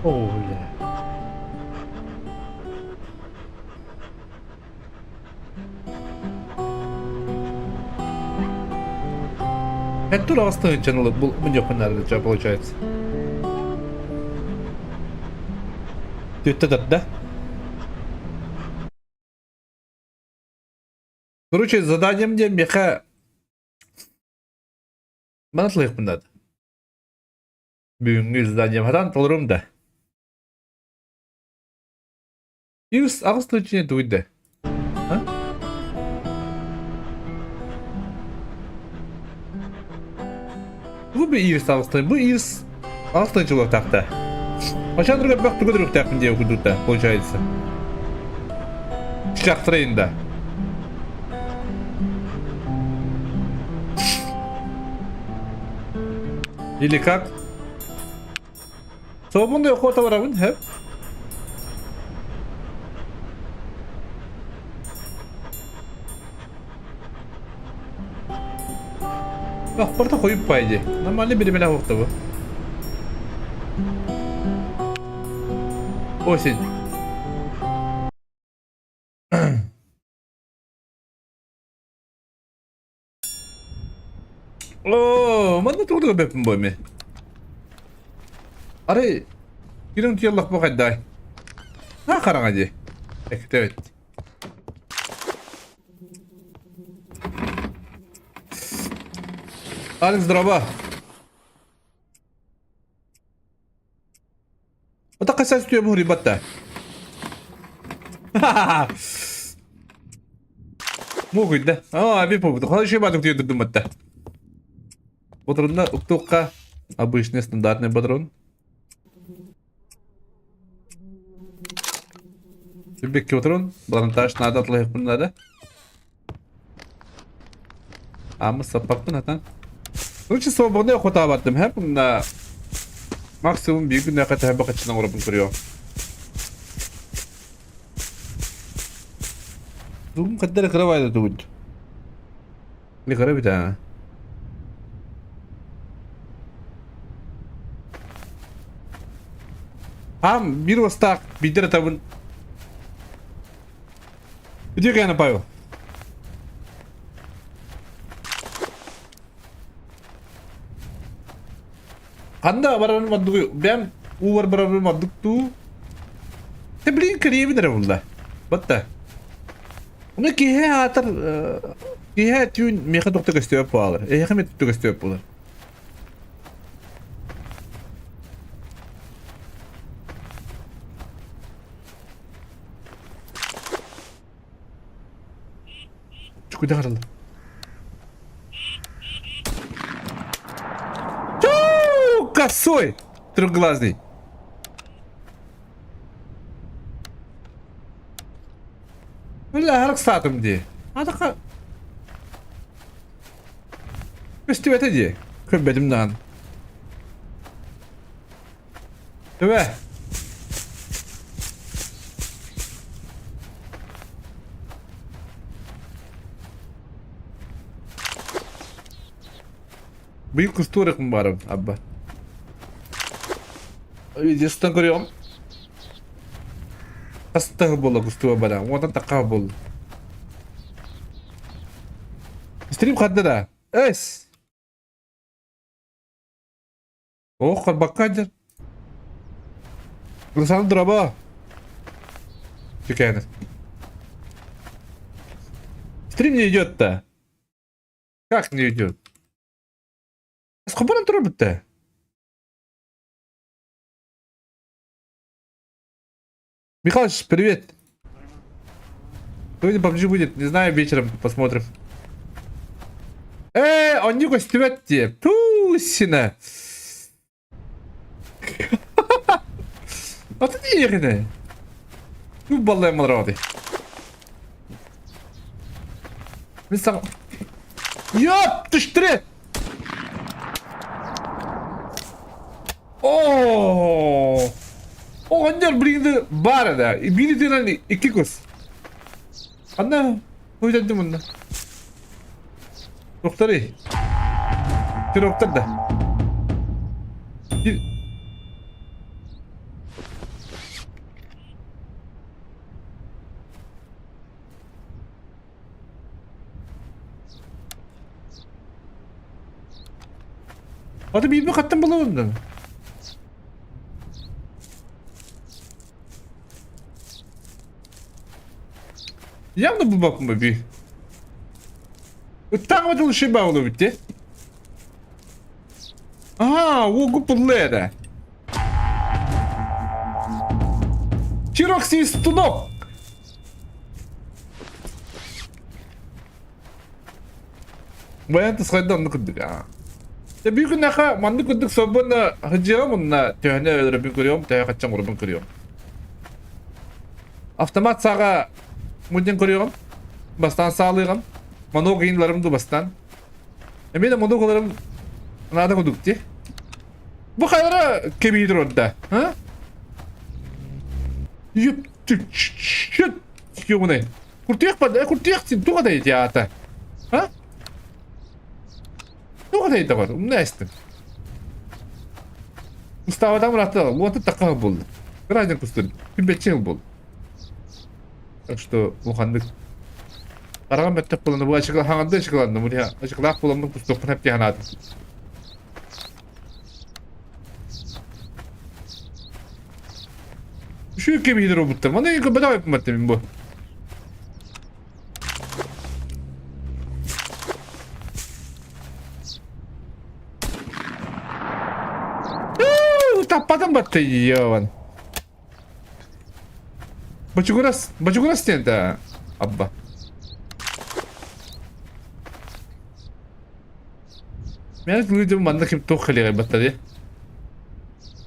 Öyle. Это разные channel был мне понравился, получается. Это да? Короче, задание мне меха мантлык bunlar. Бүгүнкү задание хадан толорум да. Ирс агыс тыгычыне дуйда. А? Bu bir iris ağustay. Bu iris ağustaycılık takta. Aşağıdırga bak tükürük takım diye okuduk da получается. Çaktırayın da. Или как? Собunda yok ota varabın hep. Bak burada koyup paydı. Normalde biri bile yoktu bu. Осень. Oo, mana tuğdu bepim boy mi? Arı, birin tiyallak bu kadar. Ha karang aja. Evet. Alex здорово. Это касается тебя, ребята. Могут, да? Abi bu. Хороший баток тебе думать, да. Патронна уктука. Обычный стандартный патрон. Любик патрон. Блантаж надо отлых надо. Ama sapaklı neden? Короче, свободная охота battım. Hep bunda maksimum bir gün ne kadar bak açısından orabın kuruyor. Dugum kadar kıravaydı dugum. Ne kıra bir tane. Ham bir vastak bitir tabun. Video kaya napayı. Anda baranın madduğu ben uvar baranın madduğu tebliğin kariye bir bunda. Batta. Onu kihe atar kihe tüyün meka doktor gösteriyor bu alır. Hemet doktor gösteriyor bu alır. Çok da karalı. Косой! Трехглазый. Вalla harık saatim diye. Adaka. Üstüvete diye. Kömbedim lan. Evet. Büyük kusturak mı varım abba? Videosundan görüyorum. Kastı bolla kustuğa bana. Ondan takah bol. Stream kadda da. Es. Oh kan bakkadır. Burası drama. Тиканет. Стрим не идет-то. Как не идет? Сколько он трубит-то? Михалыч, привет. Сегодня PUBG будет, не знаю, вечером посмотрим. Он не гостевет тебе. Тусина. Вот это не Ну, баллы малрады. Mesela... Yap! Düştüre! Ooo! O hancar birinde var da. Biri de hani iki kız. Anne, o yüzden de bunda. Doktor iyi. Bir doktor da. Bir... Hadi bir kattım bulamadım. Yandı bu bakma bir. Tanımadığım şey bağlı bitti. Aha, o kupulları. Чирокси стунок. Bayan tıskaydı onu kırdık ha. Ya bir gün naka mandı kırdık sabırla hıcıya bununla tühne öyle bir kırıyorum tühne kaçacağım grubun kırıyorum. Avtomat sağa mudin kırıyorum. Bastan sağlıyorum. Manok yayınlarım da bastan. Eminim manoklarım nada kırdık diye. Bu kadar kebidir orada. Ha? Yup tüt şut. Yok ne? Kurtuyak pada kurtuyak sin tu kadar ya ata. Ha? Tu kadar da var. Ne istin? Mustafa'dan rahatlı al. Bu atı takah buldu. Birazcık kustur. Bir betçe bul. Так что уханdık. Karagan mettek bulanı bu açıkla hanganda açıklandı. Bu ya açıkla bulanın kustokun hep dihanadı. Şu gibi robotlar. Bana ilk bedava yapmadım bu. Tapadım battı yavan. Bacıguras tenta. Abba. Ben kuyudum banda kim tok khaliga battı diye.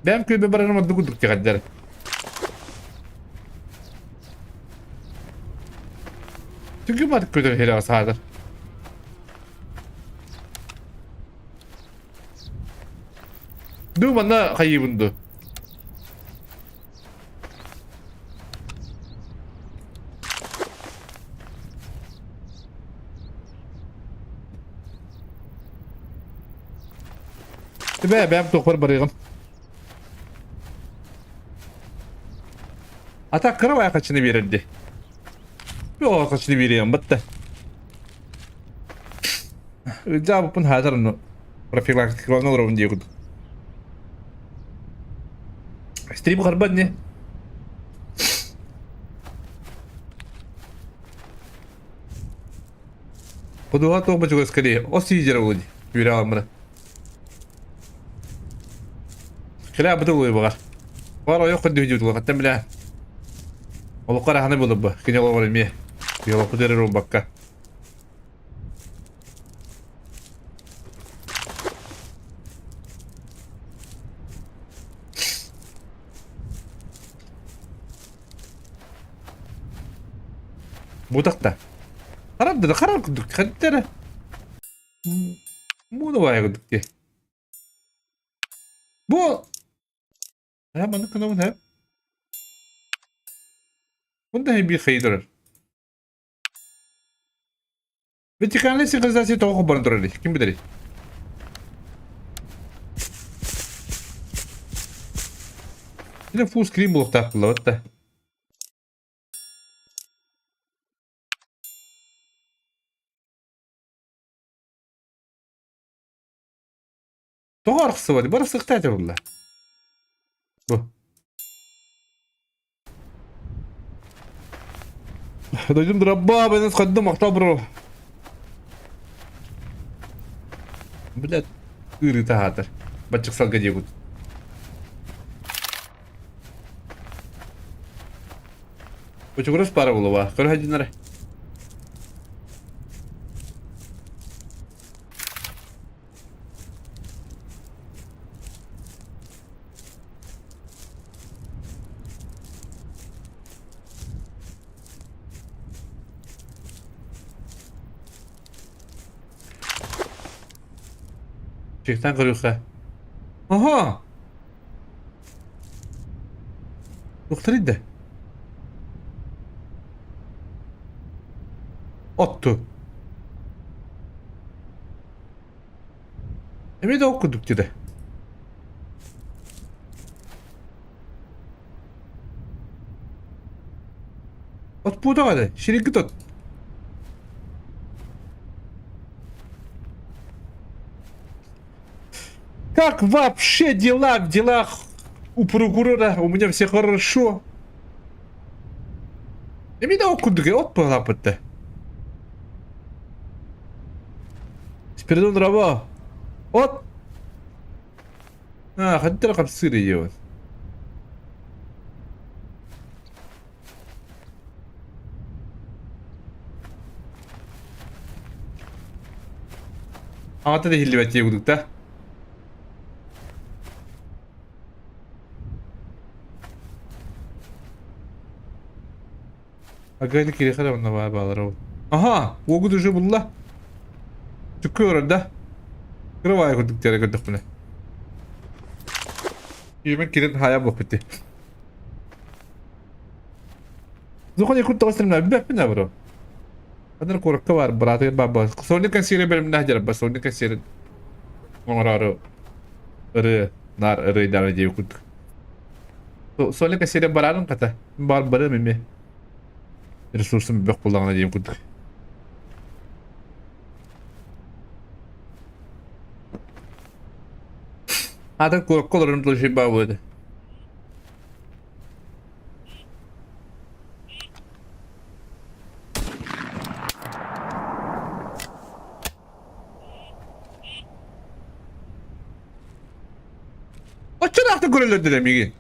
Ben kuyudu barana maddu kuduk kadar. Çünkü maddu kuyudu hela sadır. Du bana kaybındı. Ben toklar barıyorum. Ata kırmaya kaçını verirdi. Yok kaçını veriyorum battı. Cevabın hazır onu. Profilaktik olan olur diye kudu. Stream karban ne? Kuduha to bacı göskali. O siyecere oldu. Yürü amına. Kila betul gue bakar. Var o yok kudu hücud gue katem bile. Olu kara hane bulup bu. Kini olu varım ye. Yola kudere ru bakka. Budakta. Karar da karar kuduk. Kadere. Bu da vay kuduk diye. Bu. Ya bana kanamın hep. Bunda hem bir xeydirir. Ve çıkanlı sıkıntısı toğu barındırır. Kim bilir? Yine full screen bulup taktılar hatta. Toğu arkası var. Bana sıktı acaba. Bu. Dajım drabba ben sıkıntı maktabro. Блядь, ырыта хатыр. Бачык салга дегут. Бачык урас пара булова. Көр хадинара. Çekten kırıyorsa. Aha. Doktor idde. Ottu. Emi de okuduk dedi. Ot bu da hadi. Şirin ot. Как вообще дела в делах у прокурора? У меня все хорошо. И меня окудык, от палапыты. Спиридон дрова. От. Хadi ракам сыр yiyor. Ата да хилбет yiyor da. Agaylı kiri kadar onunla bağlar o. Aha, o güdücü bulla. Çıkıyor orada. Kırvaya kurduk diye gördük bunu. Yemek kirin haya bok bitti. Zokon yakın tavsiyelim ne bir ne bro. Adana korku var bırakın baba. Sonra kan sire benim ne jarab sonra kan sire. Ngoraro. Arı nar arı idare diye kurduk. Sonra kan sire bırakın kata. Bar barı mimi. Resursum bir kullanana diye kurduk. Ada korku olarak da şey bağladı. Açın artık görülür dedim iyi.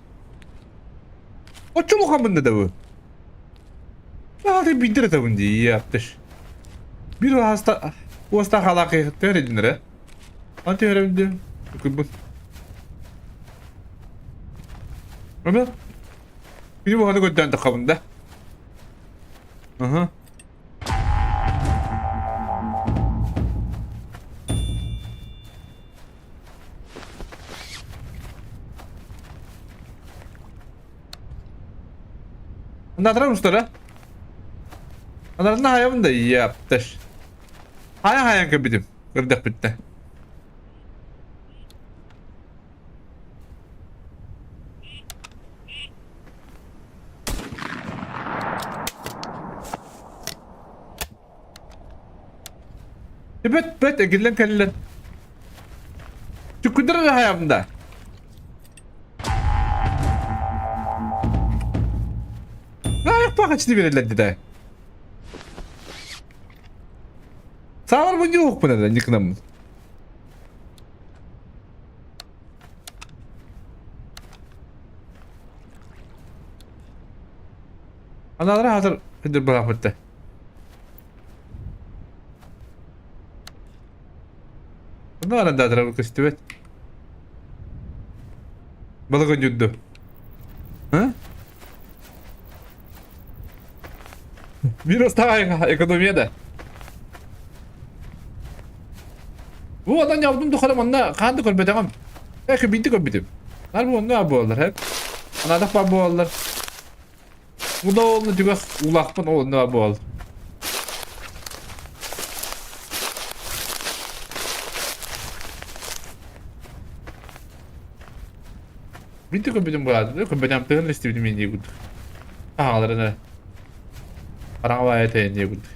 Açın o kamında da bu. Hadi bindir de bunu iyi yaptır. Bir o hasta halakı teredinler ha. Anti herhalde. Bu. Ama bir bu hadi götten de kamında. Aha. Anladın mı usta? Anladın hayamın da iyi yaptır. Hayan kabidim. Kırdık bitti. Bet egillen kellen. Çukudur hayamda. Ayak pakaçını verirler de. Sağ var mı yok mu neden yıkınamız? Analara hazır edir bırakmadı. Ne var anda tarafı kıştı bet? Balık öncüdü. Ha? Biraz daha ekonomiye de. Bu adam yaptım dukarım onunla kandı kolbedeğim. Belki bitti kolbedim. Harbi onunla boğulur hep. Anadak bana boğulur. Bu da oğlunu diyor ulakman oğluna boğulur. Bitti kolbedim bu arada. Kolbedeğim tığın listi bitim indiye güldü. Ağlarına. Parang avaya tayo indiye güldü.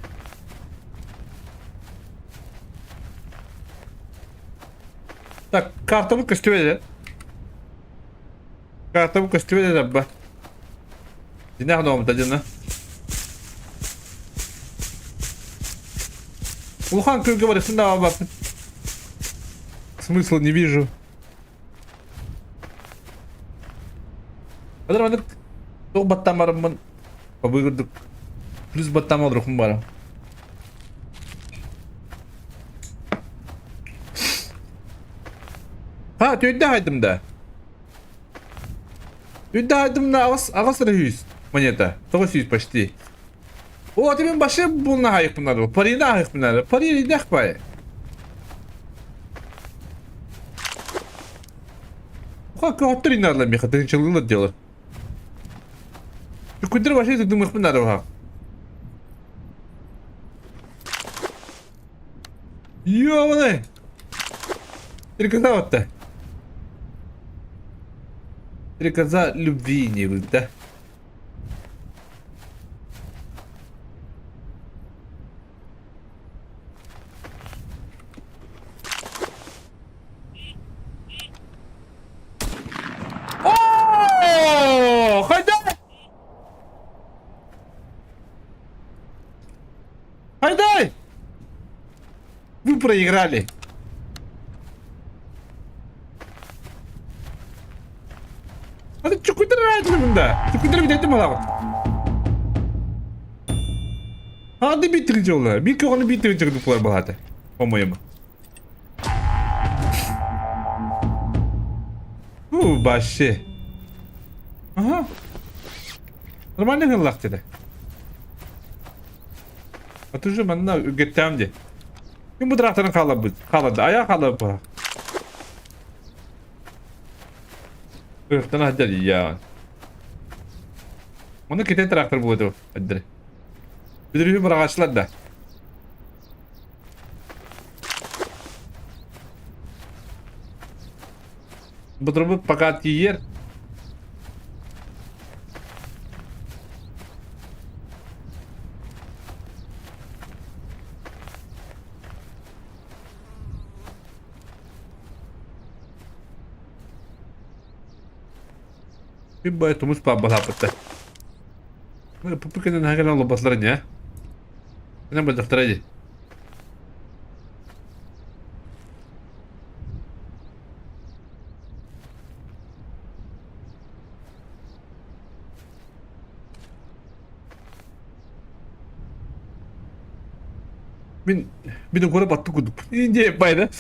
Так, картовый костюм. Картовый костюм рабба. Динах новым дадина. Улхан, как говорит, да, баб. Смысла не вижу. Kadar çok battamadım ben. Babırdık. Plus battamadım bana. Ha, tüyde haydım da. Tüyde haydım da ağız 100 монета. 900 почти. O тебе başı bununla hayık bunlar. Parayı da hayık bunlar. Parayı da hayık. Как оттри надо меха, ты ничего не делал. Ты куда вообще ты думаешь, надо ха? Ёбаный! Стрекоза-то. Стрекоза любви не будет, да? проиграли. Hadi çukurdur herhalde bunda. Çukurdur bir dedim ona. Hadi bitirici onlar. Bir onu bitirecekler bu hadi. Olmuyor mu? Başı. Aha. Normalde hırlak dedi. Atıcı ben de gittim diye. Kim bu taraftan kaladı. Ayağa kaladı bu. Örtten hacer ya. Onu kiten traktör buldu. Hacer. Bir de bir ağaçlar da. Bu durumu fakat yer. Bir bayatımız pabbalapıttı. Bu pekeden hakan Allah basların ya. Ne bu doktor hadi. Bir de kora battı kudup. İnce yapaydı.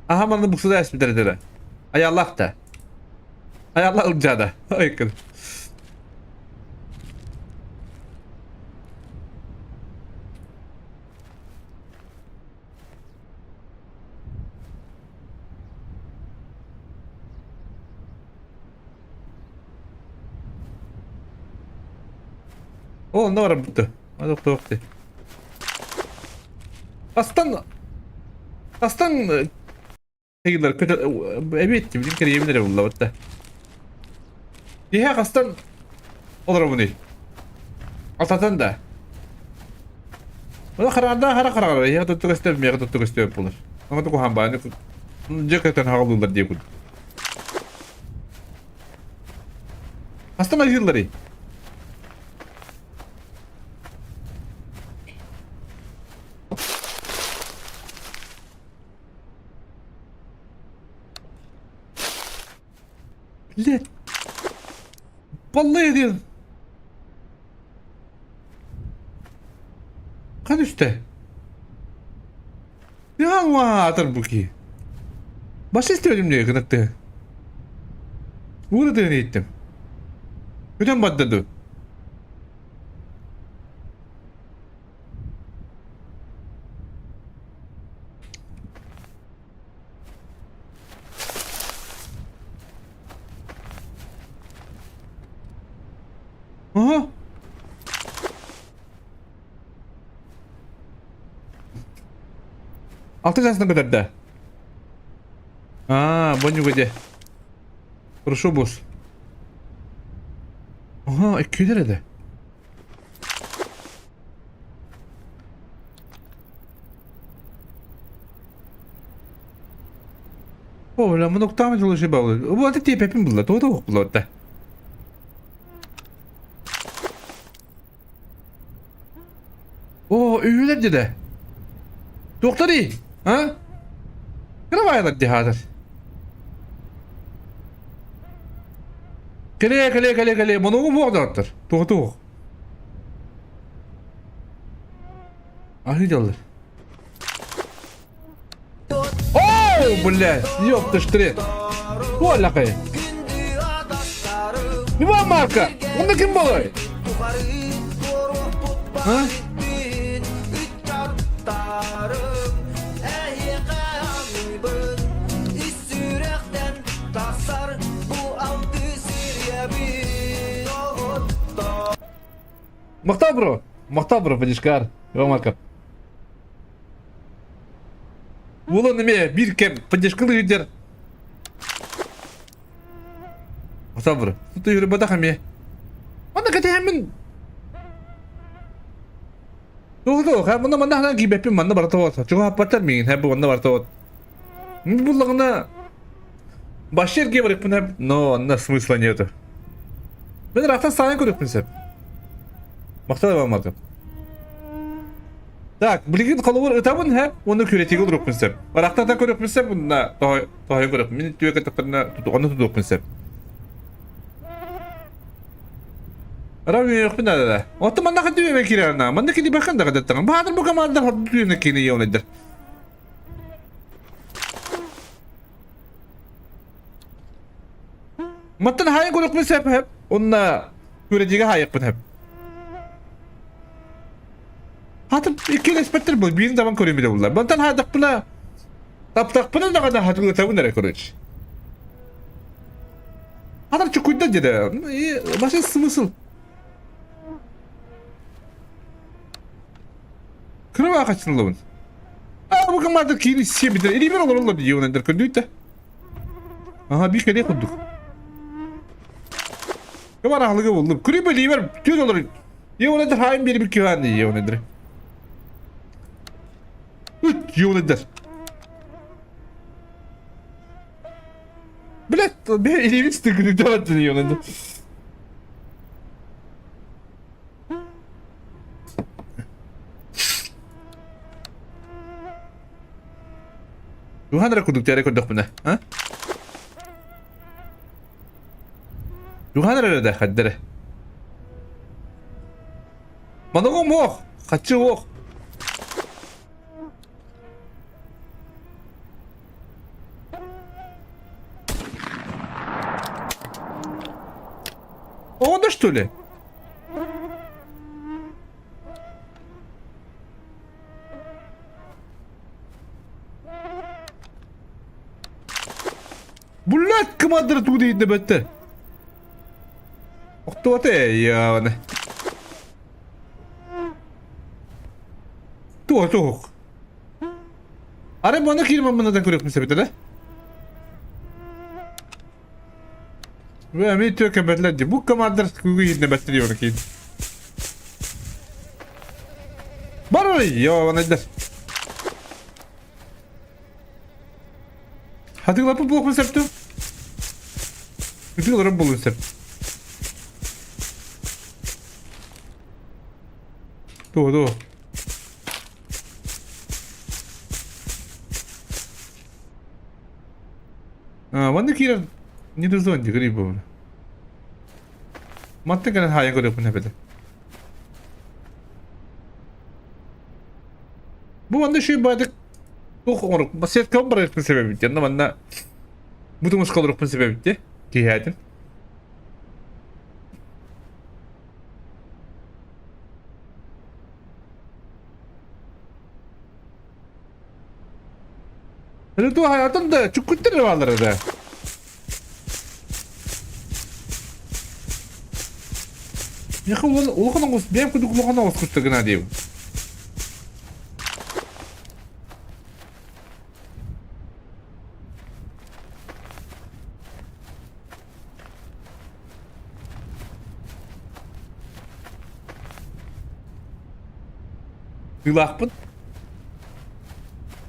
Aha bana bu suda esmi dere. Ayarlak da. Ayarlak ırca da. Ayıkın. O ne var burada? Hadi doktor. Aslan şeyler kötü evet gibi bir yemin ederim vallahi hatta. Diye aslan olur bu ne? Atatan da. Ona karar ya tuttuk istemem ya tuttuk istemem bulur. Ama da kohan bana ceketen havalılar diye kul. Aslan ayırları. Le. Vallahi diyorum. Kan üstte. Ya vardır bu ki. Baş istedim diye kınattı. Uğradığını ettim. Neden baddadı? Aha. Altı yaşına kadar da. Banyo gece. Прошу босс. Aha 2 lirada. О, la много там çalışıyor bağlı. Bu adı tip hepim buldu. Doğru da buldu da. O üyeler de. Doktor iyi. Ha? Kına bayılır dihadır. Kale. Bunu mu oradadır? Doğru. Ahı dalır. Oh, блядь, ёптышты. Вон кай. Ne var marka? Onda kim balay? Ha? Махта бро, падишкар. Ромарка. Ulan neme bir kem padişkılı yücer. Sabır. Tutu yürü badak hemi. Onda kate hemen. Doğru. Ha bunda manda hangi gibi manda bartawat. Çünkü hapatar mıyın? Hep bunda bartawat. Bu lagına başır gibi var hep. No, anda смысла нету. Ben rahattan sahne koyduk mesela. Maktada var marka. Так, блигин қалуыр ұтабын, хә? Оны көретегі ұрып мүсіп. Арақтата көріп мүсіп, бұнна тоғай көріп. Мен түйеке тақтарына оны тұтып мүсіп. Рау үйек пін адада. Отты маннаға түйеме кереріна. Манна кені баққан да қадаттаған. Бағадыр бұл командар хатты түйеме кені еуінедір. Маттан хайын көріп мүсіп, хәп. Онна көретегі хайық пін, хәп. Hatır iki respetler bu. Bir zaman körüyor bile bunlar. Bantan hadak buna. Taptak buna da kadar hatırlı tabi nereye körüyor. Hatır çok kuyudan jede. Başka sımısıl. Kırıva kaçın lan. Aa bu kamarda kini şey bitir. İyi bir olur diyor nedir kördüğü de. Aha bir kere kurduk. Kamar ahlığı buldum. Kırıva böyle ver. Tüy olur. Diyor nedir hain bir güven diyor nedir. Yol eder. Блядь, ben elimi sıkıntı dağıttın yol eder. Yuhan rekorduk diye rekorduk buna, ha? Yuhan rekorduk haddere. Bana o mu? Kaçı o? Он да что ли? Блядь, командир тут идет небетте. Кто это я? Кто? Аре бана кирмem bundan көрөк мисебете да? Ve mi tökebetlerdi. Bu kamardır kugu yine bettiriyor ki. Baro ya nedir? Hadi lapı blok konsepti. Bütün olarak bu konsept. Doğru. Bana kira не дозвонить грибов. Матте гана хая görüp ne bede. Bu anda şey badık çok oruk. Basit kan bırakma sebebi diye. Bana bu tumus kalırıp sebebi diye. Ki hayatın. Itu hayatın da çok kötü varlar da. Ya kan ulukana kus benim kuduk ulukana kus kustagına diyor. Gılakpın.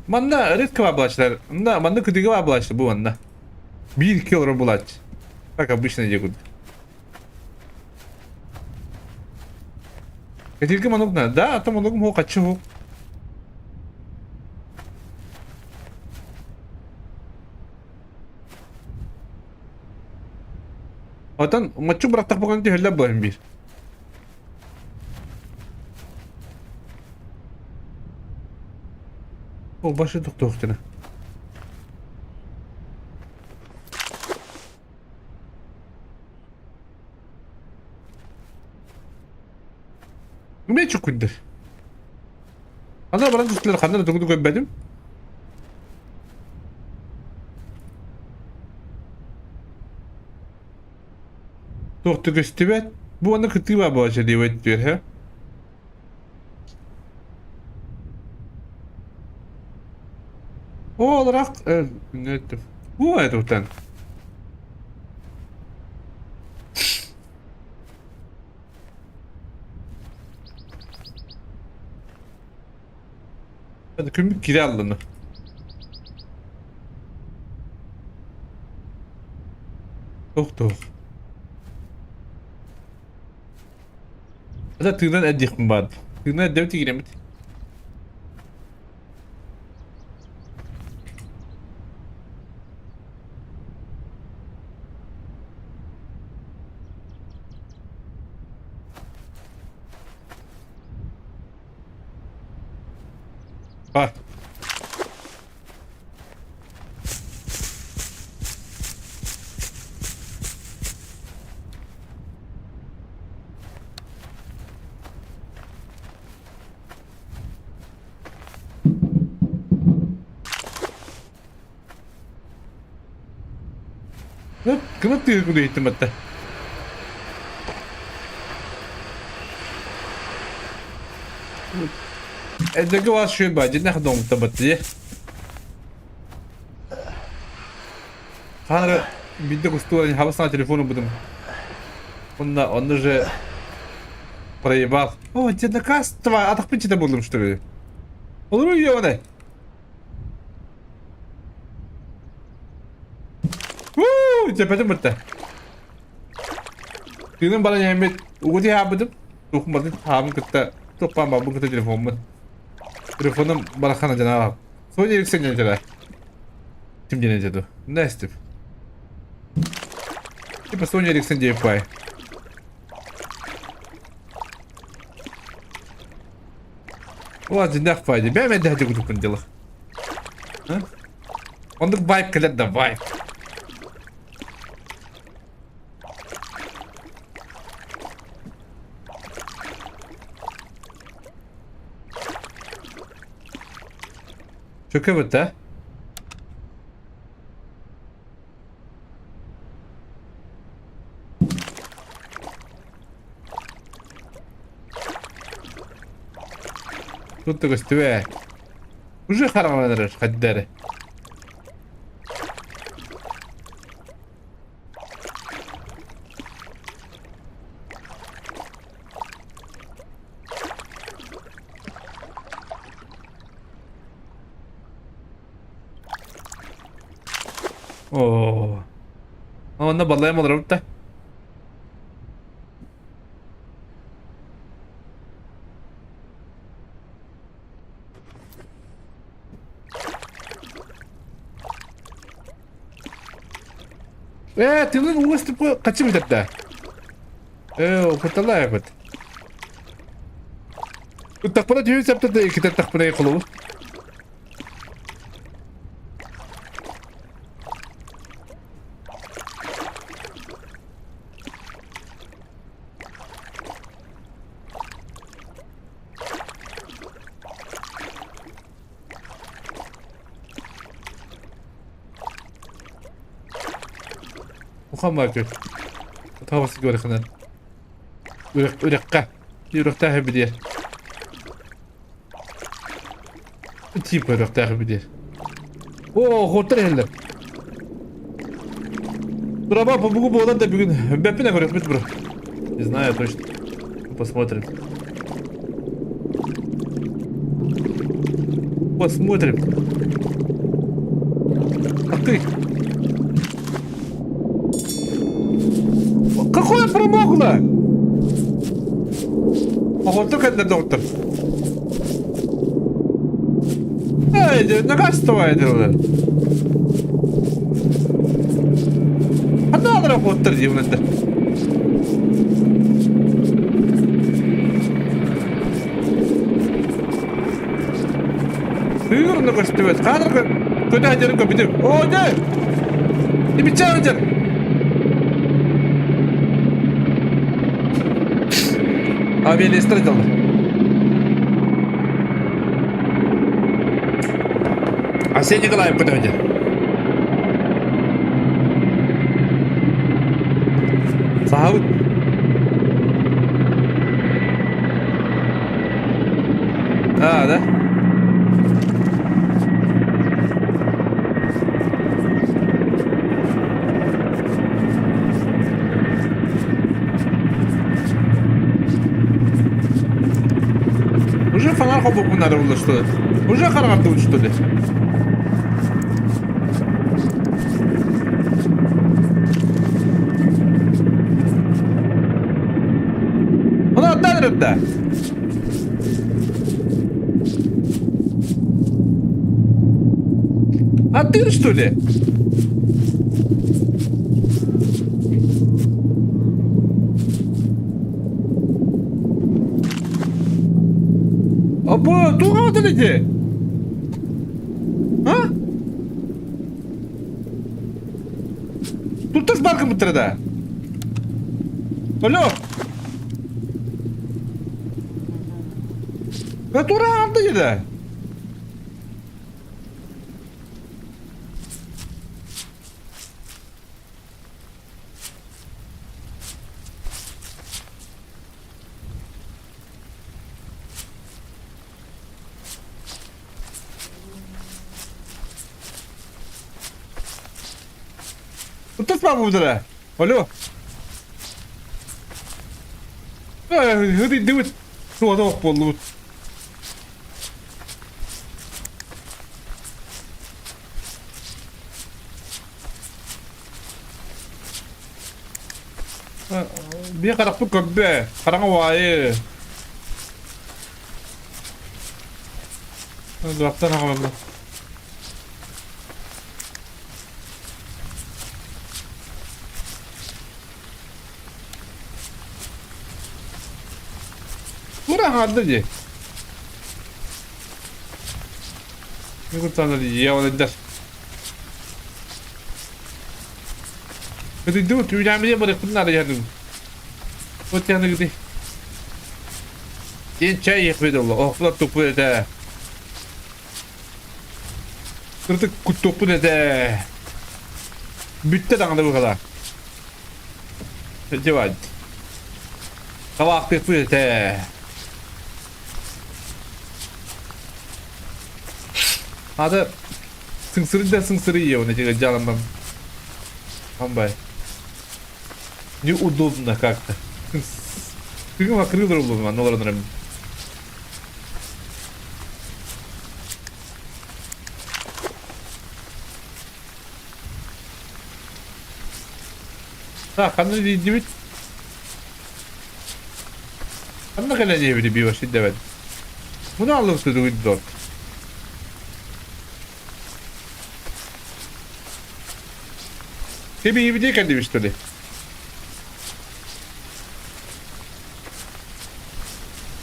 Manda red kebap bulaşlar. Manda kıdı kebap bulaştı bu manda. 1-2 euro bulaş. Bak обычно дегут. Тільки манук надо, да? А то манук мог хочу. Atan maçı bıraktık bugün diye hella bayım bir. O başı doktoruna. Ne çok kundur. Ana bana tuttular kanına dokudu koymadım. Doktor gösterip bu anda kıtı var bu acı diye diyor ha. O olarak ne ettim? Bu var doktor. Hadi kümük geri alını. Doktor. Hadi tığdan eddik mi bari? Tığdan eddik mi giremedi? Ha. Kenapa tidak kudu itu mata? Edeki var şu bacı ne kadar umutta battı. Kanka bir de kustu havasına telefonu buldum. Onda же проебал. О, тебе лекарства, а так пить buldum что ли? Olur mu ya ne? Cepetim bitti. Dinin bana yemek ugu diye yapmadım. Dokunmadım. Hamım kıtta. Toplam babam kıtta telefonum. Telefonum bana kana canavar. Sonra yüksek ceneceler. Kim cenecedi? Ne istip? Типа Sony Ericsson DFI. O cennet fayda. Ben de hadi gudukun diyor. Ha? Onduk vibe kadar da vibe. Çok evet ha. Тут гостевая. Уже харманер хаддары. О. Onda ballayam olur orada. Тылын угостып качып кетет да. Окуталай бит. Тақпана түйін сәптеді екітен тақпана еқылуы. Muhammad gör. Tavası görüxünden. Ürəkqə. Ürəkdə həbidir. Tip ürəkdə həbidir. Xotur eller. Дурaba побугу было да бегун. Бэпина говорят, быть бро. Не знаю точно. Посмотрим. Посмотрим. А ты? Какое промогло? Вот только это доктор. Эй, нагаставай дело. Надо работать дивно-то. Сырно коштует. Кадр куда один капитан. О, нет! Не бичаете. Abiyle stratejler. Арсений Николаев подойди. Сахут. Да? Уже фонарь хоббу надо было, что ли? Уже характер, что ли? Он отдал, да? А ты что ли? Або, туğa dedi. balkın bu tırada. Alo. Ben oraya aldı yine. Tutma bu tırada. Alo. Hadi devam et. Şu adam oldu. Bir karak bu kökde. Karanga vay. Draktan havalı. Buraya halde diye. Ne kurtardı diye ya onu der. Hadi dur, tüyden bile bırakın nerede yardım. Ot yanına gidiyor. Genç çay yapıyordu Allah. Ofla topu ede. Kırdık kut topu ede. Bütte dağında bu kadar. Cevap. Kavak topu ede. Hadi. Sıngsırı da sıngsırı yiyor ne çıkacak canımdan. Ambay. Неудобно как-то. Кырылır oğlum ne olur anlarım. Ha kanını diyeceğim. Kanını kalene diye bir başı devet. Bunu aldım tutuğu dört. Tabii iyi bir şey kendi üstüne.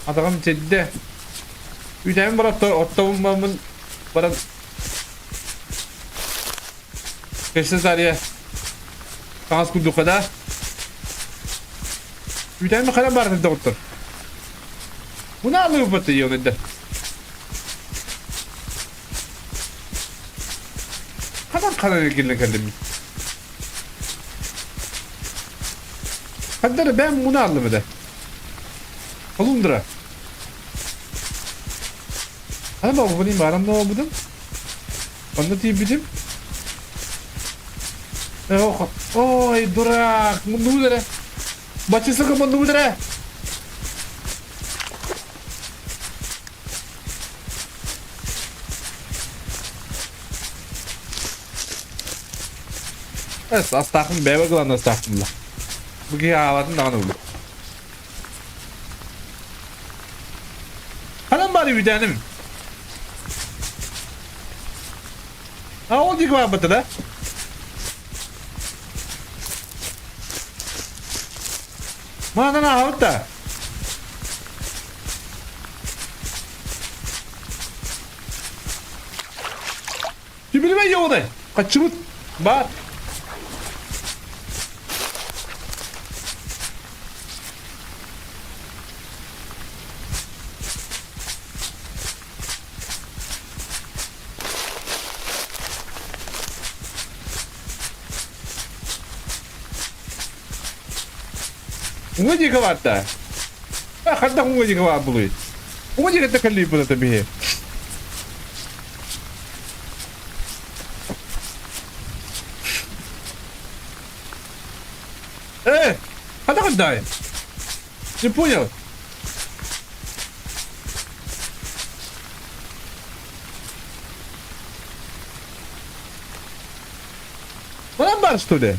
Adamın içinde. Üdemin bana ortamamın bana kesin araya kans kurdu kadar. Üdemin kadar vardı doktor. Bunu alıyor bu batıyı onu da. Kadar ilgili kendim. Hadi ben bunu aldım da. Kalındıra. Hadi bak bu benim ne oldu? Anlatayım. Oy durak. Bunu dere. Bacısı kapı bunu dere. Evet, astagfirullah. Bebe kılan astagfirullah. Bu ki havatın dağını bulur. Hanım bari bir tanem. Ha oldu ki var batıda. Mana na havutta. Şimdi ben yoğun. Kaçımı bak. Ngaji ka bata? Kanta kong ngaji ka mabuloy. Ngaji ka takalipo na tabihin. Kanta ka dahil. Yung punyo. Walang bars to de.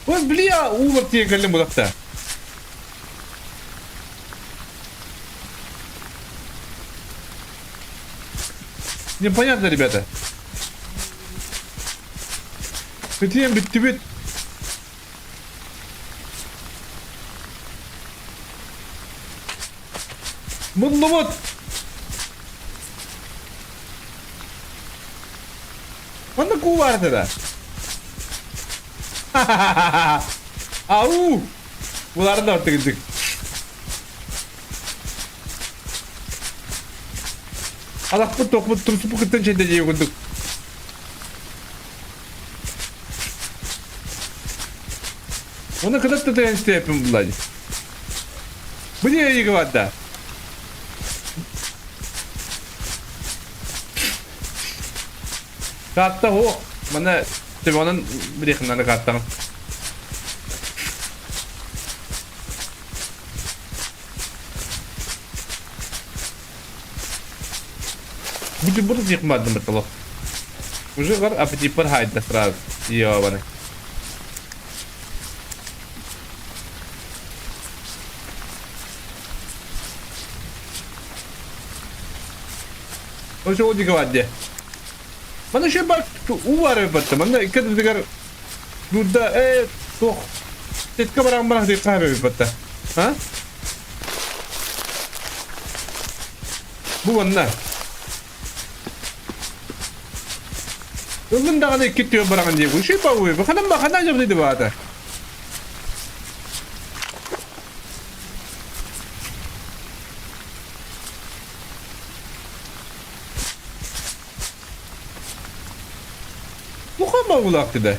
Вот, бля, увод тебе голем так-то. Непонятно, ребята. Хотим бит-бит. Ну вот. Он на кувар тогда. Au! Bunları da artık gittik. Alak bu tok bu tursu bu kıtın çedeceği kunduk. Onu kadar da dayanıştı yapayım bunları. Bu niye iyi kıvanda? Katta o. Bana Simon'un bir yakınlarına kattan. Bu burası yıkmadım bakalım. Уже var аппетит haydi сразу. Ёбаный. Уже оди кладе. Bana şey bak, u var yaptı. Bana iki de diğer burada çok tetka barang barang di kahve yaptı. Ha? Bu bana. Ömrüm daha da iki tüyo barang diye bu şey pavuyor. Bakalım bakalım acaba dedi bana. Bu kadar ulaktı da.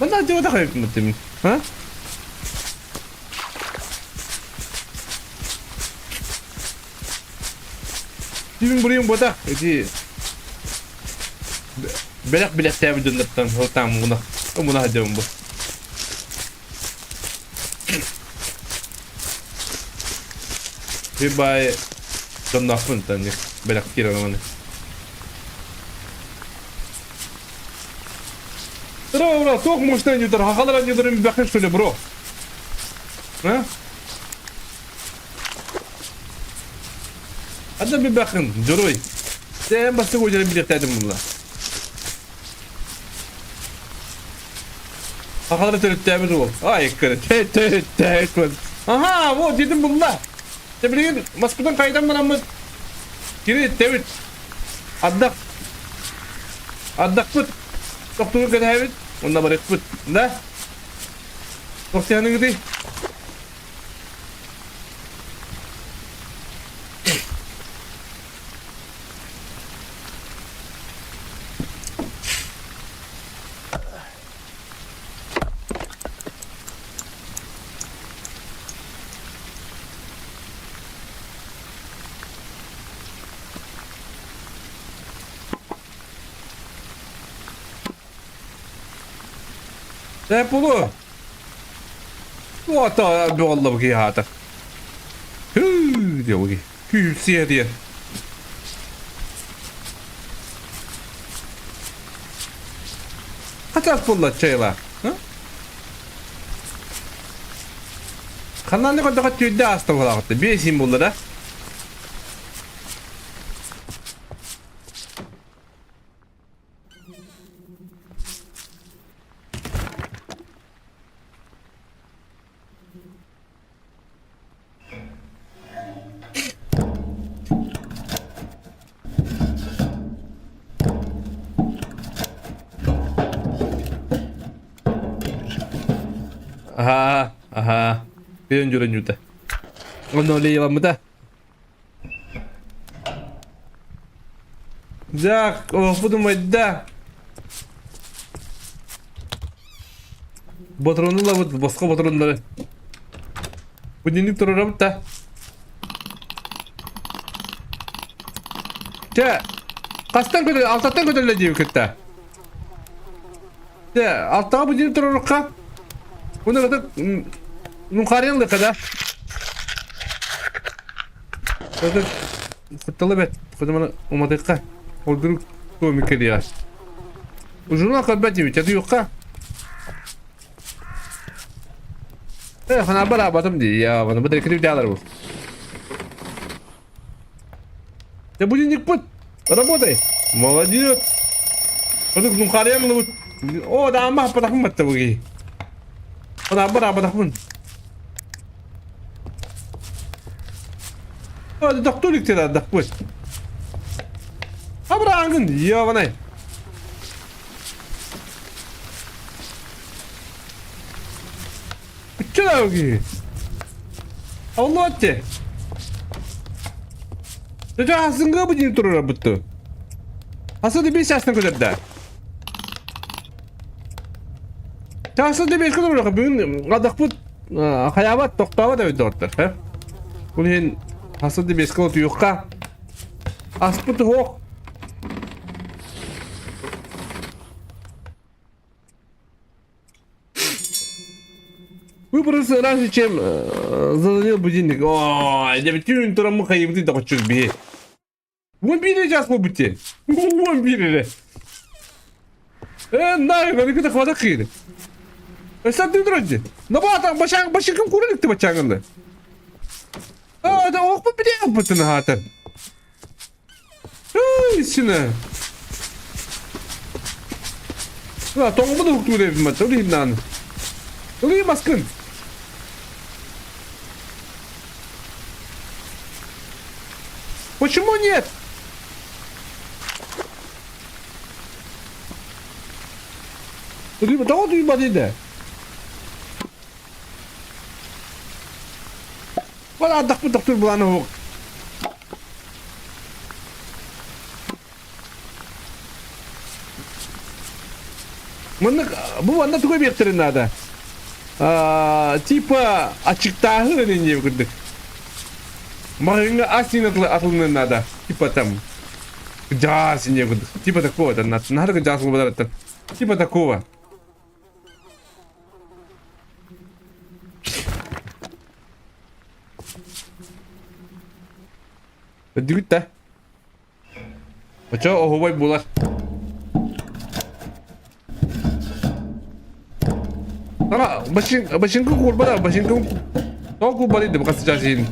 Bana acaba da kayıp mı? Ha? Şimdi buraya bodak. Belak tabi döndürtten. Tamam buna. Buna hadi bu. Bir bay döndürtten tane. Belak kiran mana. Bro, çok muştan yutar. Hakalar yutarım bir bakış söyle bro. Ha? Hadi bir bakın, Joy. Sen bastı koyacağım bir dedim bunlar. Hakalar törüttüğümüz ol. Ay kırı. Tüt. Aha, bu dedim bunlar. Tebliğin maskudan kaydan bana mı? Geri tevit. Addak put. Doktoru kadar evet. Onda barık put. Da. Doktorun gidi. Sepulu. Bu hata bir oldu bu ki hata. Hıı diyor bu ki. Hüsiye diye. Kaçak pulla çayla. Kanalını kadar kaçıyor da hasta olacaktı. Bir isim buldu da. Aha. Bir önce juta. Onu öyle yalan da. Jack, bu da. Patronlar bu başka patronları. Bu dinlik dururum da. Kaçtan kadar, alttan kadar ne diyor kıtta? Altta bu dinlik dururuk ka. Bunu kadar yukarıya kadar. Kadar fıttalı bet. Kadar umadık ka. Öldürük komik ediyor. Ucuna kadar diyor, çatı yok ka. Kenapa batım diye ya bana bu direkt diyorlar bu. Ya bu dinlik put. Работай. Молодец. Вот ну карьер ну. О, да мах потахм бат буги. Ona beraber bakın. Hadi doktor iktidar da bu. Abrangın ya bana. Uçuyor ki. Allah attı. Çocuğa hasınga bu cin turura buttu. Hasıdı bir şaştın kadar da. Şaşıdı bir kadar olarak bugün adak bu hayabat toktava da ödü orta. Bunun hasıdı bir kadar yokka. Aspıtı hok. Bu burası ran içim zanıyor bu cinlik. Ooo, ya bütün turamı kaybıdı da kaçıyoruz bir. Bu bir recas mı bitti? Bu bir re. Ne ben bir de kavada kıydı. Sen de durunca. Ne bu adam başın kim kurun ikti başağında. Da ok mu bir de yapıtın hatır. İçine. La tomumu da huktu devim maçı. Öyle lan. Öyle baskın. Почему нет? Daha duymadı da. Bana adak mı doktor bulanı hok. Bu anda tukay bektirin nada. Типа açıktağı ne diye gördük. Makanya asin atılının nada. Типа там. Джаз не gördük. Типа такого да. Надо джаз было. Типа такого. Дигит да. Очо охобой булар. Sana başın kurban başın çok kurbanıydı bu kasıcağızın.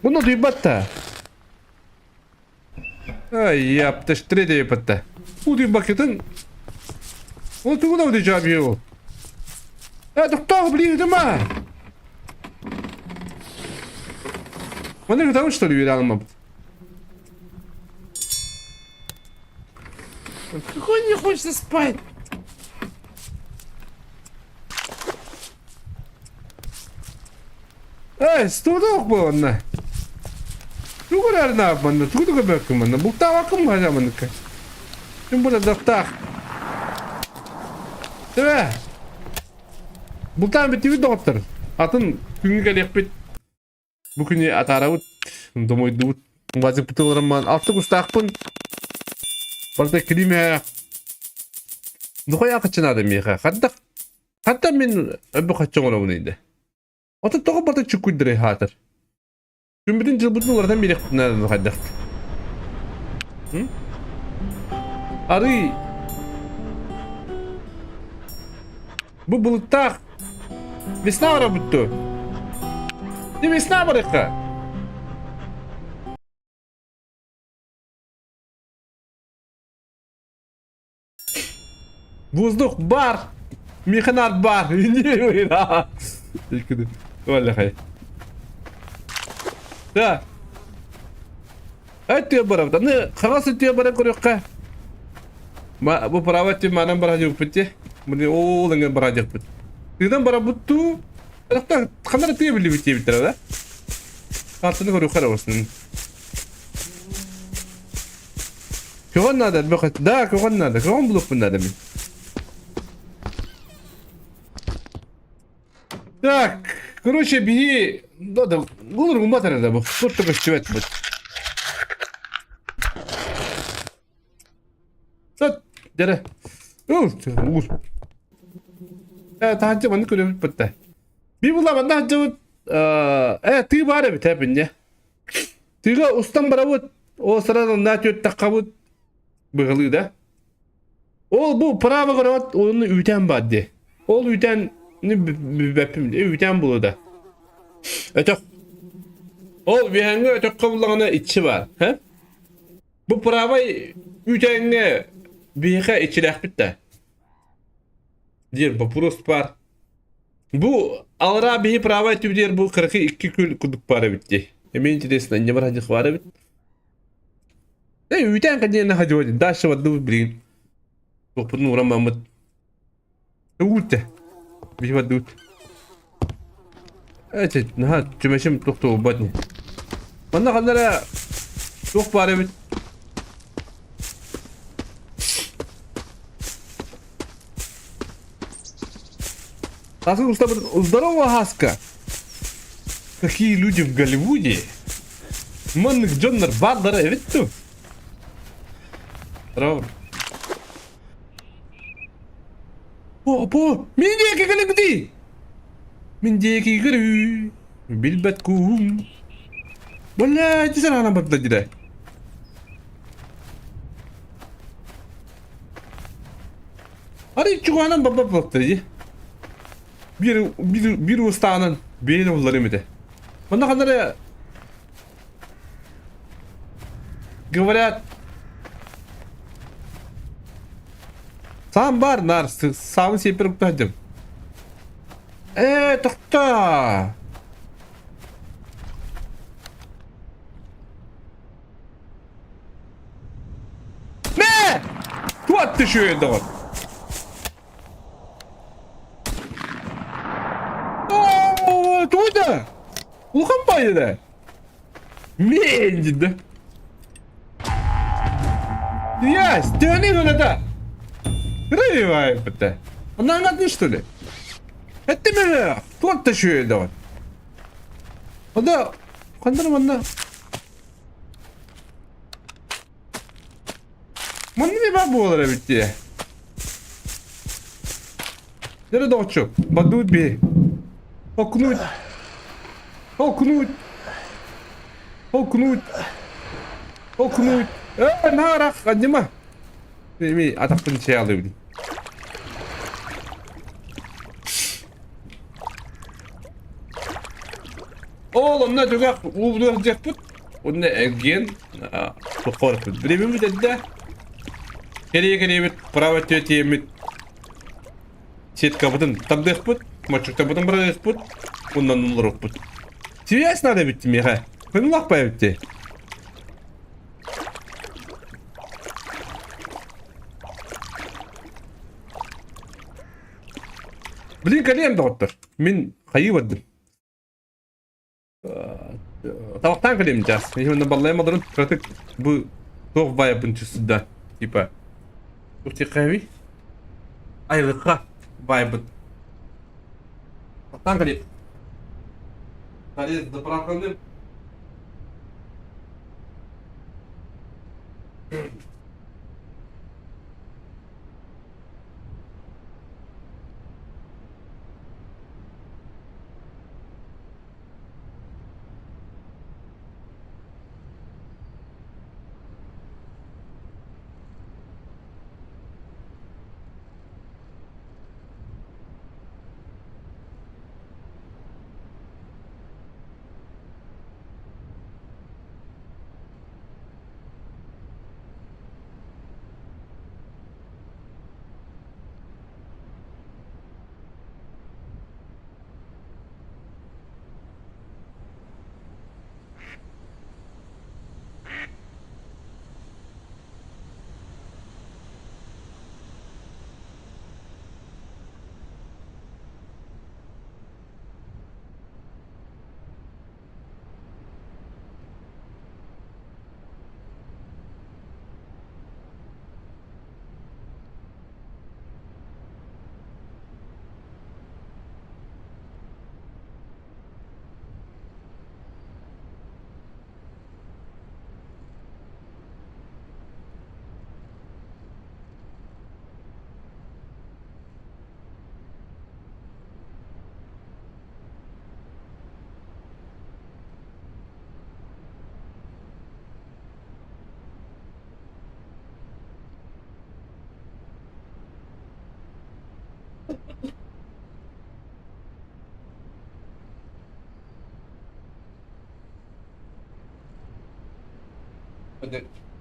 Bunu duybat da. Ay yaptı ştre de yaptı. Bu duybatın. O tuğla ödeyeceğim ya. Ya doktor biliyordum ha. Bana ne kadar uçtu diyor almam. Какой не хочется спать? Студок bu onlar. Bu kadar ne yapmanı? Tuğdu kadar bakımını. Bu da bakım mı zamanı ki? Şimdi burada doktor. Değil mi? Bu da bir doktor. Atın günlük gelip bit. Bugün ya ataravut. Domoy dut. Vazip putularım man. Artık ustakpın. Burada klima. Nuhaya kaçın adam ya. Hatta min öbür kaçın olamıydı. Ata toğa barda çıkıydırı hatır. Gümbüdün cılbıtın oradan biri nereden haydak. Arı. Bu bulutlar. Vesna ara buttu. Ne vesna baraka? Воздух бар. Механат бар. Не война. Валя хай. Да. Это бараб. Да не, хагас это бараб корюкка. Bu perawat mana barajak putih. Muni dengan barajak put. Tidak barabut tu. Kan ada tiap beli putih betul lah. Kartunya korюкка olsun. Kau nada, bakat. Da, kau nada. Kau belum pun nada mi. Так, короче, беги. Да, гулер гуматор да, вот только чувак вот. Сат, дера. Ур. Таханчы маны көрөп битте. Би була мында хажы ты бары бит хепинне. Тыга устан барабыт. О сырадан натөт таккабыт. Быгылы да. Ол бу право көрөт, onu үтен бадди. Ол үтен ne bepim de üten bulu da. Ötök. Ol bir hangi ötök kabullarına içi var. He? Bu pravay ütenge bir içilek bitti. Diyor bu prost var. Bu alra bir pravay tübdir bu 42 kül kuduk para bitti. Emin içerisinde ne var hacık var bit. Üten kadar ne hadi daşı vardı bilin. Topun uğra Mahmut. Ute. Bir vardı ut. Evet, ha cümeşim doktor badni. Bana kadar çok bari bir. Haska здорово, Хаска. Какие люди в Голливуде. Манных Джоннер Бардера, evet tu. Bravo. Min diye ki gidi. Min diye ki gidi. Bilbetkum. Valla tisar ana bakla jira. Ari çuğanan baba bakla ji. Bir ustanın beyni olları mıydı? Bana kadar говорят, сам бар нар сам сепіріп тадым. Тоқта. Ne? Tuat düşüyor elde var. Tuğda. Ulkan bayıda. Мендида. Я стёрни гонада. Рывай бта. Он ангадный что ли? Это меня. Тот тащу давай. Ода. Кандыр манна. Манна не бабу олара битти. Nerede o çok? Badut bir. Oknut. Oknut. Oknut. Oknut. Narak acıma. Benim ataktan şey alıyor. Oğlum ne çok uğurlayacak bu. Onu ergen. Çok korkut. Bilemem mi dedi? Geriye bir pravatıyor tiyemit. Сетка бутын тагдых пут, мачукта бутын брадес пут, ондан нулрок пут. Связь надо битти меха. Кынулак байбитти. Блин, калем доктор. Мен кайыбадым. Табактан калем жас. Мен онда баллаймадырын кратык бу тог байбын чусуда. Типа. Ухти кайби. Айлыкка. Байбыт. Там кали. Кали заправканы.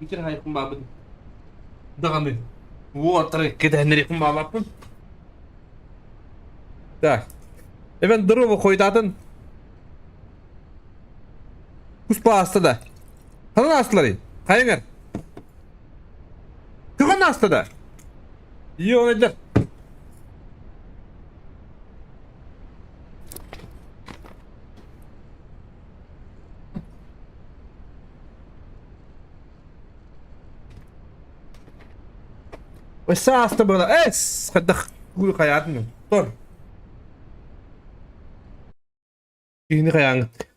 Bitir hay kumbabın. Dağını. Water kedenleri kumbabın. Так. Even дрова koydadın. Kuspa hasta da. Kanın asları. Kayınır. hasta da. İyi olacak. Basta hasta böyle. Es. Kadak. Gulu hayatım. Dur. Yeni kayan git.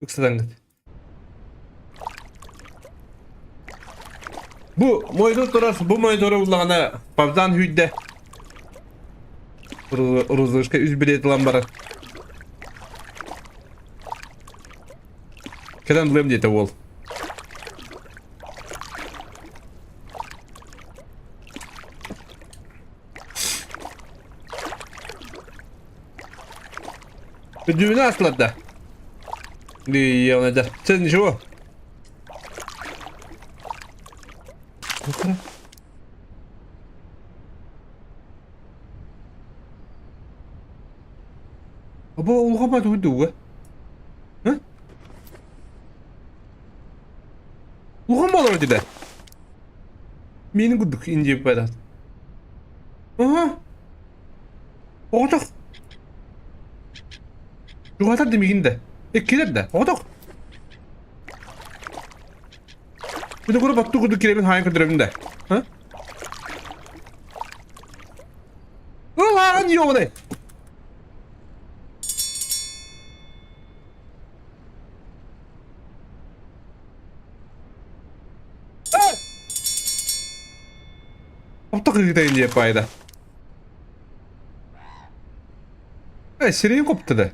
Yoksadan git. Bu moydor durası. Bu moydoru ullağına. Babdan hüyde. Uruzlaşka 101 edilen bara. Keden bilem diyete ol. Düğünü atladı. İyi olacak. Sen şu. Aba olgama duydu. Ha? Olgama olur dedi. Meni guduk ince bir padat. Aha. Oğdak. Yuhata demeginde. Ekkiler de. Oğdak. Bir de kuru battı guduk kiremin hayın kırdırımında. Ha? Ulan yok ne? Oğdak kırıkta ince payda. Sireyi koptu da.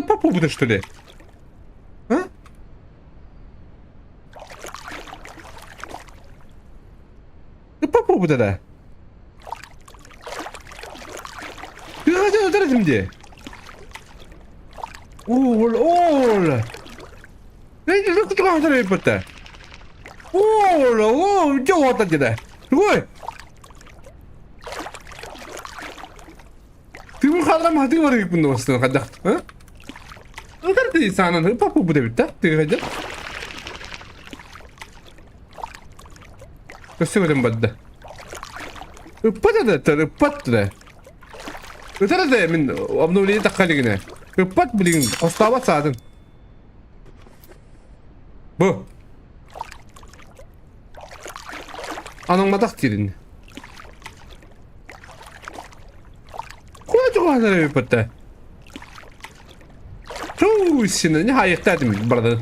По поводу что ли? А? По поводу да. Ты хотел ударить мне? Оля. Эти же кто хотел это? Оля, что вот это? Ой. Ты бы хотел мать говорить бунду вастан когда? А? Uдар da insanın papu bu da bitti. Tıkacak. Gösterelim badda. Ippada da tar ippat da. Utar da min abnoliye takkaligine. Ippat bilin. Ostava sadın. Bu. Anlamadak dirin. Kulacık var ippatta. Şimdi nihayet dedim burada.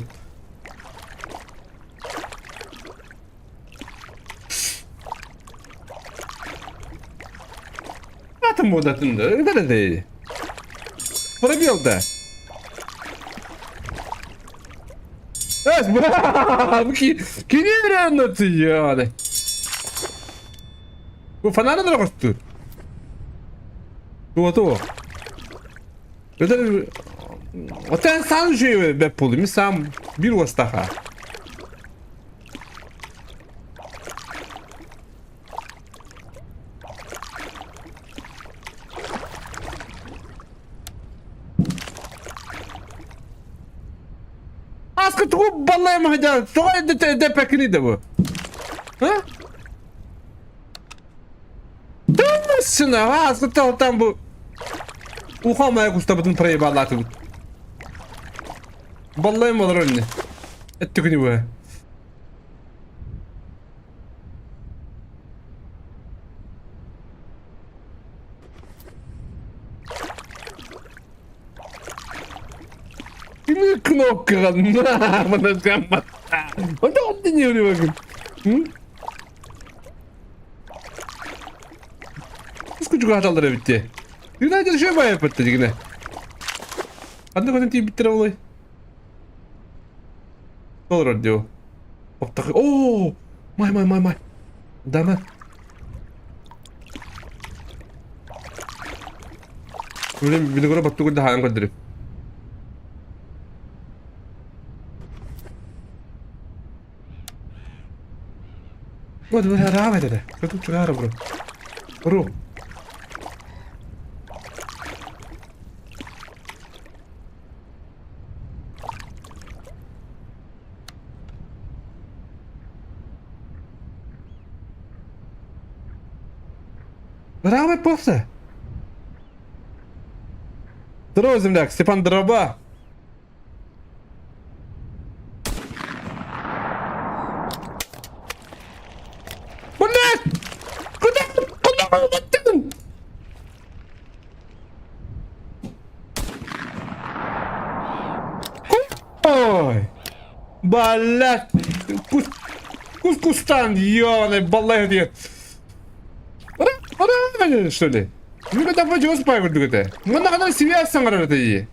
Atım modatında öyle değil. Bana bir yolda. Evet bu ki ne anlatıyor yani. Bu falan da koştu. Tu. Öyle Оттен сам живе бе полими, сам bir вастаха. Аска тук балай махаджа, това е де пекни да бе. Ha? Дъмъсина, аска това там бе. Ухамая кустабытын проебалатым. Vallahi mi olur önüne? Etti günü bu. Kimi knokkan? Bana kalma. O da onu dinliyor bakın. Hı? Kız küçük hataları bitti. Yine şey bayağı yapıttı yine. Hadi bakın diye bitti olayı. Olur diyor. Bak ooo. May. Dama. Böyle bir de baktık da hayal kaldırıp. Hadi böyle rahat et. Kötü çıkar bro. Bro. Beraber pasta. Здорово, земляк, Степан Дроба. Блядь! Куда ты? Ой! Блядь! Кускустан, ёбаный, баллайт. Ара, что ли? Ну когда пойдёт спать это? Ну на канале связь это и.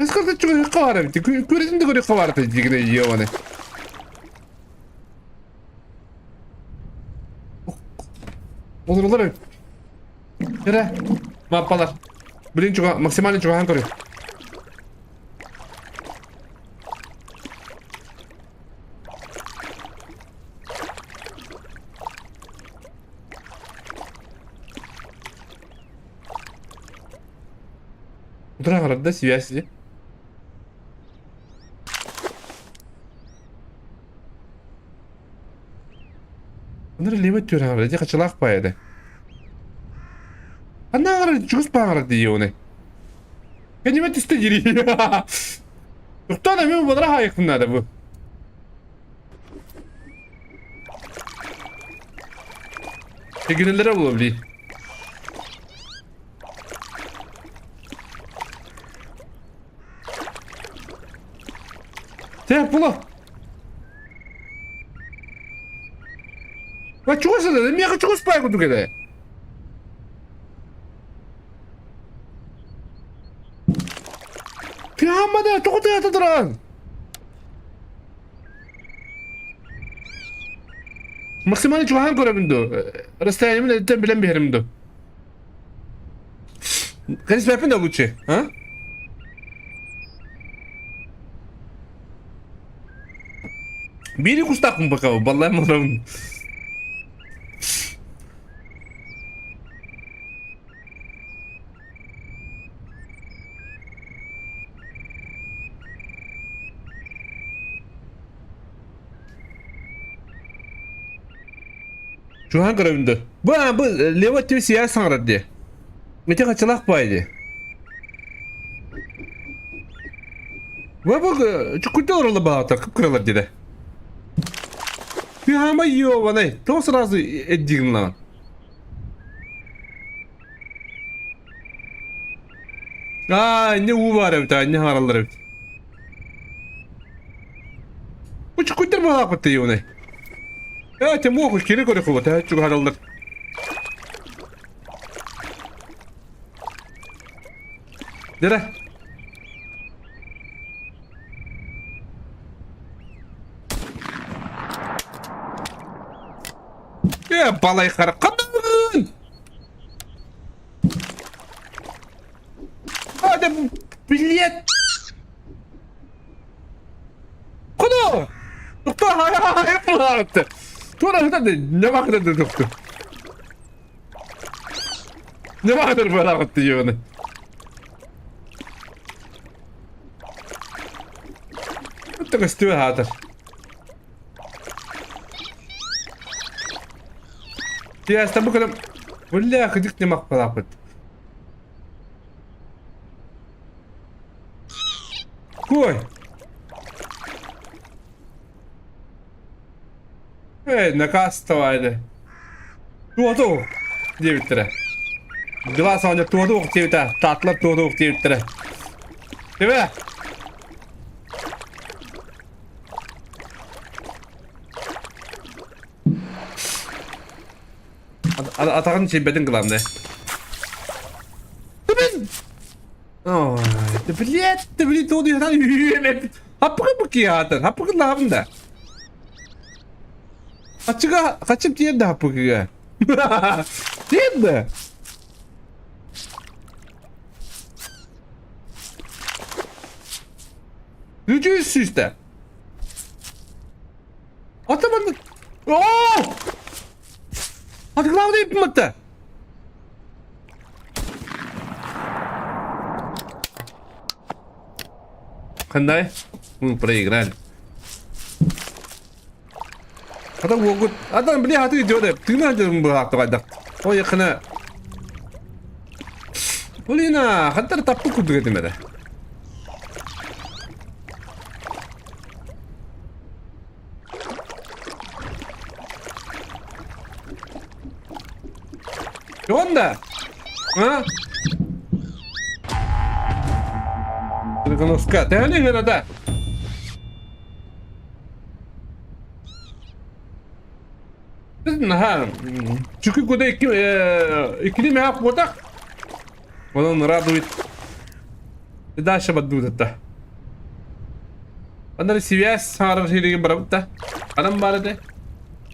Сколько чего хаварить? Курить говорю хаварить, дигне ёбаный. Olur. Yere. Mappalar. Bilin çok maksimalini çok han koruyor. Ulan arada siyasi. Bunları leve diyor arada. Diye kaçılak paydı. Ana arada çıkış bağırdı diyor onu. Kendime tüste giriyor. Yoktan emin bunlara hayık bunlar bu. Teginellere bulabilir. Te bula. Ва чого се да ми чого спајко тука да е? Ама да, току те ата дран. Максимални чухан көрөмүндө. Расстояниемин эден билен беримдө. Кайсы бепин да лучше, а? Бири кустакмын пока, баллай мурабын. Чухан көрөмүндө. Bu лево тип сия саңырады. Мете качалак байды. Ва бу чукута оралы баатар, кыпкыралар деди. Пихама ёбаный, то сразу эддигим lan. Ne u var evde, ne haralar evde. Bu çukutter bu hakikaten yone. Ya temu hoş kere kore kuvat ha çuk haralar. Dere. Ya balay kara kadın. Hadi bu bilet. Kono. Doktor hayır. Tora ne vakit doktor. Ne vakit böyle vakit diyor ne? Hatta istiyor hatta. Ya işte bu kadar. Vallahi kıdık ne makbul. Koy. Наказ вставай. Туату. 9 lira. Glass önce tuğdu oktivite. Tatlı tuğdu oktivite. Değil mi? Atağın şey bedin kılam ne? Tıbın! Ooo. Tıbın tuğdu yatan. Hapı kıpı ki hatır. Hapı kıpı labın da. Açığa kaçıp diye de hapı kıpı. Değil mi? Gücü üstü işte. Atamadın. Ooo! Hadi kılavda yapayım hatta. Kanday? Проиграли. Adam wogut. Adam bile hatı gidiyor da. Tığına canım bu hakkı kaydak. O yakına. Olina. Hatta tapı kudu edemedi. Onda. Ha? Reconozca. Te han ignorado. Ha. Çünkü kuda ikili mi hak bodak? Onun radovit. Дальше баддуудата. Андар CVS хаарар хийрийг баравта. Анам бараде.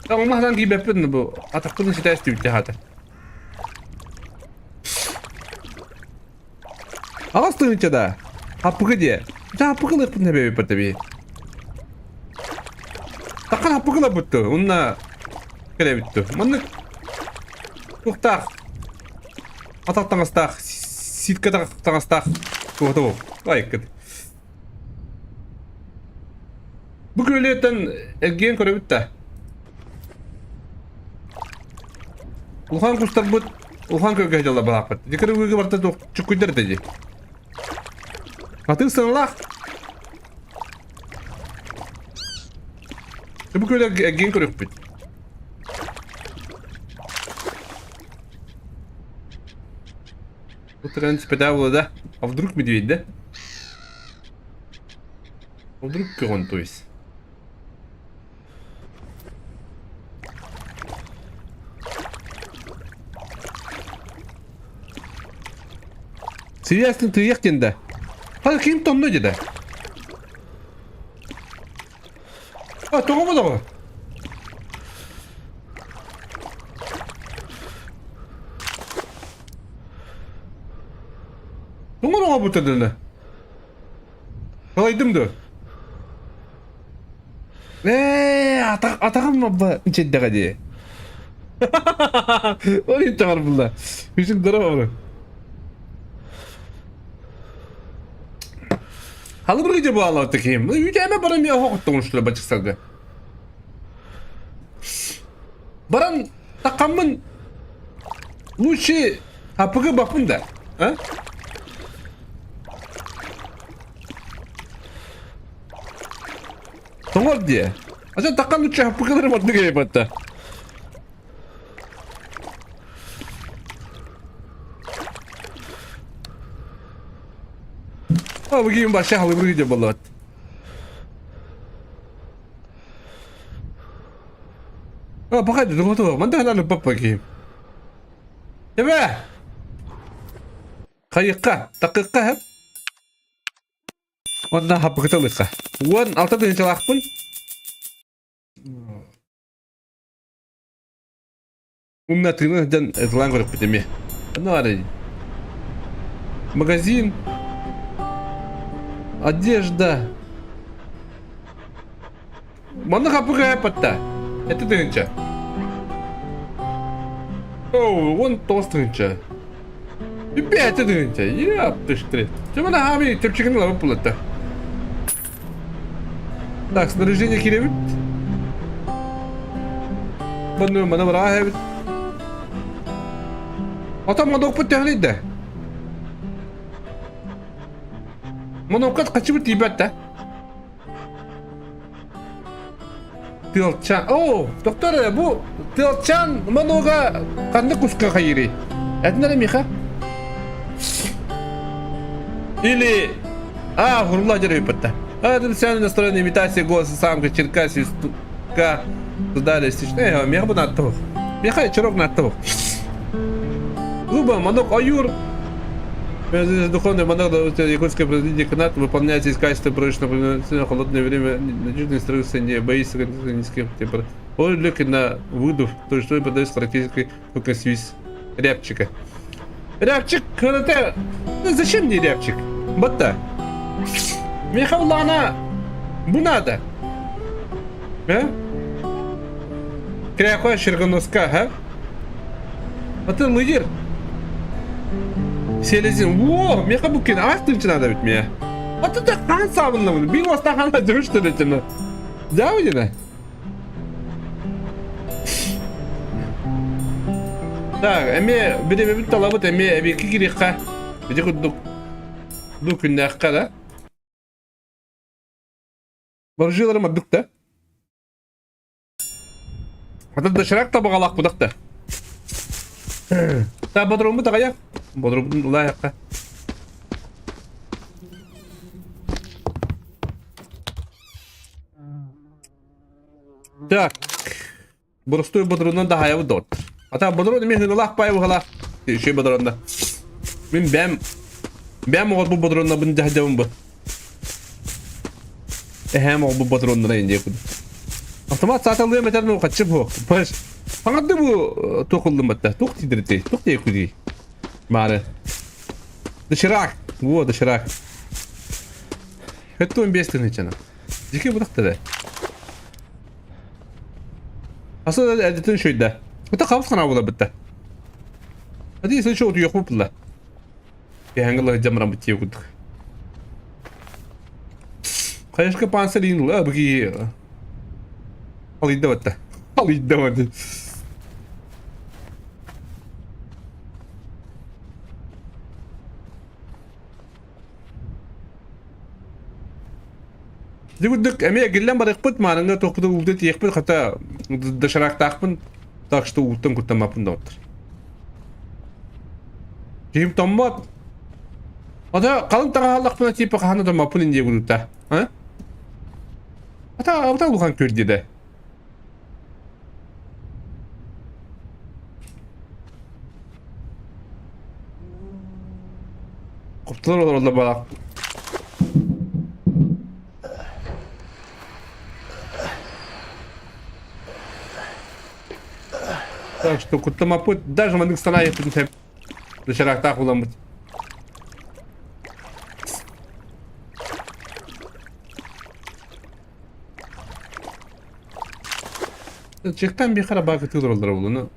Таммахдан ки бэпэн бу. Атаккын ситаст үтэ хата. Астынчада. Апгыде. Да апгылык не бебе патаби. Такан апгыла бутту. Унна келе битту. Маны туктак. Атактаңастак. Ситкада таңастак. Тукту. Лайк. Bu köyleten ergen körübütte. Uhan kustar bu uhan köke jalla balapet. Dikere uge barta tok çukuyder dedi. Atın sanlah. Bu köyle ergen körübüt. Bu tren spedavla da. А вдруг медведь, да? А вдруг он, то есть? Серьезно, ты ехтен, да? А кем там ноги, да? А, то кому дало? Туман оға бұтырдыны? Қалайдым да? Атағым ба үчендіға де. Ол ен тағар бұлда. Үшін дара бұры. Халы бір геде бұл алауты кейім. Үйдеме барам я хоқыттың ұшылы бачықсалды. Барам тақамын лучше апығы бақпын да. А? Тоңор дие. Ача такан лучше хапыкаларым отныга ебатта. А бugün başa halı bir video balat. А погоди, ну готово. Манда хана папа ким. Тебе. Кайыкка, такыкка хеп. Онда хапыкытылыкка. Вон алты ден чалакпын. Умна тыгынан этлан көрүп кетеме. Ну ары. Магазин. Одежда. Мана хапыга япатта. Это дынча. О, вон толстынча. И пять дынча. Япты штрит. Чему на хами тепчикин лавы пулатта. Так, снаряжение киребит. Банну мана варахебит. Атам мана окпыт тяхлейді. Мана окат қачыбыт ебатта. Тылчан. О, доктор, bu Тылчан манога қанды куска хайри. Это наверное миха? Или... А, хурла джерви патта. А, это специально настроенная имитация голоса самка Черкасии стука туда лестичная. Меха бы на то. Меха чирок на то. Луба, манок аюр. Духовный монах якутское произведение канат выполняется из качества прочного на холодное время. Надежно инструкция не боится низких температур. Он лег на выдув, то что подается характеристикой только свист рябчика. Рябчик, это... Зачем мне рябчик? Батта. Михаулана, бунада. А? Кряхой ширгоноска, а? А ты лидер? Селезин. Во, меха букин, ах ты надо ведь мне. А ты так хан савынна bunu. Bir vasta hanla dövüştürücünü. Devam edin. Так, эми бире бит талабыт эми эбики кирикка. Биде кудук. Ду күннәккә да. Баржыларым аддык да. Хата дышрак та багалак будак да. Та бодрумбу тагая. Бодрумбу лаякка. Так. Бурстой бодрунdan daha yavı dört. Hatta bodrun mi hınılak payı bu hala. Şey bodrunda. Ben o bu bodrunda bunu cahcavım bu. Hem o bu bodrunda ne ince kudu. Otomat saatlığı metalini o kaçıp o. Baş. Fakat da bu tokuldum hatta. Tok tidirti. Tok diye kudu. Mare. Dışırak. Bu dışırak. Hatta 15 tane içine. Dike budak da. Aslında editin şöyle. Bu da kafas kana bula bitti. Hadi ise şu otu yok mu pula? Bir hangi camran bitiyor kuduk. Kayışka panselin la bu ki. Alıydı bitti. Alıydı bitti. Dikuduk emeğe gillen barık put manında tokpuda uldet yekput hatta dışarak takpın takışta ultten kurtamapın da otur. Jim tommat. Ada kalın tağalak buna tipi kahana da mapın ince gulutta. Ha? Ata lukan kördü de. Koptular olur orada balak. Так что кутамапут даже мандык станает тут хеп. Дышарак так уламыт. Чектан bir kara bakı tılır olur bunu.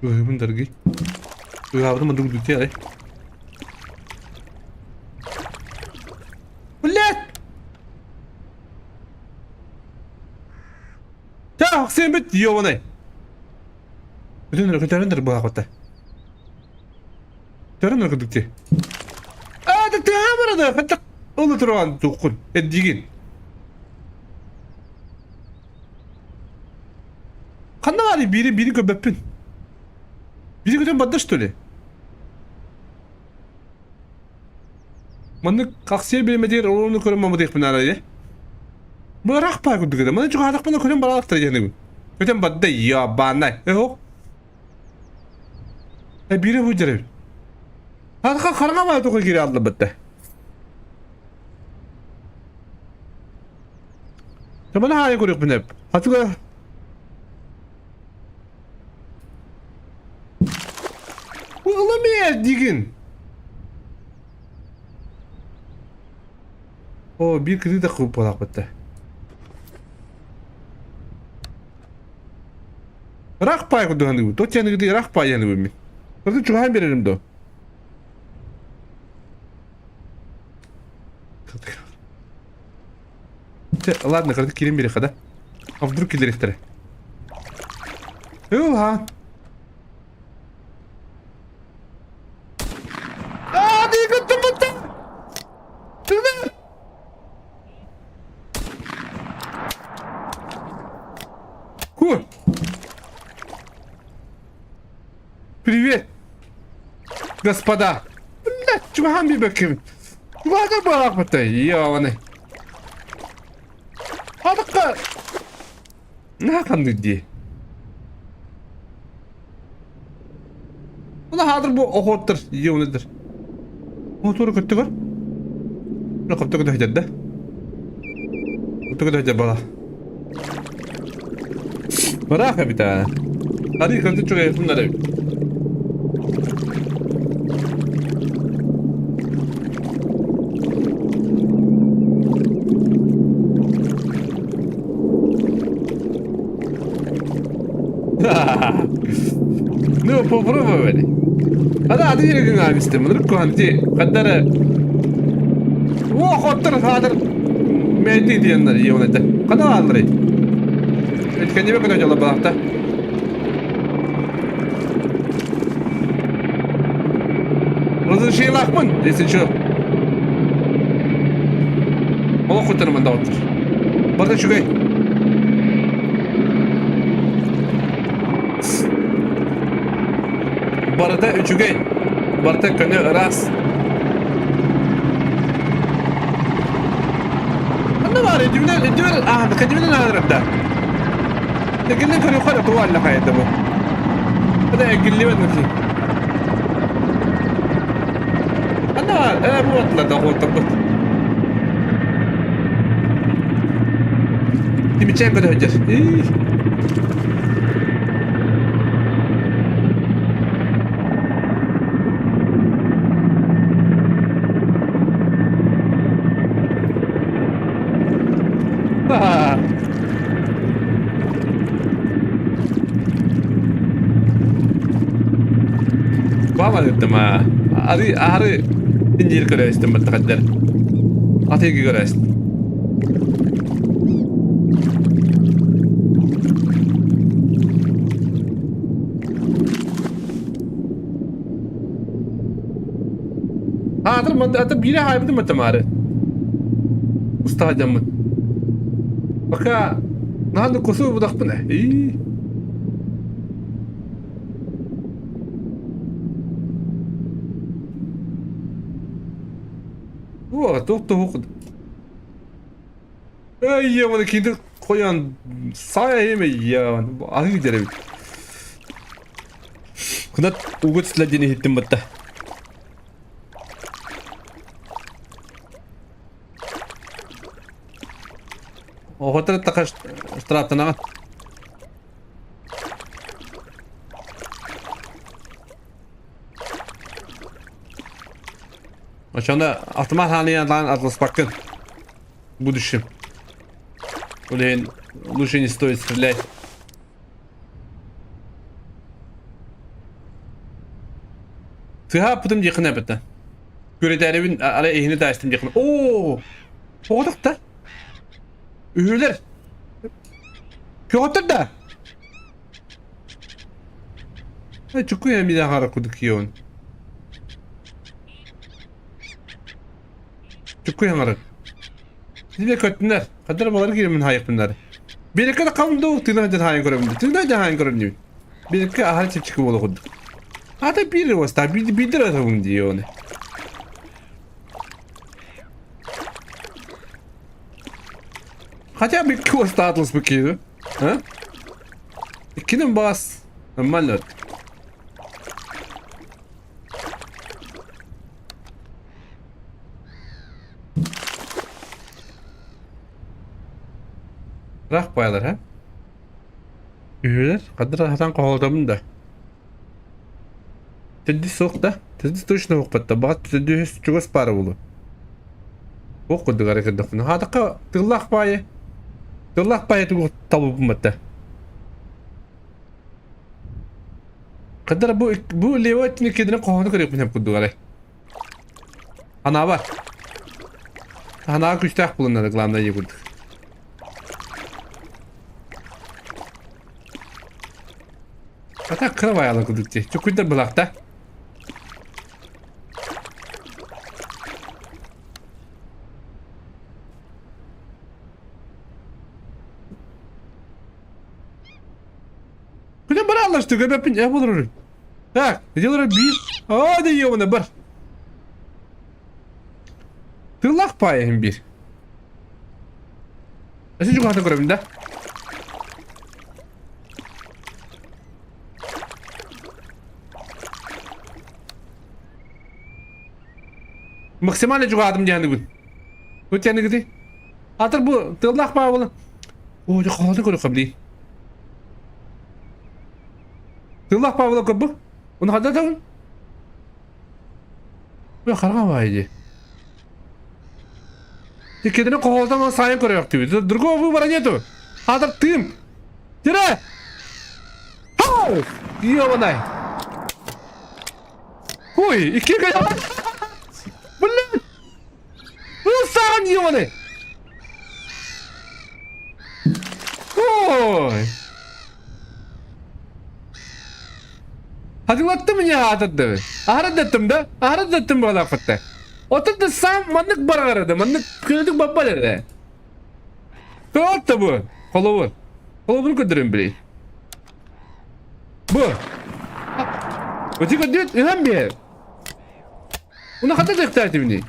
Bentar lagi. Apa tuh mendung duitnya ya? Ulat! Cah, sembet dia mana? Bener bawa kota. Terus duitnya. Ada apa ada? Hatta onu teruan tukun. Edgin. Kanna var biri köbepin. Biri kötü badda что ли? Manda kaksiye bilmediği onu görmemediği bin arayı. Bu rak pa kudu kada. Manda juga adak bana kötü bala aktır yani bu. Kötü badda ya bana. Ho. Biri bu jere. Hatta karanga mı toku giri aldı badda. Tamam hayır görüyor bin hep. Hatta Olamıyor digin. O bir kızı da kupalak battı. Rak pay kudu hangi bu? Tot yani gidi rak pay yani bu mi? Kızı çuhan verelim do. Ладно, когда килим бери хода. А вдруг киллер их. Ага. Привет, господа. Блядь, чуган bir bakayım. Çuvaga bak batay ya ona. Hatta ne kandı diye. Ulan hadır bu okottur, yevnedir. Motoru kötü var. Ne kapta kötü hacadda. Kötü kötü hacad bala. Bırak ya bir tane. Hadi kötü çok yakınlar. Ne poporo böyle. Hadi adı yere gün abi istem. Bunu kuhanti. Kadar. Otur hadır. Meydi diyenler iyi ona da. Kadar alır. Etkence mi kadar yola bağırta? Razı şey lakmın. Desin şu. Ola kurtarımında otur. Burada şu gay. Barada üçügey. Barada könü ras. Ne var? Düğün ah kadimine nadir da. Tekinle könü yukarı tuvalle hayatı bu. Hadi gülli ben ki. Ne var? Bu atla da oturdu. Kimi çek kadar hocam. Valla dedim ha. Arı incir göreystim ben takadder. Atayı göreystim. Atır biri haybedim ben tamarı. Usta hacamın. Baka nahandı kosu bu dakpı ne? Bu doktor okudu. Ay ya bana kedi koyan saya yeme ya. Bu ahı giderim. Kunat ugut siladiğini hittim batta. O hotel takaş stratına. Aşağıda ahtimal haliyen lan Atlas bakın. Bu düşüm. Ulan лучше не стоит стрелять. Tıha pıtım yakına bitti. Göreterevin ara ehini de açtım yakına. Ooo! Oğuduk da. Ühürler. Köğütür da. Çıkıyor bir daha harakuduk yiyon. Çıkıyor harak. Size kötünler. Kadar baları girimin hayık bunları. Bir iki de kavun doğuk tığına da hayin görebildi. Tığına da hayin görebildi. Bir iki ahal çıkıp ola kudu. Hatta bir vasta bir de atavun diyor onu. Hatta bir iki vasta atlas bakıyordu. Ha? İkinin bas. Aman lot. Rak bayalar ha. Üyeler kadar hatan kovaltamın da. Teddi soğuk da. Teddi точно оқпатта. Бағат teddi üst чугас пара болу. Оқуды қарекет доқпын. Хадаққа тыллақ байы. Тыллақ байы түгі табу бұматта. Kadar bu levatini kedine kohanı kırıp hep kudu gare. Ana var. Ana küçük bulunmadı glamda yıkıldı. Hatta kıra bayağı kıldıkça. Çok güzel bulakta. Güzel bana anlaştık. Öpün ya bulur. Tak, diyorlar bir. Hadi yiyor bunu bir. Tırlak payı bir. Nasıl çok hata kurabında? Maksimal çok adım canlı gün. Bu canlı gidi. Hatır bu tırlak payı bunu. Oo çok hata kurab kabli. Tırlak payı bunu kabı. Onu hada da. Bu karga payı. Kedine kovaltama sayın koruyor gibi. Durgo bu bana yeto. Hadır tüm. Jere. Ha! Yiyor bana. Oy, iki kaya. Bulan. Bu saniye o ne? Oy. Hatırlattı mı ya hatırlattı? Ahırdattım da. Ahırdattım bu kadar fıttı. Oturdu sam manlık bara aradı. Manlık kırdık baba dedi. Doğru da bu. Kolu bunu götürün bile. Bu. Öteki diyor ilham bir yer. Ona kadar da ihtiyacım değil.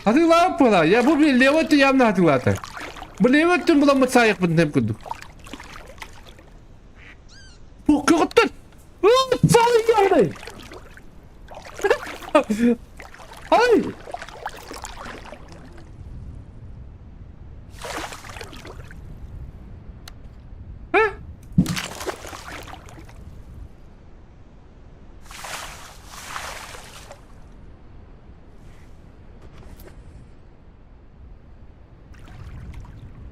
Hatırlayıp bana. Ya bu bir levatı yanına hatırlatır. Bu levatın bulanma sayık bunu hem kurduk. Bu kırıttın. Sayık yani. Ay. Ha?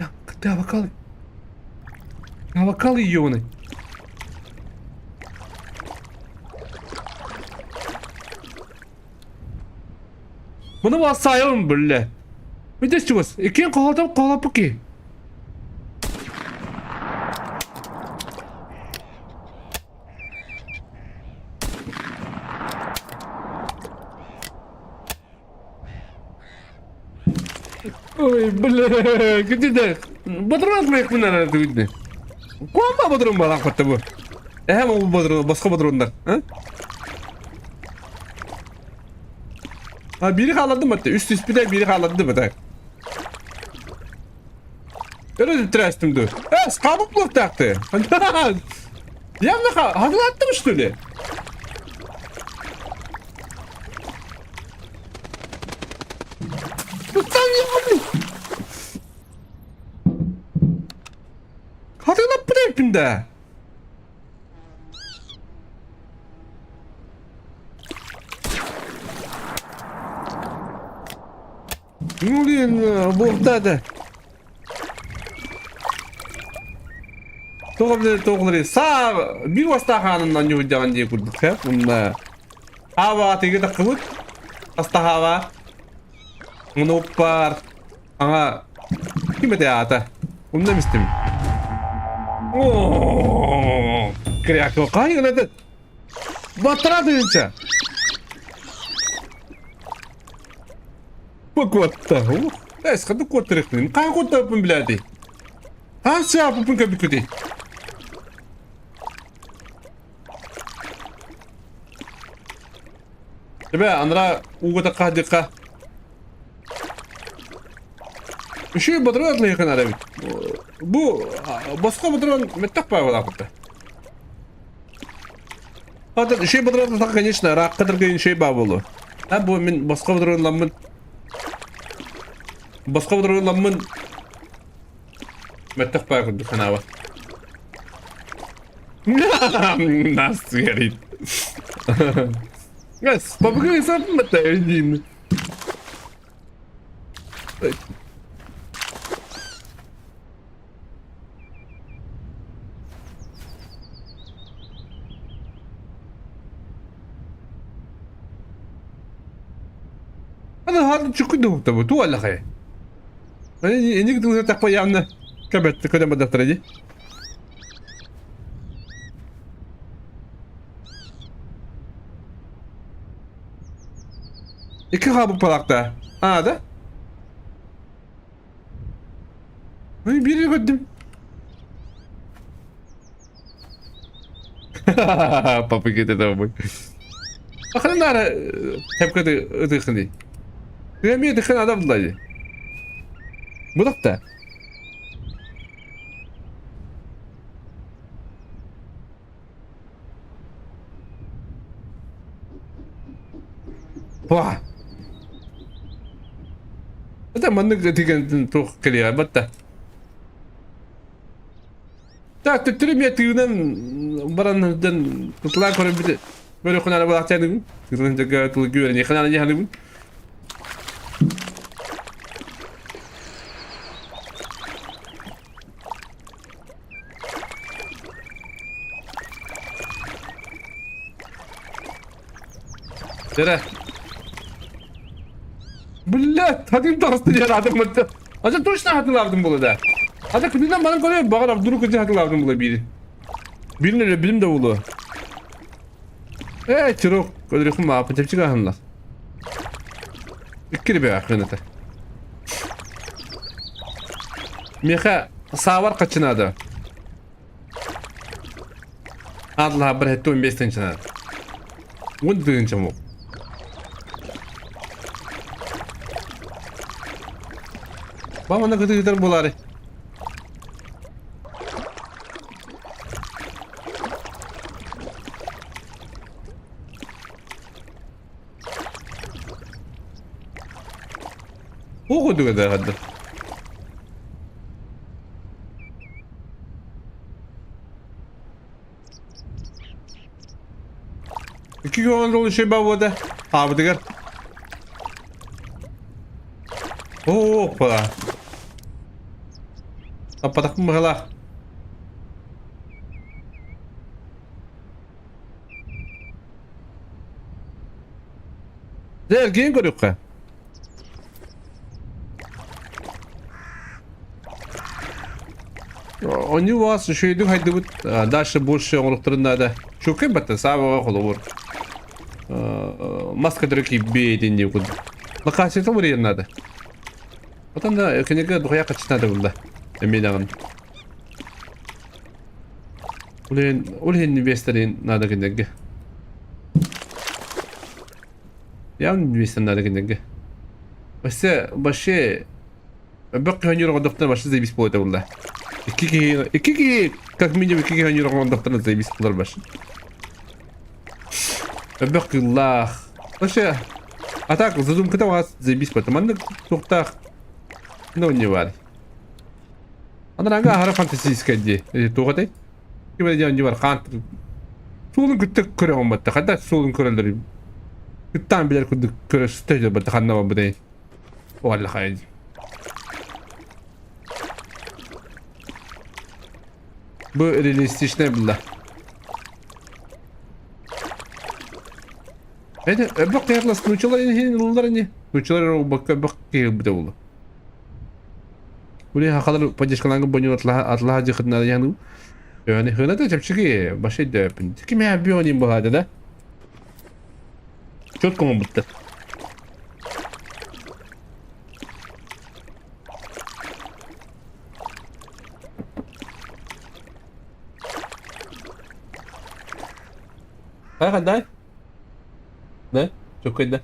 Ya, kıta bakalım. Ya bakalım yiyor onu. Bunu varsayalım böyle. Bir de çıkıyoruz. İkiye kalıp ki. Oy böyle gitti. Badırmaz mı yakın arada gitti. Kuamba badırım var hakikaten bu. Hem o badırım başka badırımlar. Ha biri kaladı mı? Üst üste de biri kaladı mı? Öyle bir trastim dur. Kabukluq taktı. Yanına hatırlattım işte öyle. Tutan yavrum. Hatırlat bu hepinde. Ne oluyor bu da? Toğları sağ bir vastahanından yuhudağın diye kurduk ya. Bununla hava teki takıvut. Hasta hava. Menopar. Aha. Kime de ata? Bunu da mı istemim? Ooo. Kriyak o kayıladı. Batıra duyunca. Bak vatta. Eskada kotarıklıyım. Kaya kotarıpın biladi. Nasıl yapıpın kabikudi? Tabi andra uğda kahdika. Şu badırın yakın arabi. Bu başka badırın mettak pay valla kutta. Hatta şey badırın tak конечно rak kadar gayın şey babulu. Ha bu min başka badırın lamın. Başka badırın lamın. Mettak pay kutta kanava. Nasıl yarit? Yes, babagay sa matay din. Ano hal chukud do tabo tu wala kay. Ay ini gitu tak payam na. Kabet ko na madatraji. İki kabuk palakta. Ha da. Ay biri gördüm. Papa gitti tamam. Bakın nara tepkide ödekli. Remiye dikkat adam bulaydı. Bu da. Wah. Ada mandık etiken tuh keliya batta. Ta tüttürüm ya tüyünen barandan tutula koran bir böyle konana balakçanı. Tüyünen jaga tuh güven ya kanana jahanı. Dere. Billah, tadım tağıstı diye adım mıttı. Acaba точно hatırlardım bunu da. Hatta kızından bana koruyor, bakar duru kızı hatırlardım bunu biri. Bilinir, bilim de ulu. Çırok, ödürüküm var, pıçıpçık ahınlar. İkkili bir akınıtı. Meha, savar kaçınadı. Allah bir hette 15 tençinadı. 10 dığınca mı? Bana gıdı gıdır buları. O gıdı gıdır hadi. İki gün oldu şey babada. Abi diğer. Hoppa. Kapatak mı hala? Dergin görüyor ka. Onu var şeydi haydi bu daşı boş oluklarında da. Çok iyi battı sabah olur. Maska direkt bir diye kod. Makaseti var yanında. Потом да, книга дуя качнады булда. Эминагын. Улен инвесторин надо книга. Явно инвестор надо книга. Башы бак ханюр доктор башы зайбис болот булда. Iki как минимум iki ханюр доктор зайбис булар башы. Бак Аллах. Башы атак задум кыта вас зайбис болот. Манда токтак. Ну не var. Ana anga hara fantasiska di. To'g'ri. Kimda jon var qant. So'lun kütük köre olmadı. Hatta so'lun köreleri. Kütten bilir kütük köre stajda badı xanna bu dey. Vallahi haydi. Bu realistik ne billah. Hadi bak yaklaşık uçular yıllar ne? Uçular o bak bir de oldu. Udah hakalar pajaskalan banyu atlah aja khidna yanu. Yani hına da çapçıki başı döpün. Kim ya bir oynayayım bu hada da. Çok komik bitti. Hay kadar. Ne? Çok kadar.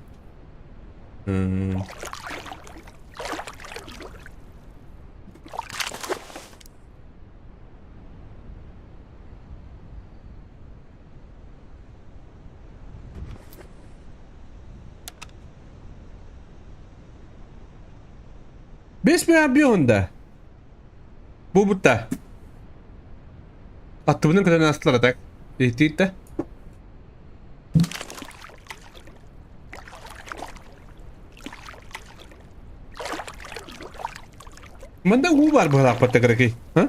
Besmeye bir onda. Bu butta. Attığının kadar nasıl atak? İhtiyaç da. Manda var bu halakat tekrar ha?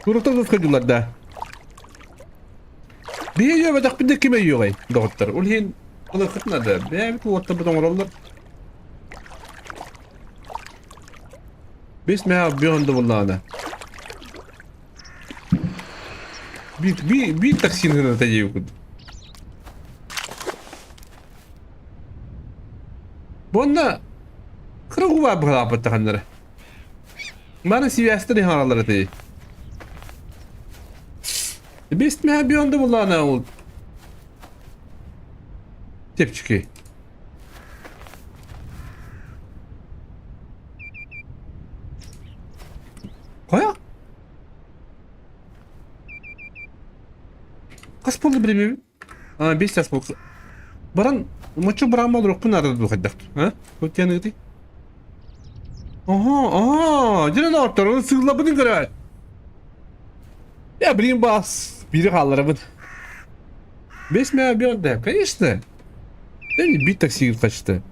Turukta da sıkıcılar da. Bir yiyor ve takbide kime yiyor ay? Doktor. Ulhin olur kıtna da. Bir bu orta buton oralar. Besmeye bir onda vallahi. Bir taksin hına tayiyor kud. Bunda kırık var bu halakat tekanlara. Bana sivasta ne haraları tayi. Besmeye bir onda vallahi ne oldu? Tepçiki. Kaya? Kaç oldu bilmiyorum. 5 yaş oldu. Baran maçı bırakma olarak bu nerede bu kadar? Ha? Bu yanı gitti. Aha, canım ortadan onu sığla bunu göre. Ya bileyim bas. Biri kalır bu. 5 mi bir anda? Kaçtı. Yani bir taksi kaçtı.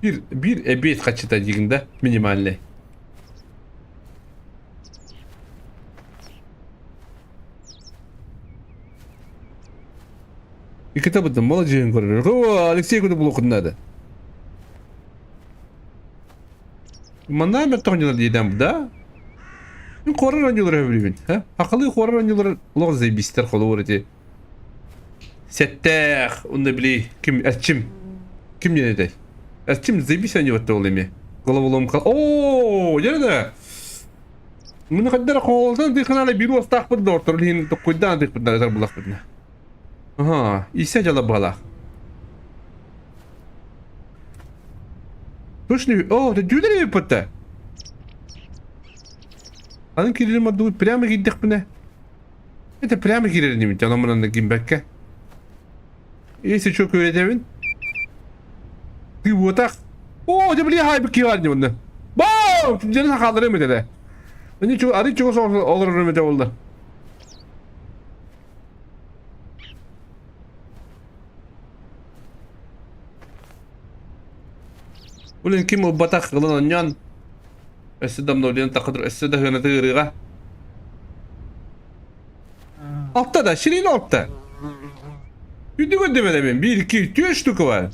Bir ebiyet kaçı da yiginde minimalle. Bir kitabı mola jığın görür. O Alexey kudu bulukun adı. Manda mı tonyalar diyeden bu da? Koran oyuncuları öbürüyün. Ha? Akıllı koran oyuncuları lozay bister kolu uğradı. Settek. Onu bile kim açım. Kim yine de? Açım zebi sen yavatta olayım ya. Kalabalığım kal. Ooo yine من قدر قولتان دي خلال بيرو استقبل دكتور لين تقدان دي قدان زر بلاق بدنا ها يسا جلا بلا Точно, о, да дюдер ли пътя? Анын кирилим адугу прямо гиддик біне. Ете прямо кирилим, canımın da gimbekke. İyisi çok öğretemin. Bir botak. Oo, da bile hay bir kivar ne bunda. Bam! Canı kaldırıyor mu dedi. Beni çok arı çok olur mu oldu. Ulan kim o batak kılan yan? Essedam noliyan takdir essede hına tığırığa. Altta da şirin altta. Yüdü göndemede ben. 1, 2, 3 ştuku var.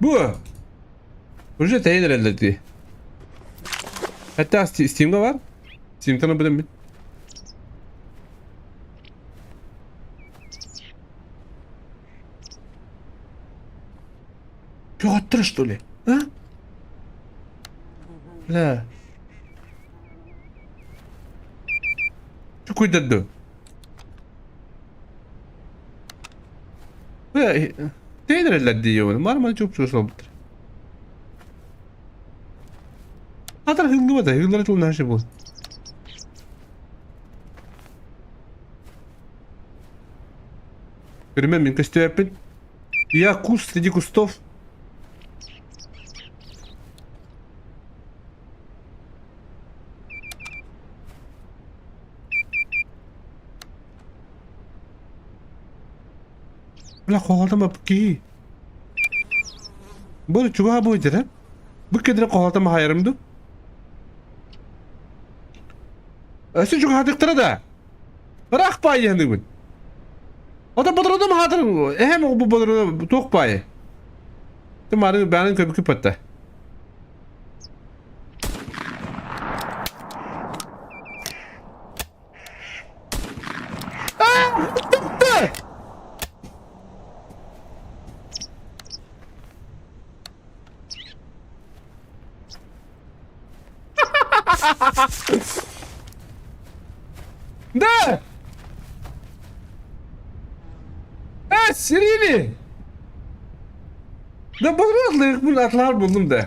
Bu. Proje teyir elde. Hatta Steam'de var. Steam'den bilmem. Пётр, что ли? А? Бля. Что куйдаду? Bля, teyirler diyor. Marmara çok çok olmuştur. Hatta hızlı mı da? Hızlılara çok her şey bu. Перемен min костюм. Я куст среди кустов. لا قهوة بكي بقول شو بو جرا بكدر قهوة ما هيرمدو أسي شو هاتك ترى ده راح باي هندون هذا بدر ده ما هاتر إيه ما بدر توك باي تمارين بيانين كبكي بتة ده سيريني ده بدر من atlar buldum da.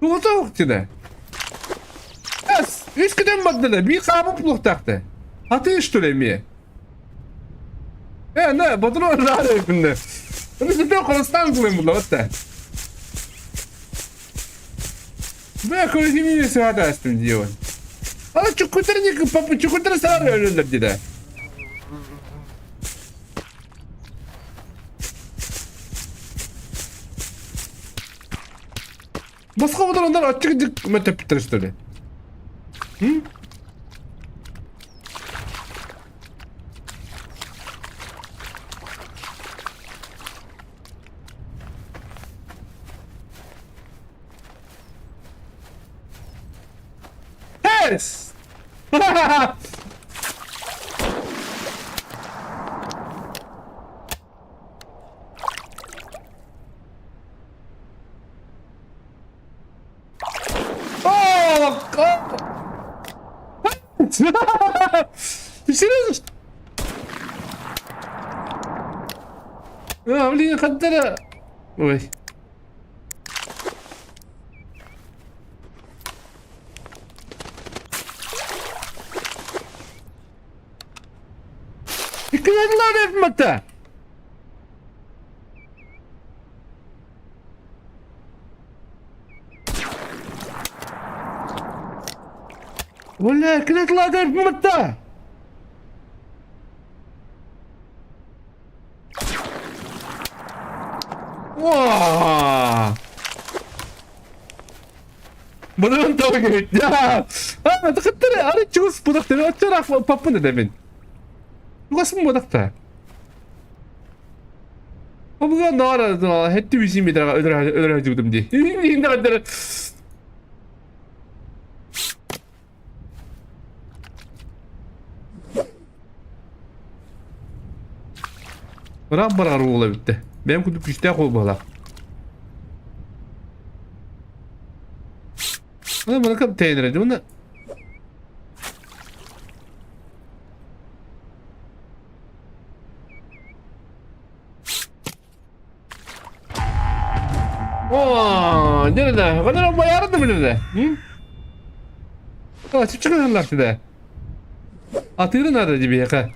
Bu da vakti eskiden madde bir kabuk buluk taktı. Hatı iştölemiye. Ne badın o rare günde. Onu sizden konustan kılın bu hatta. Ben konuşayım hata astım diyor. Ama çukurları sarar ölürler dedi. Başka kadar onlar açık metap bitirişleri. Hı? Yes! Düşünüyorsun. Ya блин, خدنا. Ой. İknadılar hep mata. ولا كنا طلعنا في متى Vaa! Bunun tabi gerek ya. Ha, tıkıttırı. Arı çıkız budakları. Açarak papın edemin. Yugasın budakta. Ama ne ara hetti bizim bir daha öder hacıdım diye. Şimdi kadar. Bırak bırak oğla bitti. Benim kutup işte kol bala. Ana bana kapı teynir edin onu. Ooo, nerede? Kadar bayardı mı nerede? Hı? Açıp çıkıyorlar size. Atırın nerede bir yaka?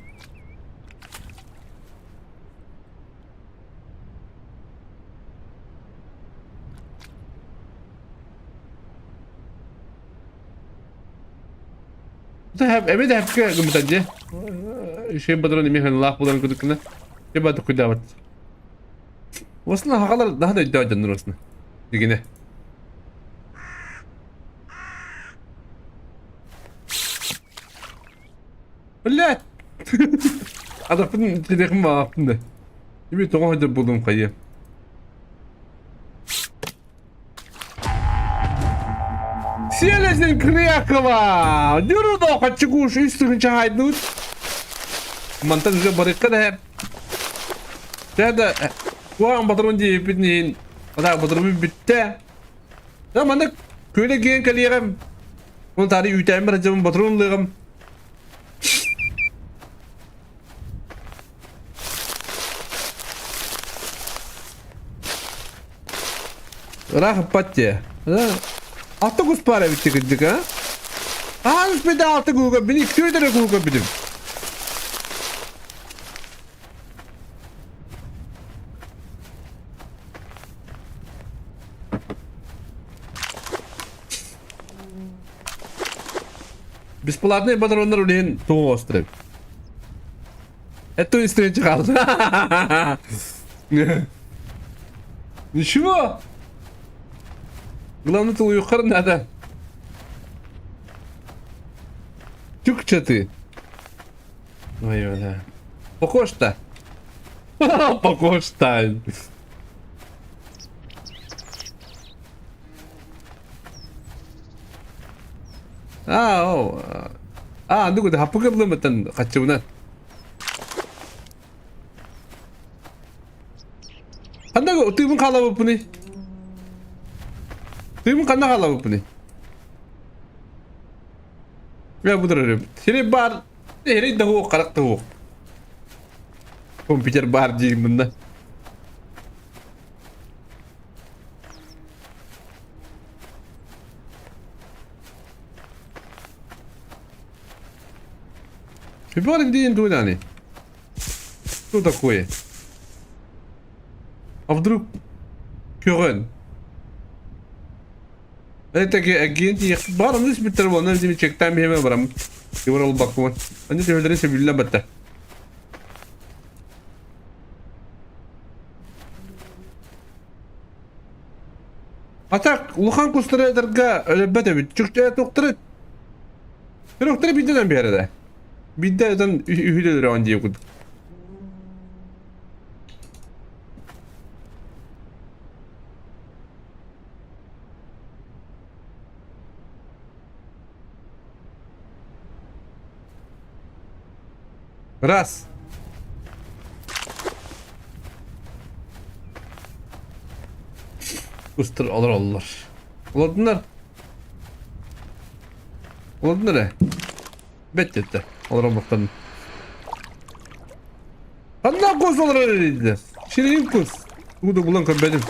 Bu hep eve de hep gümütence. Şey badron imi Allah bulan kudukuna. Bir badı kudavat. Aslında hakalar daha da iddia edenler aslında. Digine. Ulan! Adapın içindeki mi aklında? Bir toğun hacı buldum kayı. Сиелесин Крякова! Дюрудо хочу кушать üstünü çaydık. Mantar bize barıkka da hep. Şurada bu an patron diye bittin. Ada patron bitti. Ya mana köyle giyen kalıyım. Onu tarihi ütayım baracağım patronluğum. Rahat patya. Altı kus para bitti gittik ha? Hans bir de altı kuka beni köydere kuka bitim. Бесплатные патроны рулин то остров. Это инструмент çıkardı. Ничего. Главное ты yukarı nereden? Türkçe ты. Ой, да. Похож-то. Похож-то. O. 누구 하프 그블렀던 같이 오나? 한다고 어떻게 보면 갈라볼 뿐이. 어떻게 보면 간다 갈라볼 뿐이. Ya bu durum. Seni bar, seni tahu karak tahu. Komputer bar diyeyim bunda. Приборы где не туда. Что такое? А вдруг Кёрен? Это агенти бар onu bir tarafı onlar bizim çekten bir hemen varam. Yuvarlı bakma. Anne tevhidlerin sebebiyle battı. Atak Uluhan kustura darga öyle bete Türkçe doktora. Doktora bir dönem bir arada. Bir de zaten ühüdedir önce yok. Раз. Kustur alır. Oladınlar. Oladınlar. Bettetti. Alır bakalım. Hangi koz olur öyleydi? Şirin koz. Bu da bulan benim.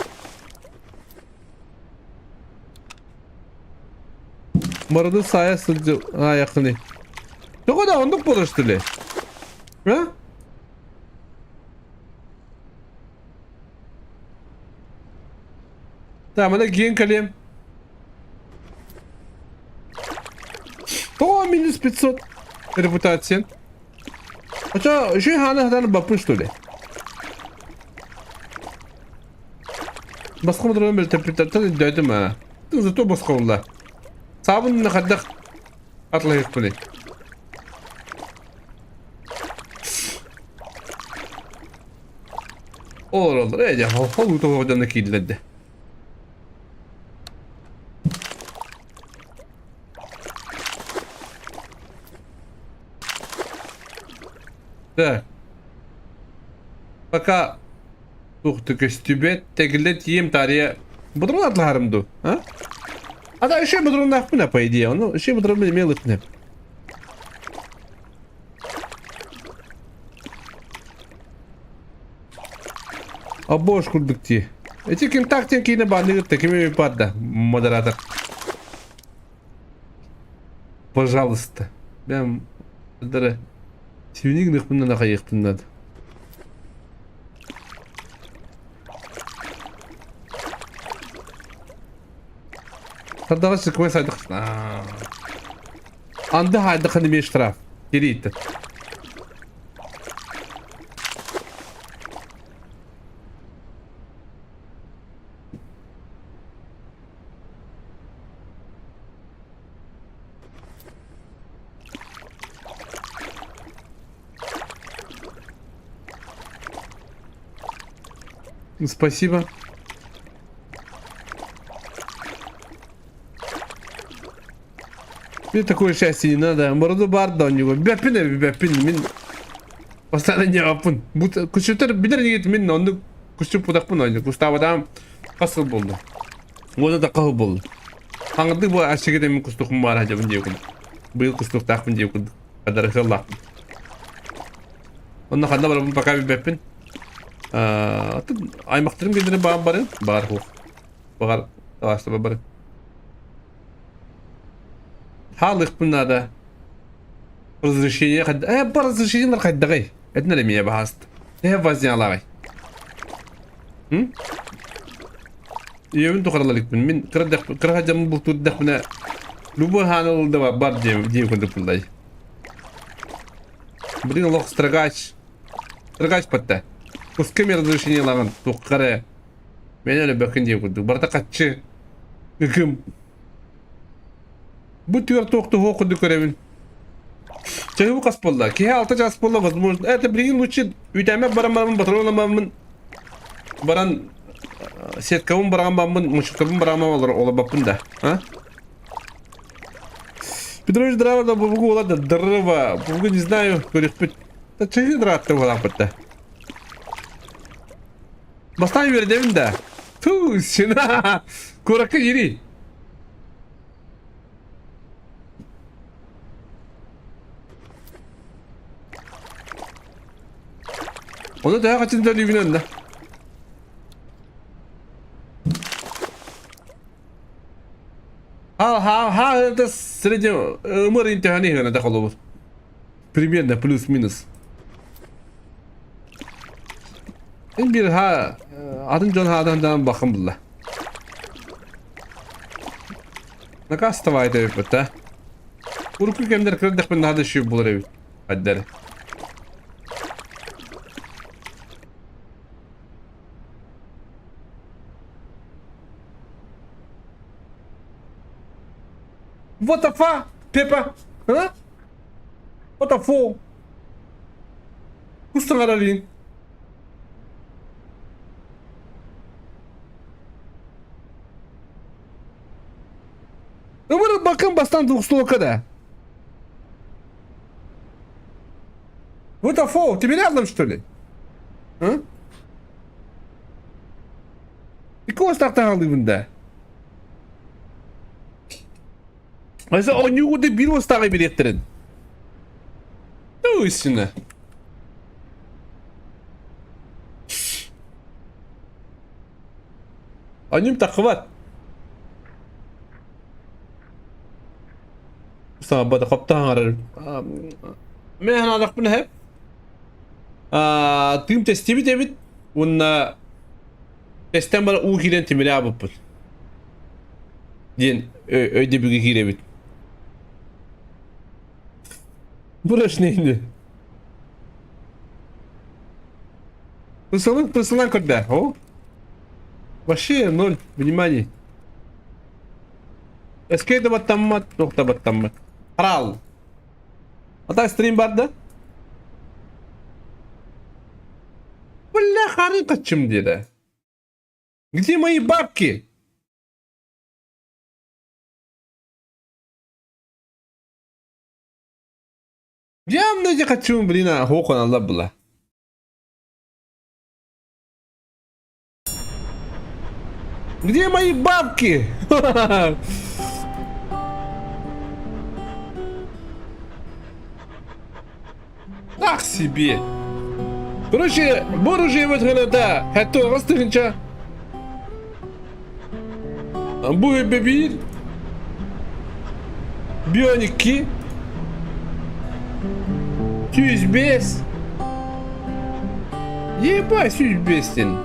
Marada sahaya sılcı. Ha yakını. Ne kadar onduk bulaştırlı. Ha? Tamam da giyin kalayım. О, минус 500 репутация. Хотя, еще и Хана бапы, что ли? Басқа мыдырын бел теппетаттан дәдім ә. Тыңзы басқа олла. Сабынны қаддақ атлай екпілей. Olur. Ece halı tohumdan kilitlendi. Да. Пока тухту костюбет теглет ем тария. Будрун атларымду, а? А да еще будрун нахпына по идее. Ну, еще будрун имел их не. А бош курдукти. Эти ким тактин кине банды такими падда, модератор. Пожалуйста. Ben дара. Сивник нахпына нахаяктын надо. Тадагы сыкмай сайдык. Анда хайдык неме штраф. Керейт. Спасибо. Мне такое счастье не надо. Бороду барда у него. Бяпин. Мен постоянно не апын. Будто күшөтөр билер негет мен онду күшөп будакпын ойны. Кустабадам касыл болду. Оны да кабыл болду. Хаңдык бу ашыгыда мен кустукум бар ажабын деп куд. Быйыл кустук такпын деп куд. Кадар хылла. Онда кандай бар пока бяпин. Аймактырым келдире барын бар хук. Багар тавашта бар. Халык bunlarda разрешение по разрешениелер кайдагай. Это не меня бахаст. Не вознялагай. Евин тухарлалык мен кыргажам бул турдак мене любой ханылда бар дем күндү пулдай. Блин лох страгач. Страгач патта. Кускеме разрешение лаган туккары. Мен эле бакын дем күндү. Барда катчы. Кым. Bu tür toktu okudu görevin. Çayı bu kaspolla. Ki altı kaspolla возможно. Это блин лучше. Üteme baramamın patronlamamın. Baran setkavın baramamın, muşukavın baramam olur ola bapında. Ha? Петрович дрова да бубгу ладно дрова. Бубгу не знаю, көрөкпүт. Да чайы драт да болам патта. Бастан бердем да. Ту, сина. Корака ири. Onu daha kaçıncı livin önünde. Ha это среди umur imtihanı hına da kalıyor. Примерно плюс-минус. En bir ha adın John Hadan'dan bakın bulla. Ne kadar stavaydı evet ha. Urku kemler kırdık ben daha da şey bulur evet. Hadi. What the fuck, Peppa? Huh? What the fuck? Kusura kalmayın. Umarım bakın bastante uslu o kadar. What the fuck? Тебе рядом что ли? А? Какого старта aldın bunda? Oysa onu da bir ustağa bir ettirin. Ne üstüne? Annem takıvat. Sana bada kaptan arar. Men hanadak bunu hep. Tüm testimi David. Bununla testten bana u giren timine yapıp. Diyen öyle bir gire bit. Burası neydi? Pısılın kırda. O? Вообще ноль, внимание. Eskeyde battanma, nokta battanma. Kral. Hatta stream vardı. Valla karın kaçım dedi. Где мои бабки? Я мне хочу, блин, а хокон Allah была. Где мои бабки? Так себе. Короче, боружие вот это, это растырнча. Bu bir Bionic 2 105 Ебать 105 senin.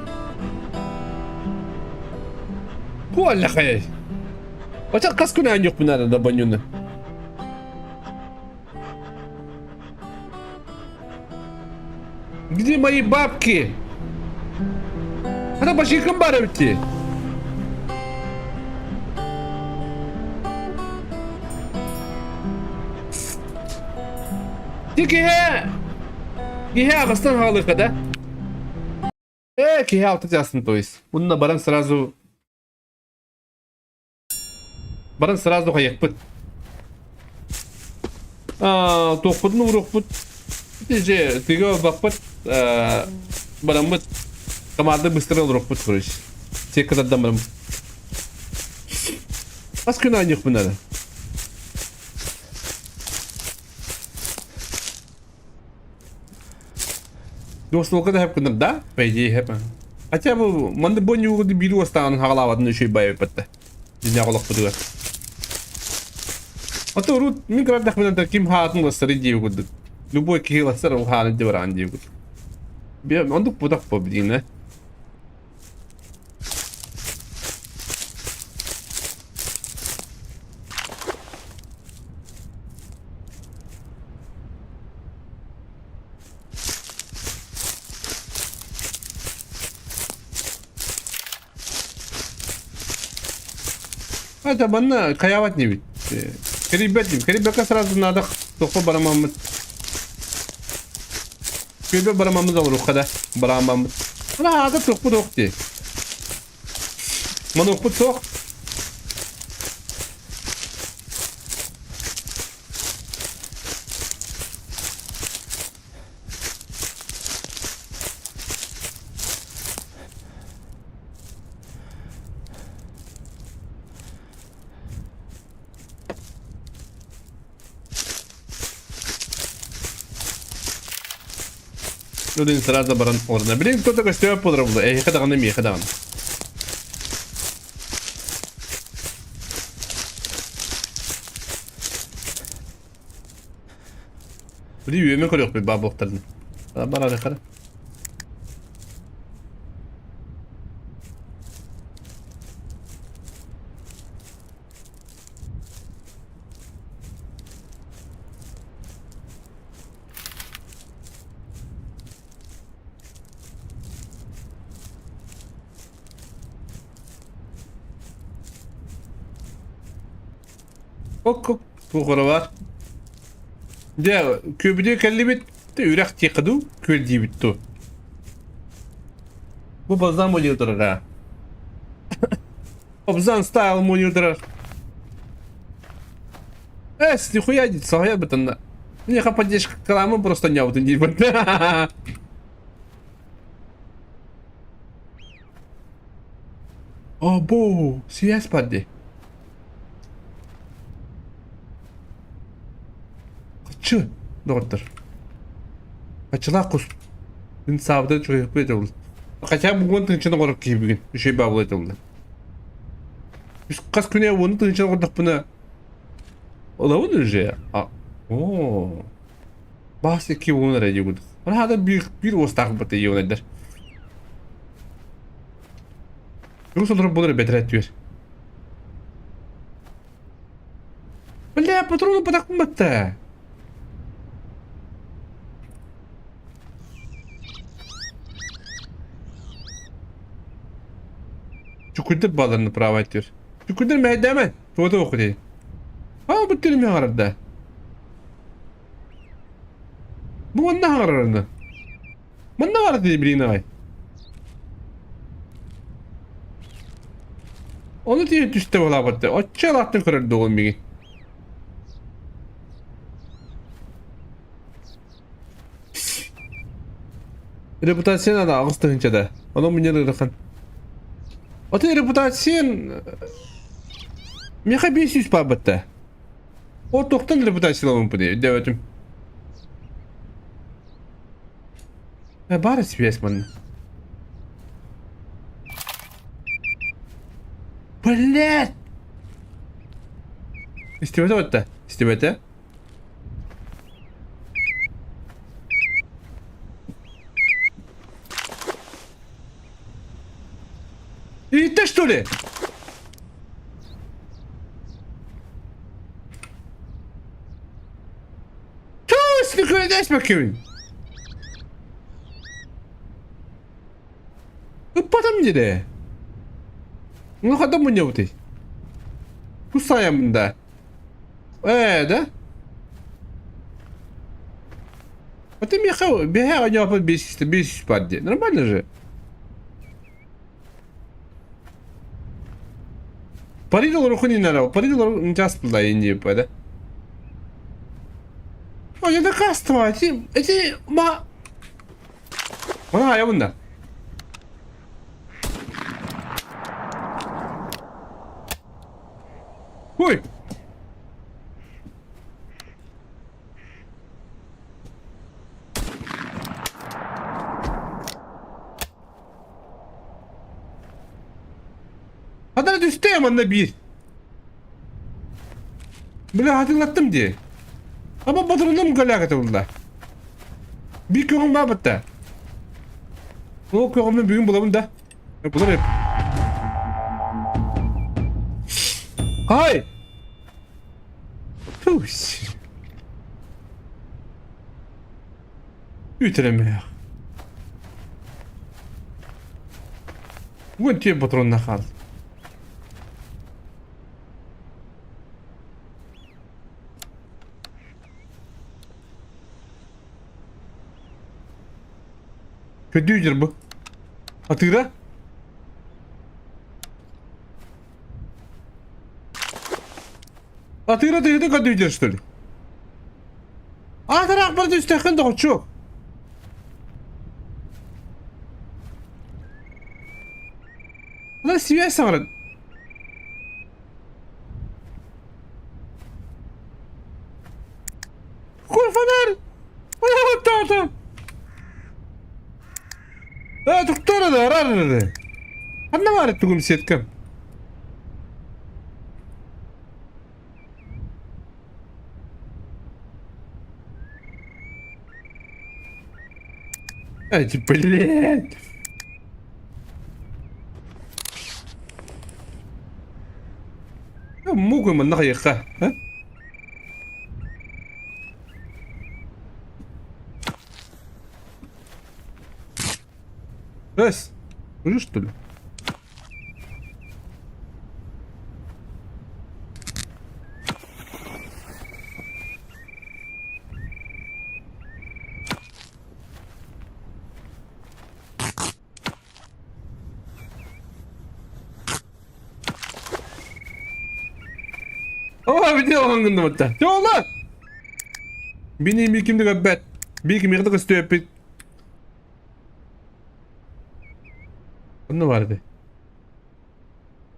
Valla hayal. Bacak kaskı ne yok bunlarda da banyonu. Где мои бабки? Это почти комбаровки. Кихе Ağustan halı kadar. Кихе алты то есть. Bununla Baran сразу каяқпыт. Тоқпыдын урықпыт. Же тыга бақпыт. Барамыт. Команда быстро урықпыт, короче. Те кададдан барам. Аз күн айнық бұнады. Dostlukta da hep kınır da. Bence hep. Hatta bu manda bu nyuğu bir ustan halavatın şey bayağı patta. Dünya kolak budur. Hatta rut mikrar da kımdan kim hatun gösteri diye guduk. Любой кихила сэр у хана дивран diye guduk. Bir onduk budak bu bildiğine. Это банна каявать не ведь. Керибет сразу надо тохо барамамыт. Керибет барамамыт алыр ухада барамамыт. Ана ада тохпу тохти. Мана ухпу тох. Один сразу баран орна. Блин, кто такой стоял подробно? Эй, когда он имеет, когда он. Блин, я me корёк бы бабу вторны. Баран хара. Ok, bu var. De köbüde kelli de ürek tekadu köl diye bitti. Bu bazdan oluyordur ha. Bazdan style oluyordur. Нихуя не сахая бытанна. Мне хападешь каламы просто не вот не быт. Abo, связь пади. Kaçı? Doğrudur. Kaçılar kus. Bin sabıda çok yapıyor oldu. Kaçar bu konuda içine koyup gibi bugün. Bir şey bağlı oldu. Biz kaç güne bunu içine koyduk buna. Olamaz önce ya. Oo. Bahsi ki bunu nereye koyduk. Bana da bir ostak batı iyi onadır. Yoksa olarak bunları beter ediyor. Bля, патроны подакматта. Şükürdir bağlarını prava ediyor. Şükürdir mehdeme. Tuğda okudu. Ha bu dilim yanardı. Bu bana hangarardı. Bana vardı diye bileyim ay. Onu diye düştü ola battı. O çalattın kırardı oğlum bir gün. Reputasyon da ağustos'ta da. Ona mı yararıkan? O da reputasyon... Meka 500 babatta. O 90 reputasyon olun bu diye. Devletim. Bari SBS bana. Блядь! İstimete battı. İstimete. И ты что ли? Чё с такой десь bakayım? Потом nereye? Ne kadar mı ne bu? Bu sayemde. Да? А ты мне бегай, у него побесишь пади. Нормально же? Пари долларов хуй не надо. Пари долларов не час плюда и не пойда. О, я доказываю. Эти ма... Ага, я бunda. Ой! Adana düştü hemen bir. Böyle hatırlattım diye. Ama batırıldım galakata bunda. Bir köyüm var batta. O köyümün büyüğün bulamın da. Bular hep. Hay! Puş. Üteleme. Bu entiye patronuna kaldı. Kötüdür bu. Hatırla. Hatırla dedi kötüdür işte. Атар ақпарат үстәкен де çok. Lan связь саңырын. Koy fener. Ayağım tamam. Doktora da arar. Anne var ettiğim setkem. Блядь. Мугу من نغيقه ها بس уже что ли? О, видел он гнута. Тёла! Бини миким да бет. Бики мирда стоит. Ne vardı?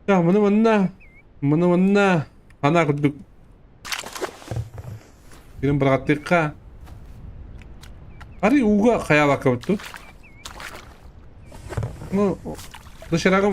Ya bunu ana kurduk. Birim bıraktık ka. Ari uga kaya bakıptı. No dışarı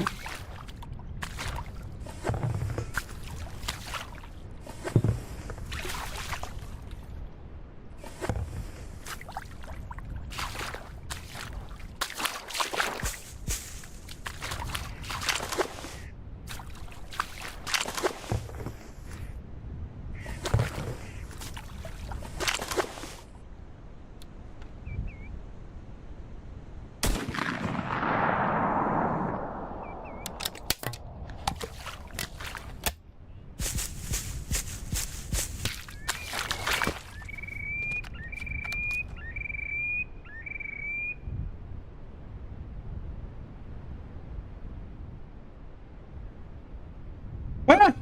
Ha?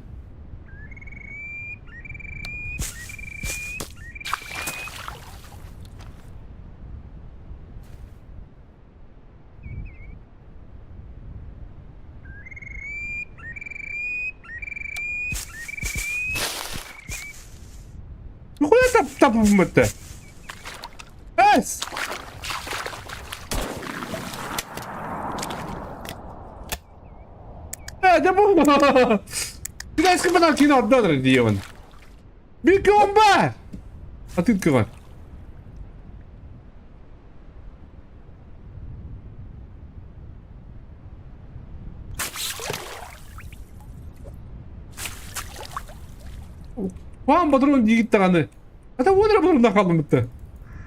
Ну куда там это? Эс! ده مو كده اسكت بدل كده الدولار دي يمن بيكون بقى أعطيك كمان وان بدرون دي جت غنى هذا هو اللي بدرون دخل متى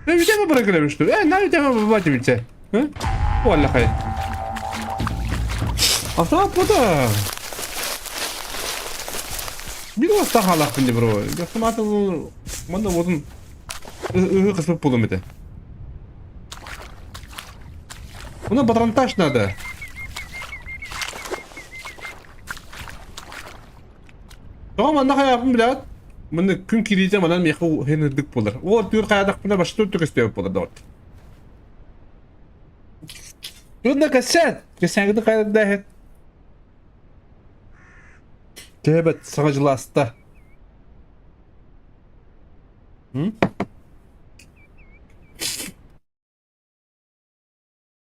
ne bir mi bırakılmıştı? Ne bir mi babacım içe? Vallahi. Ata bu da. Bir vasta halak bindi bro. Gasmatı bana modun kısmı bulum edi. Buna badrantaş nerede? Tamam anda hayatım bilat. Bunu gün kiriyeceğim anan mehu henüzdük bulur. O tür kayadak buna başta tuttuk istiyor bulur dört. Bunda kaset. Geçen gün kayadak dahet. Tebet sağcılı hasta. Hı?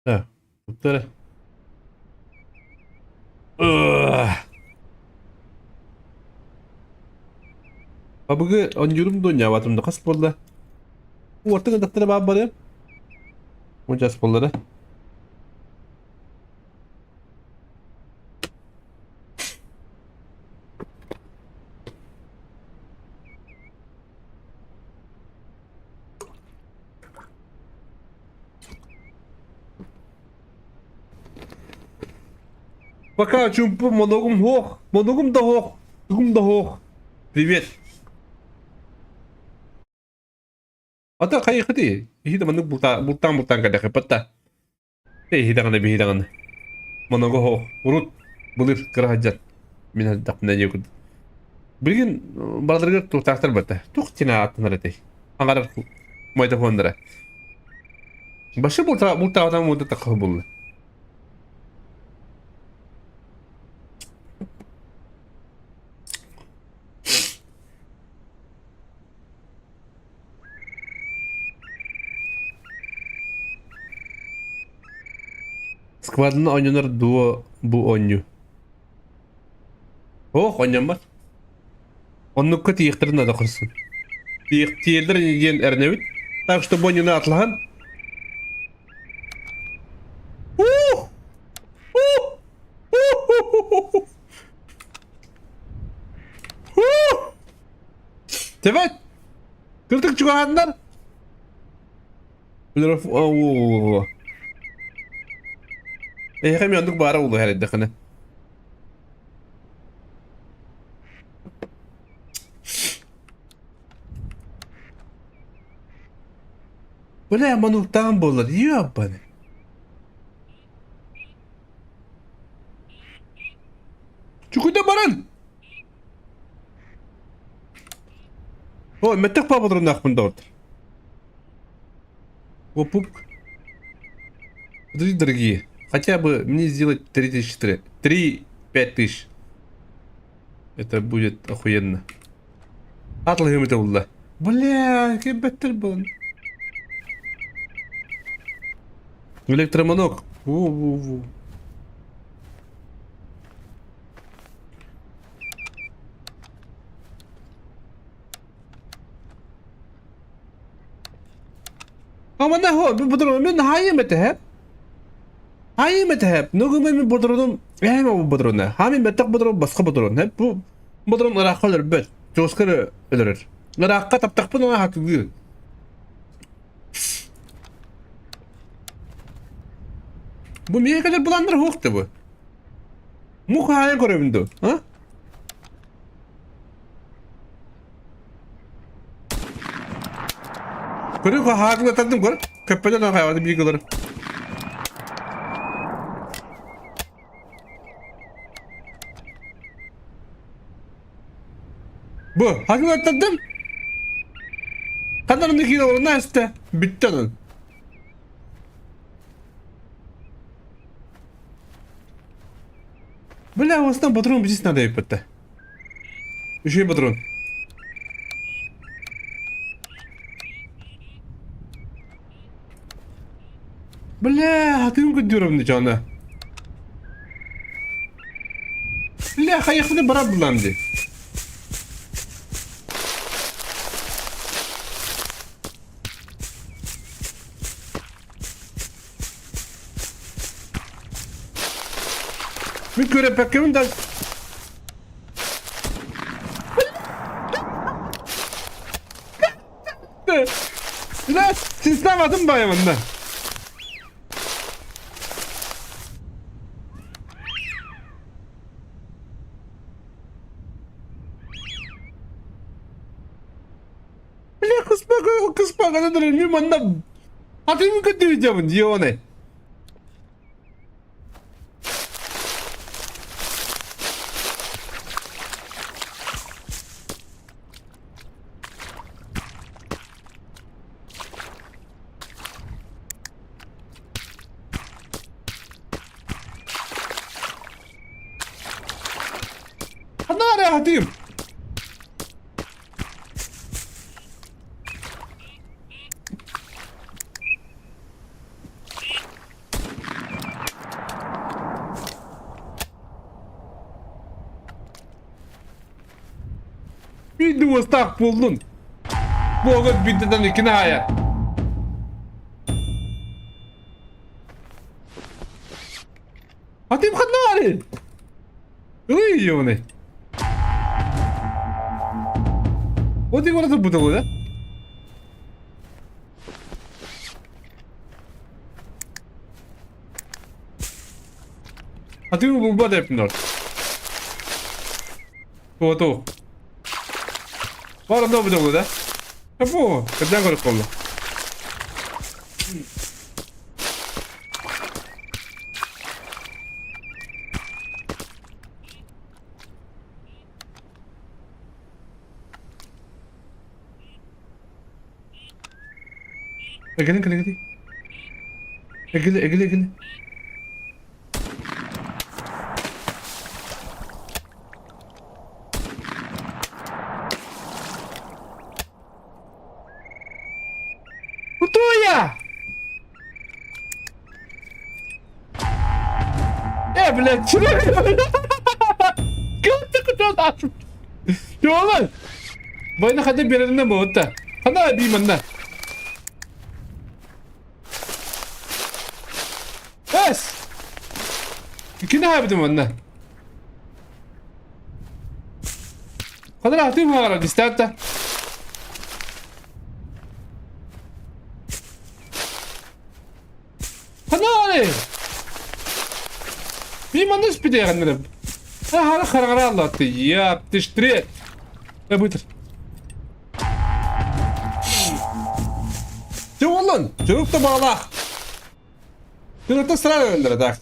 Ha. Tutları. Babıgı anjurum donya vatımda kas bolla. Ortaga daktara babbarı. Mucas bolları. Пока чумпу моногум хох, моногум да хох, гум да хох. Привет. Ata kayak hati. Ihida manuk bultang kada kepata. Hidangan na bihidangan. Monogo ho, urut, bulir kerajat. Minat dak na yukud. Bilgin baladırgır tu taktar bata. Tuk tina atnara te. Angarar moyta fondara. Başı bulta adam moyta takah bulla. Składno oynanır duo bu oyunu. Oh oynanmaz. Onlukka tiyiktirin da kırsın. Tiyiktirdir yiyen ernevit. Так что oyunu atlahan. Evet. Kırtık çıkanlar. Oo. Hem yandık bara oldu herhalde kana. Bu ne manuktan bollar yiyor bana. Çukurda baran. Ой, метак пабадрын нахмын дорт. Опуп. Подожди, дорогие. Хотя бы мне сделать 3004. 3-5 тысяч. Это будет охуенно. Атлахим это улла. Бля, какой беттер был. Электромонок. Ву-ву-ву. Ama ne ho? Bu durum ben hayır mı tehep? Hayır mı tehep? Ne gün bu durum? Hem bu durum ne? Hamin metak bu durum başka bu durum. Hep bu durum merak olur bet. Çoğuskara ölür. Merak tap bunu hakkı değil. Bu niye kadar bulandır hoktu bu? Muka hayal görevinde. Ha? 그리고 하루가 땄던 걸 köpeden hayvanı bilgileri. Bu. Hadi atladım. Kanalımdaki oruna işte. Bitti lan. Бля, у вас там патрон здесь надо ебать-то. Еще и патрон. Бля, а ты ну-ка дюром ничего. Бля, хаяхны бараб буланды. Bir köre bakıyorum da. Lan sislamadım bayımında. Bile kısma kadar ölmüyor bana. Hadi mi götüreceğim diyor ne? Hadi araya atayım. Bir duvastak buldun. Bu oğuz bintiden ikine hayat. Atayım kanı arayın. Öyle yiyor ne? 어디 걸어서 묻은 거야? 아, 지금 못 받아야 된다. 또. 바로 넣어보자, 거다. 여보, 그냥 그럴 걸로. Egele. Egele. Kutuya! Bile çılır. Kutu lazım. Yolan. Bayna hadi bir yerinde mi otta? Hana bir manna. Bas. İki ne yaptım onunla? Kadar atayım mı kadar isterdi? Hadi. Bir manna spide yandım. Hala karara anlattı. Yaptı işte. Ne budur? Yolan. Çocuk da bağla. Çocuk da sıra önünde de.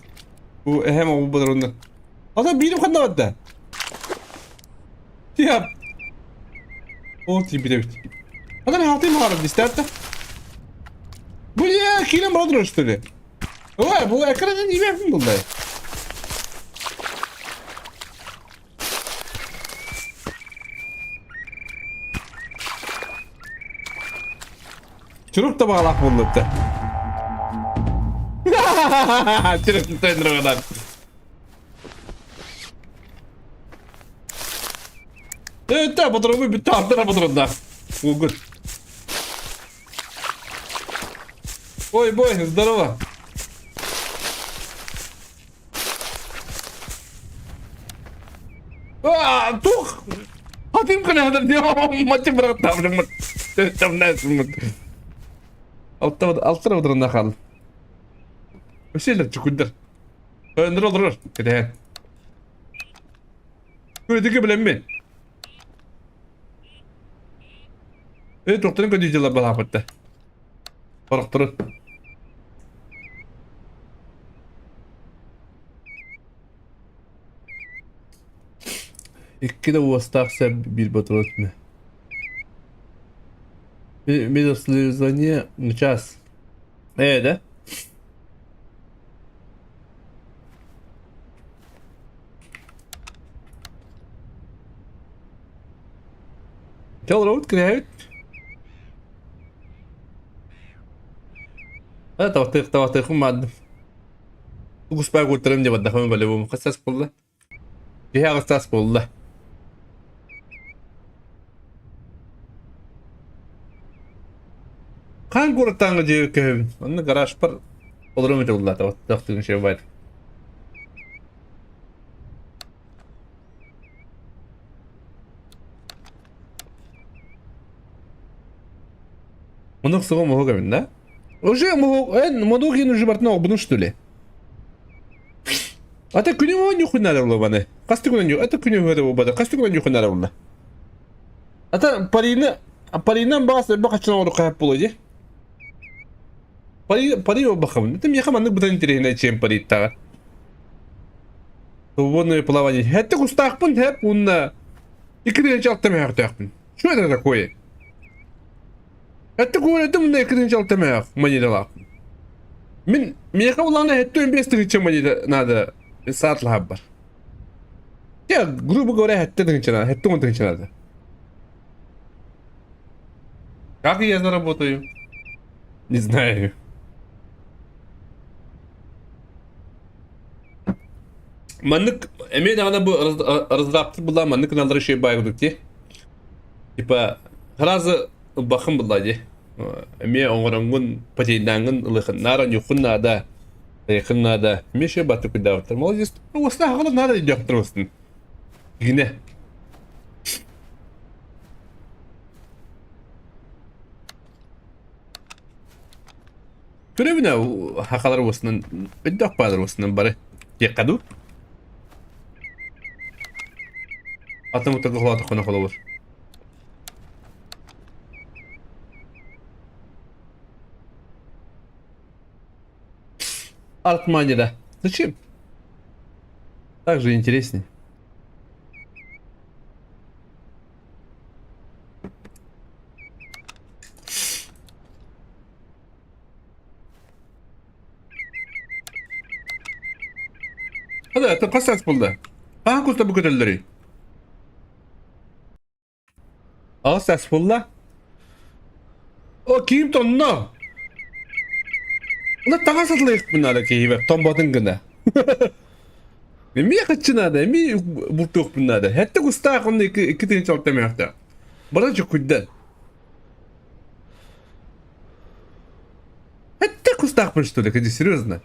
Bu hem o bu durumda. Adam benim kanına vardı. Yap. O tipi de bitti. Adam hatayım vardı isterdi. Bu ya kilim bana üstüne. Oha bu ekranın iyi yapım buldu. Çocuk da bağlak buldu da. Çocuk da indir o kadar. Evet bu durumu bitti artık bu durumda. Good. Ой, бой, здорово. Тух! Атayım kanalda diyor maçı bıraktım. Tam nesin? Alt taraflarında kaldı. Bir şeyler çıkındır. Önder olur. Gidelim. Köydeki bilen mi? Evet, doktorun kötücüler bana baktı. Korkturun. İki de uvastaksa bir batır etme. Bir ıslırzanya час. De. Tell road krijgt. لا توثيق ما تقص بقى قلت لهم جبت دخلهم بلبهم قصص كله فيها قصص كله kan kurtan gıcı kehim onu garaj par olur mu diyorlar taktığın şey var onu sıvı mu hoğam da уже en modu ki nuju bartna bunu что ли ata günü o ne kunnar ola bana kastı günü ata günü o bana kastı günü kunnar ola ata parina bas bakaçına onu kayıp bulucu пари bakalım dedim yakamanlık buradan direhine içeyim parayı ta свободное плавание hatta kustaqpın hep bununla iki derece altı yaptım şu kadar da koy hatta koyladım da iki derece altı manila من ميكا والله انا هتو انبيستر تشمني نادا ساعات الحبر يا جروب جوري هتو تنشنا هتو من تنشنا هذا как я заработаю не знаю маннык эмеде ана bu разраптı bulan manныk kanalları şey bayıldık ki типа разы bakım bulaydı эме оңоронgun патейдангын ылыхын наран юхунна да yakınlarda da meşe batı kudavtır. Молодец. Ну, уста хала надо идёт тростын. Yine. Görevine hakalar olsun. İddiak bağlar olsun bari. Yakadu. Atı mutlaka atı konu olur. Артманера. Зачем? Так же интереснее. هذا تقصص بالله. كنت بقول اللري. قصص بالله. O kim tonno? Ulan takasat layık bunlara ki bak tam batın gına. Mi kaçına da mi bulduk bunlara. Hatta kusta konda iki tane çok demekte. Bana çok kuddan. Hatta kusta yapmış tuğla kedi серьезно.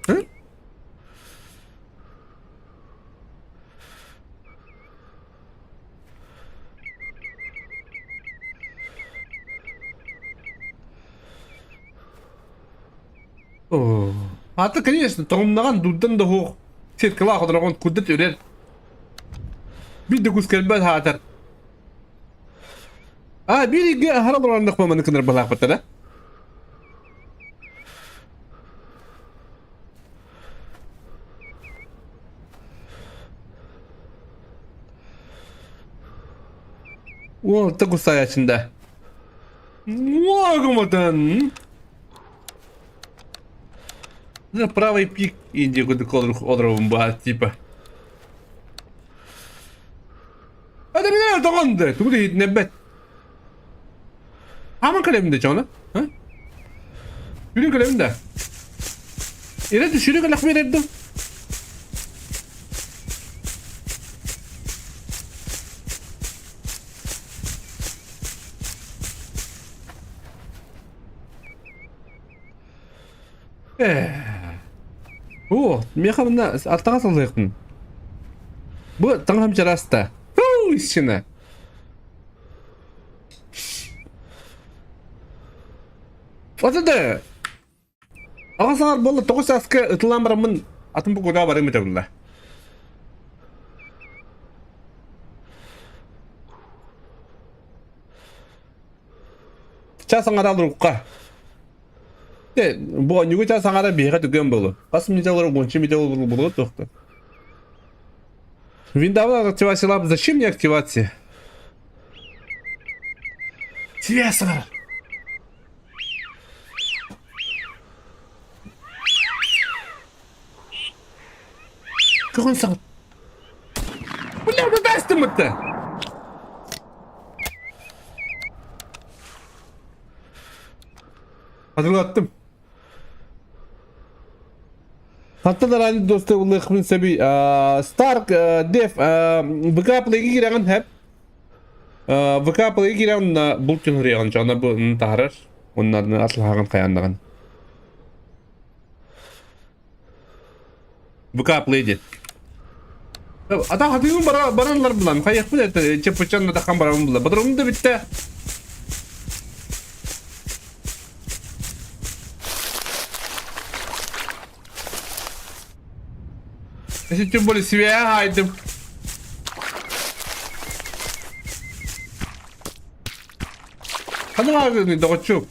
Hatta конечно, tohumlagan duddan da hoğ. Setkala kadar kuddet örer. Bir de kuskelbel hatar. Bir harap olanlık mı manı kadar balak batana. O da kusaya içinde. Muagamadan. На правый пик Индии куда одровым бахат типа. Hadi bir nerede kandı? Tu değil nebet. Aman kaleminde canım. Ha? Yürü kaleminde. İre düşürü kalak bir ettim. Мен мына артаға салайықпын. Бұл таңам жарасты. Ішіне. Отады. Ағасағар болды 9 асқа ұтылан барамын. Атым бұл көда барым өте бұлла. Часың аралыр ұққа. 뭐 누구자 상하다 비해가 두견 벌로 가슴 미적으로 곤치 미적으로 벌로 떴다. Він давно активація. Зачем мне активація? Свесар! Как он сам? Бля, ну дай ты! Hatırlattım. Hatta da radyo dostu ulaşımın sebebi Stark Def VK Play'e giren hep VK Play'e giren bulutun riyan cana bu tarar onların asıl hakkın kayanların VK Play'de ata hatırlıyorum baranlar bulan kayak bu da çepçanla da kan baran bulan badırım da bitti. Если тем более себя айдем. Hadi abi ne doçum.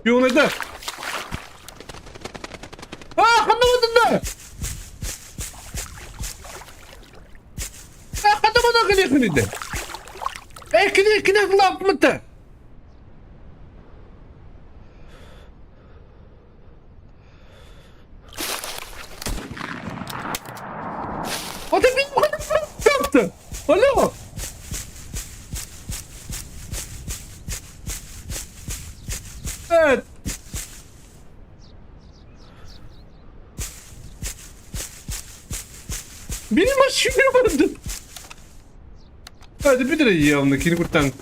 Yolu da. Anlamadın da. Anlamadan kılıkını da. Kılıkını laf mı da? O da benim kadar yaptı. Alo. Evet. Benim aşım vardı. Hadi bir de iyi ondakini kurtan.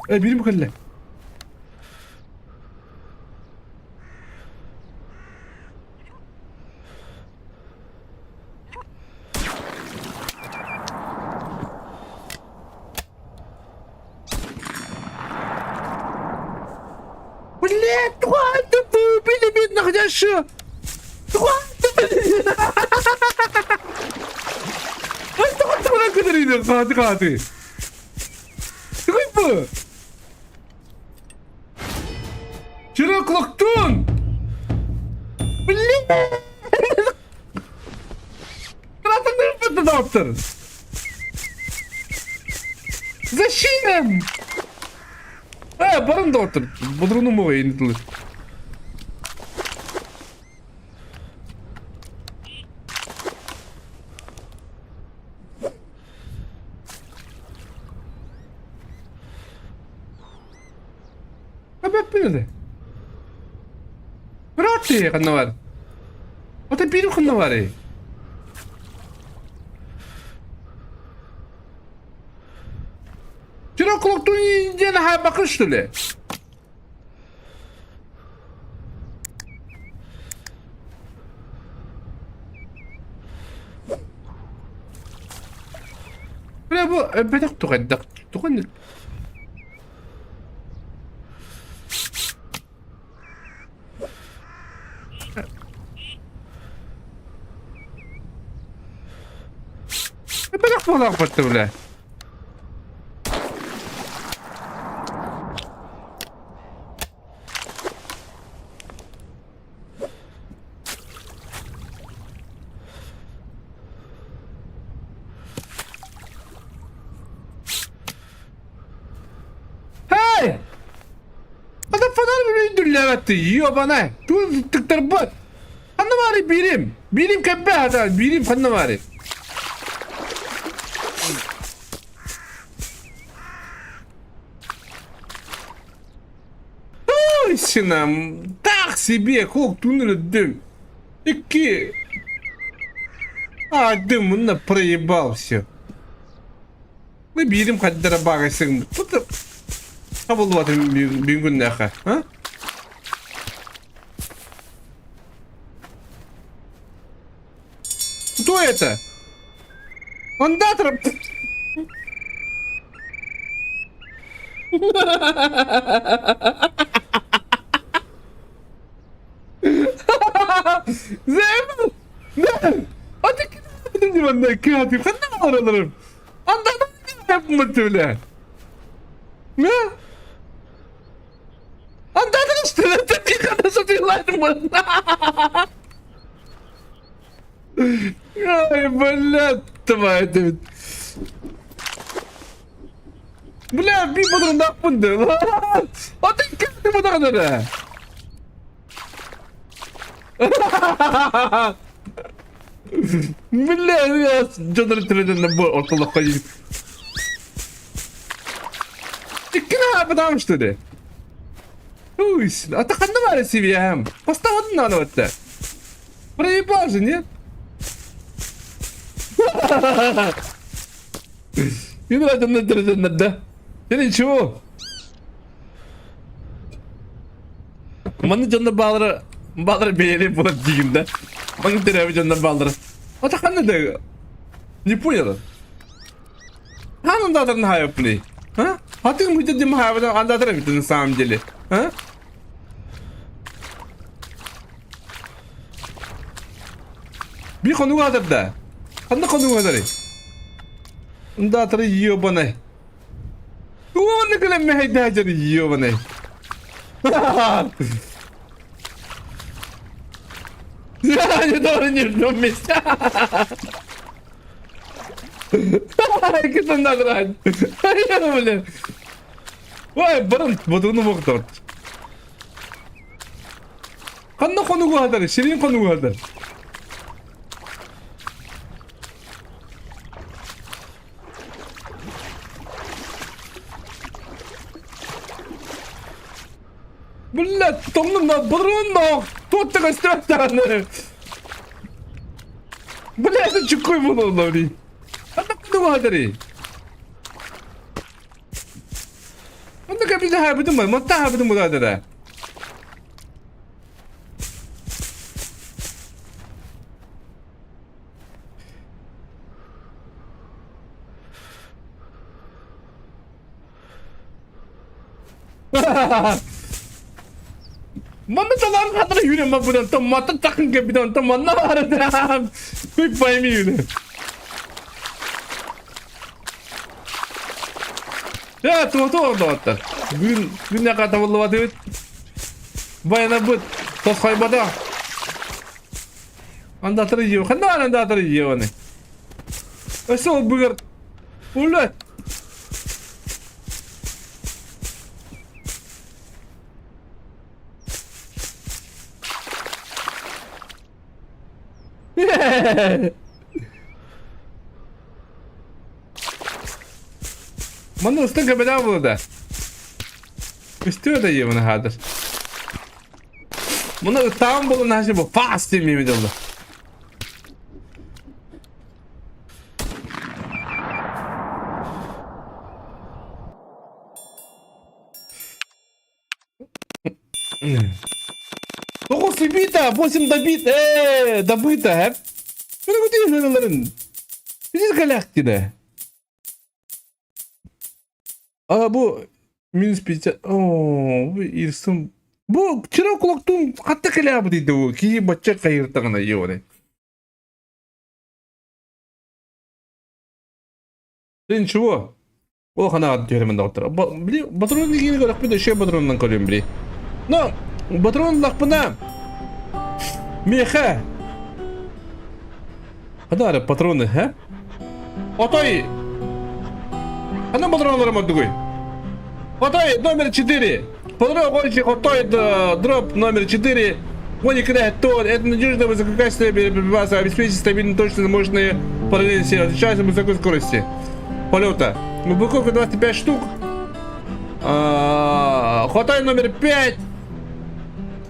Benim kalle. Блядь, хватит, убили бедных дяшу! Хватит! Хватит bana kadar iniyor kaati. Sıkıyım mı? Çıraklaktın! Блядь! Красный нырпыт доктор! Зачем? Барın доктор, бодрunu mu yayınlatılır? Abi ne? Bırak diye kanı var. O da bir kanı var. Çırak kulaktan yiyince ne bakış öyle. Böyle bu bedak tukandık. Bedak falan yaptı böyle. Adam falan böyle indirilemetti yiyor bana. Dur tıktır bu. Anlamayı birim. Birim kebbe hata. Birim anlamayı. Ой, сынам, так себе колктун дым. Таки. Дым он проебал все. Мы берем кадра багасың. Тут kabul var bir gün ne ha? Кто это? Он датор. Zem. Ne? Hadi gidelim benden kreatif. Hadi aralarım. Anladın mı yapma öyle? Ne? Anladın işte. Tepki kadar satıyorlar mı? Ай, блядь, твою ты. Бля, bir bunun da bundu. Atın kendi bu da kadar. Bля, ya canları tırıdığında bu ortalık koyayım. Çıkkın abi damış dedi. Уйс, а так одна варя себе, поставь одну на это. Проебал же, нет? Не нравится на это, да? Я ничего. Маны жанна балары бейли болады дейін да. Маны терәбі жанна балары. А так одна да. Не понял. Ханын да адырын хайып не? А? А ты мы дедим хайып да анда терәбі на самом деле. А? Bir konu vardır da. Hangi konu vardır? Onda tarı yiyor bana. Bu ne kadar mehter yiyor bana. Ya doğru diyorsun mis. Kesin de rahat. Ya böyle. Vay barın bodunu bakıyor. Hangi konu vardır? Şirin konu vardır. Бля, томным на бронно! Тут такой страшный! Бля, это чукой было, ловли! А так думали! Он так обидно хай подумал, мота хай подумал, да. Ха-ха-ха! Mana talar kadar yürüyorum bak buradan tam mata takın gibi buradan tam mana var da bir payımı yürü. Ya tuh orada otur. Gün ne kadar vallahi var evet. Bayana bu tas kaybada. Anda terliyor. Kanda anda terliyor ne? Asal bugar. Ulan. Mana usta kabada burada. Üstüne de yiyor bunu hadır. Bunu tam bulun her bu. Fast değil mi oldu? Dokuz bita, 8 добит, добыто, hep. Bunu götürüyorsun onların. Biz galaktide. Aa bu minus pizza. Oo bu irsum. Bu çıra kulaktan hatta kelabı dedi o ki bacak kayırtağına yiyor ne. Sen çuva. O kana diyorum da otur. Bili patron ilgili olarak bir de şey patronundan kalıyorum bili. No, patron lakpına. Meha. Hadi ara patronu ha? Otoy. Ana патронlarım отдыгай. Отой номер 4. Патрон гонщик Отой дроп номер 4. Гоник то это надежно высококачественное боеприпасы, обеспечит стабильно точно мощные параллельные силы, отличается высокой скорости полета. Упаковка 25 штук. Хватай номер 5.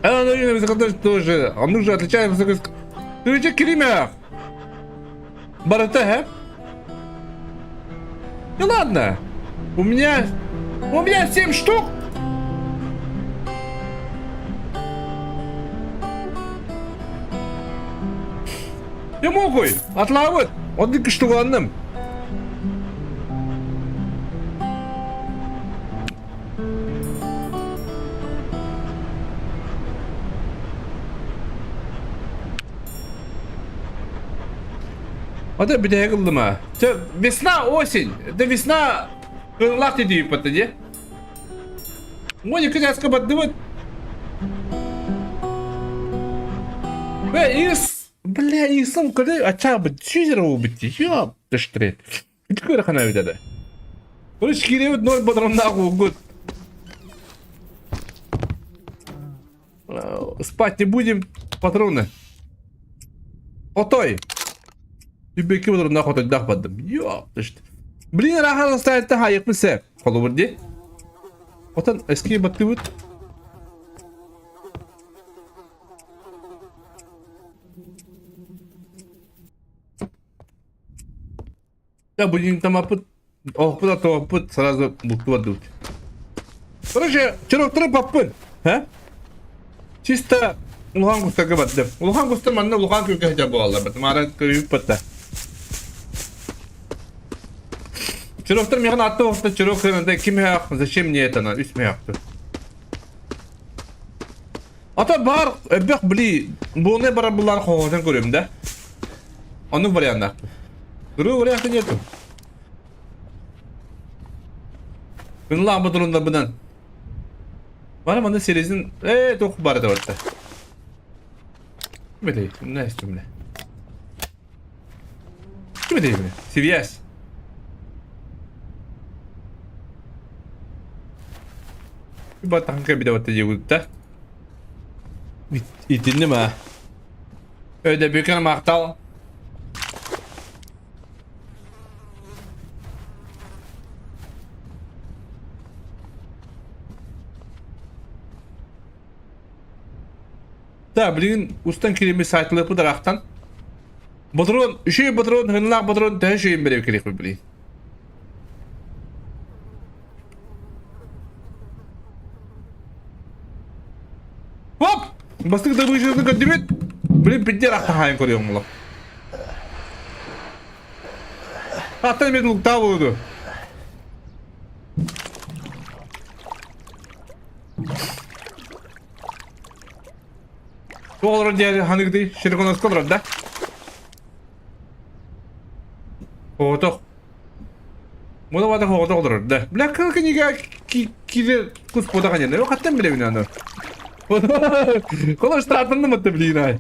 Она надежно высокоточно тоже. А нужно отличается высокой скорости. Ты ведь Кремях. Барата, ну ладно. У меня 7 штук. Я могу отлавать. Вот только что ладно. Hadi bir de yakıldım ha. Весна, осень. Это весна. Лахти диyor patladı. Monik kıcaz kapattı. Ve is Бля, и сам когда ача бит чизеро бит. Я тыштрет. Итгөр хана видеде. Ось киребит ноль патронда гуд. Спать не будем. Патроны. Отой. Тебе кибер нахуй дах бадым. Ёптышт. Блин, рахан стоит та хайык мысе. Колу бурди. Отан эски баттыбыт. Да, будем там опыт. О, куда-то опыт сразу бухту. Короче, чирок трып опыт. А? Чисто улхан кустага баттым. Улхан кустар манна улхан күйке хача болалар. Батмара күйіп батта. Чироктар механ атты оқты чирок хырында ким хақ, зачем мне это надо? Үс меяқты. Ата бар, эббек бли, бұны бара бұлар қоғатан көрем да. Оның вариантын ақты. Дұру варианты нету. Күнлақ бұ тұрында бұдан. Bana bana serizin çok barı da vardı. Kime değil? Ne istiyorum ne? Kime değil mi? CVS. Bir batanka bir de vardı yılda. İtindim ha. Öyle büyük hanım aktal. Da bilin ustan kilimi saytılığı bu taraftan. Patron, şey patron, hınlak patron, her şeyin beri kilik mi bilin. Hop! Bastık da bu işini kadibet. Bilin bitti rakta hain koruyor mu lan? Hatta bir lukta vurdu. Doğru diğer hani gidi şirket nasıl kalır da? Foto. Bu da vada foto olur da. Black kalkın ya ki kus foto kanyan. Yok hatta bile bilmiyorum. Konuş tartında mı tabii yine?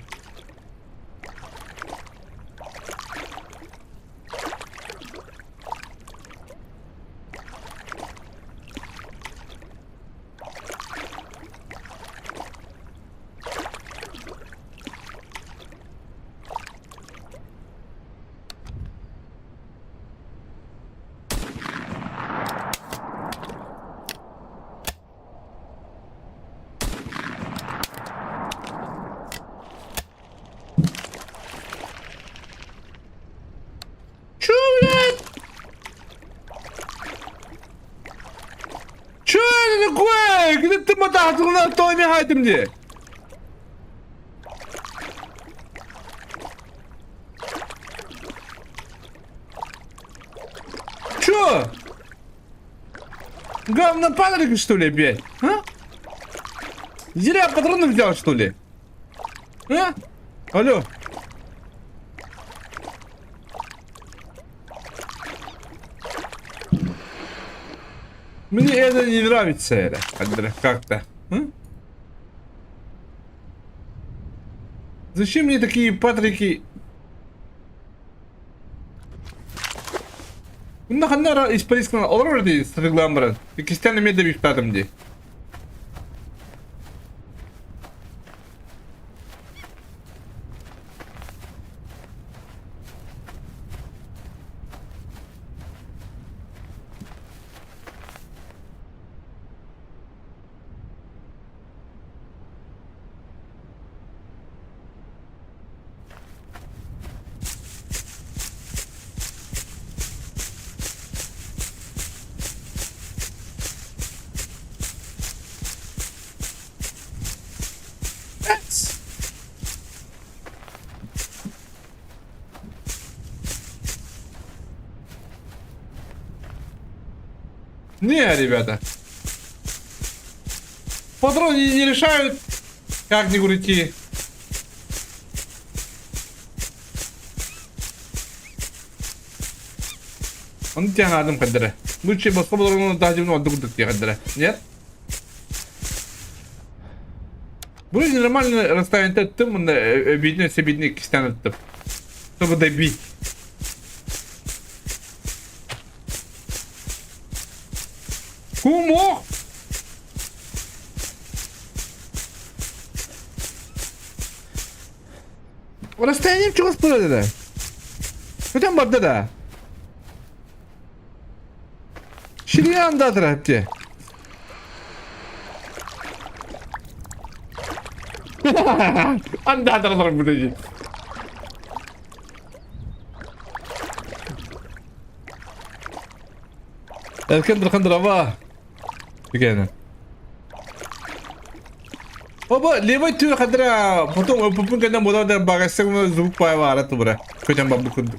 Gidip tüm matahtıklarına doymaya haydim diye. Чё? Говно падалик, что ли, опять? А? Зря патроны взял, что ли? А? Алло. Мне это не нравится, это как-то. Зачем мне такие патрики? Bunda hangi isparis kanal olur mu diye sırıklanmaran? İkisinden de medde bir tadım diye. Не, ребята. Патроны не решают, как не уйти. Он тебя надо кадре. Лучше бы патроны даже не отдадут тебе кадре. Нет? Burayı нормально расстояние attım. Bunda birine sebebini 2 tane attım. Чтобы добить. Кумок! Расстояние чего спорили, да? Хотя барды да. Şiriyan da hepti. Anda atarlar burada. Erken ama. Gene. Oba lewat tu kadra потом pupun kena moda da багажный звук появится бра. Хотя бы букун.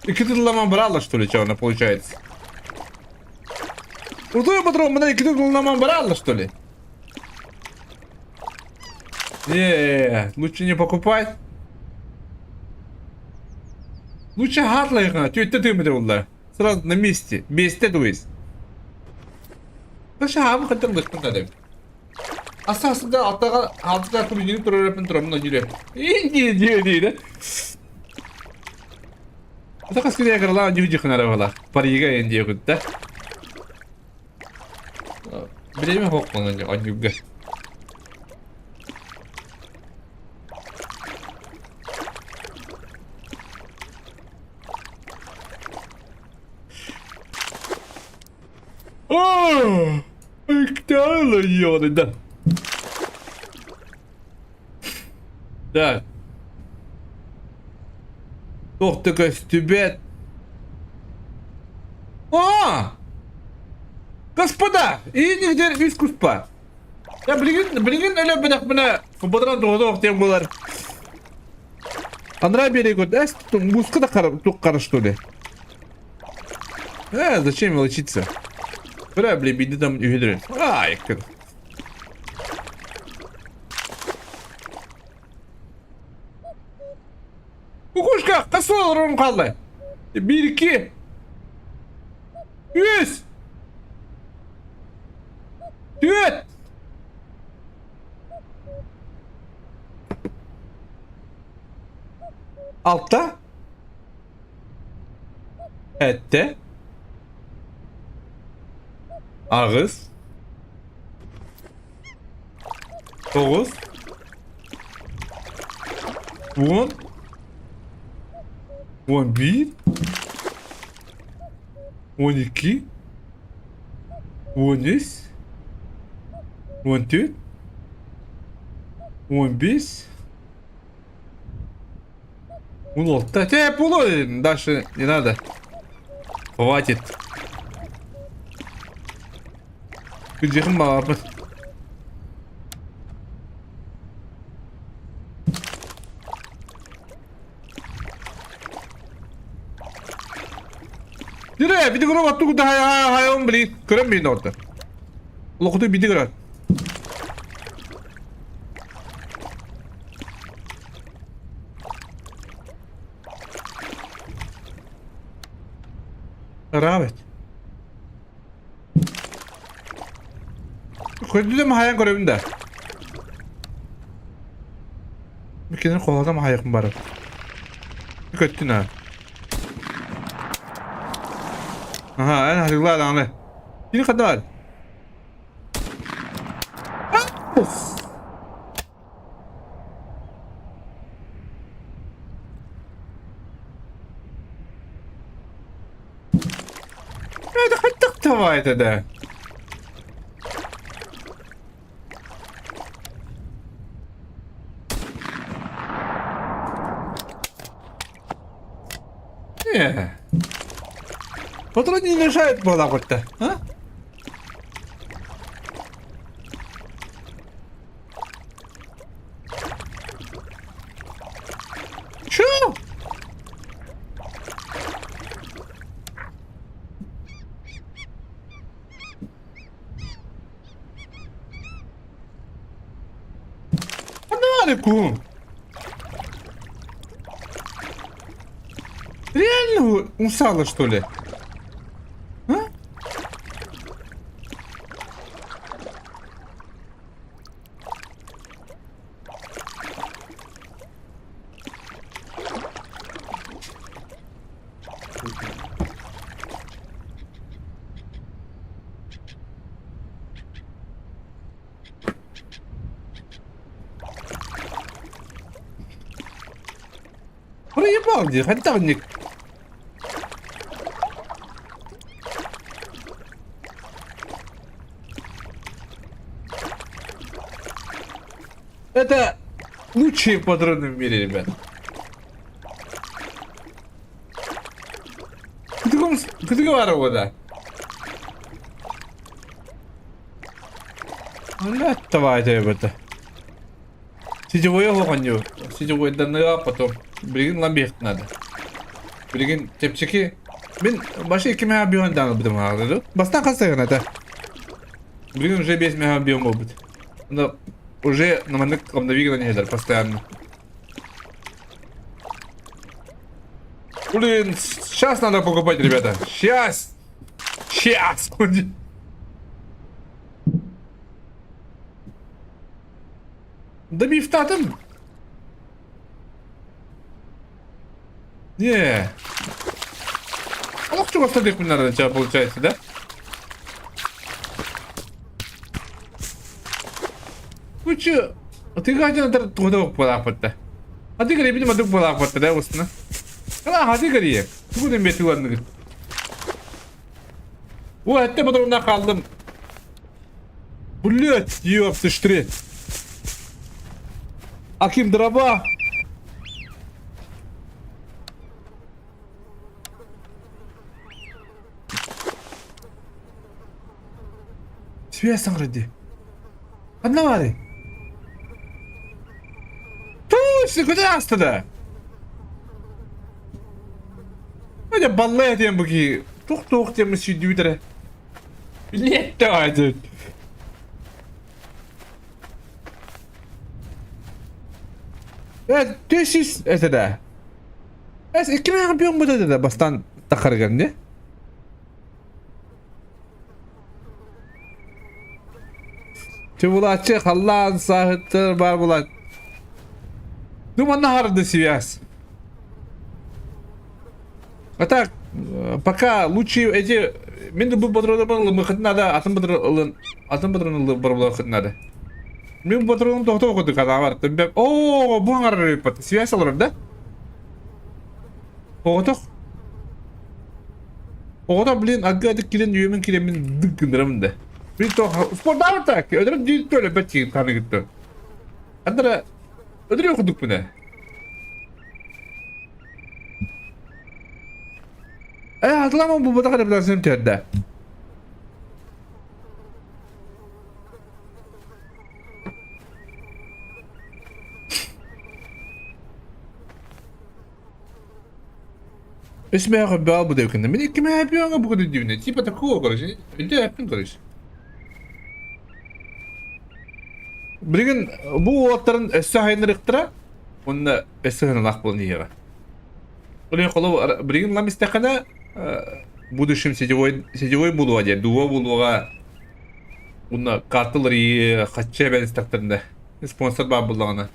И кто-то лама брала что ли, что она получается? Урдуя патрон, мне кто-то лама брала что ли? Не, лучше не покупать. Лучше хатла их на, ты мне сразу на месте, месте дуис. Başa abi katılmıştım dedim. Aslında altta altta kulübünü program durumuna giriyor. İyi diyor. Bu da kaskıya kırılan yüzü kenara valla. Parayı endi yok da. Bileyim hokmanın acıgı. Oh! Кто ее, да? Да. Ох ты, костюбет. А! Господа! И нигде искус па. Я блин, öyle bana futboldan doğdu tем bunlar. Андра берегут, музыка да karıştı öyle. Зачем мелочиться? Бля, биди там ühüdürün. Yakın. Kukuşka, kaç olur kaldı? 1, 2 100 4 Altta ette ağız 9 10 11 12 13 14 15 16. Тебе поло, дальше не надо. Хватит. Gıcıkım abi. Dire, bir de kuru battu da hayvan bili. Kırım bir orada. Allah kutu bir de kırar. Rahmet. Kötü mi hayal görevinde? Bir kendini kovalada mı hayal var? Bir kötü ne? Aha, en hazırlar anı. Yine kadar. Of. Ne kadar tavaydı da. Патрон не мешает было вот-то, а? Чё? Фонариком. Реально усало, что ли? А? Проебал, хантарник. Это лучшие патроны в мире, ребят. Кто говорил, да? Ля, давайте это. Сетевой огонь, сетевой данные, потом бригин ламбехт надо. Бригин тепчики. Мен башы 2 мега бион даңы бұдым ағылды. Бастан қастайын ата. Бригин уже 5 мега бион бұл бұд. Но уже на манық обновигана не едар постоянно. Блин, сейчас надо покупать, ребята. Сейчас. Да бифта там. Не. А ну что остальных мне надо начало получается, да? Ну чё? А ты гадина туда полапать-то? А ты говори, видимо, друг полапать-то, да, устно? А ты говори. Ты будем иметь ладно. О, это потом нахалым. Блять, ёпты штри. Аким дрова. Связь согради. Одновари. Точно, куда тогда? Hadi ballaya diyen bu ki. Çok demiş şu düdüre. Billet de vardı. Evet, tesis etede. Es 2 milyon bu da bastan takargan ne? Çubulatçı Allah'ın sahiptir var bulat. Dumanlı hardı siyas. А так, пока лучше эти... Мен бұл патроны бар, мұхыт надо, атын патроны бар бұлақыт надо. Мен патроны тоқты оқыды қада бар. Ооо, бұл аңғар репат. Связь алыр, да? Оғытық. Оғыта, блин, агадық келен үйемен келемен дық кіндірамын да. Блин, тоқ, спорт авыр так. Өдірім дейді төлі бәт кейін қаны күтті. Андыра, өдірі оқыдық бұны. Hatırlamam bu kadar bir seni tedde. اسمع يا اخي بابو ده كنا من كما yapıyor bu kadar düğüne. Tipa takıyor kardeşim. Önce yapın kardeşim. Bugün bu otların esahayını rıktıra. Onun esahını akbılını yiyor. Ulan kolu bugün lam istekana будущем сетевой булуга же дуо булуга уна картылары хачча бен стактарында спонсор бар буллагана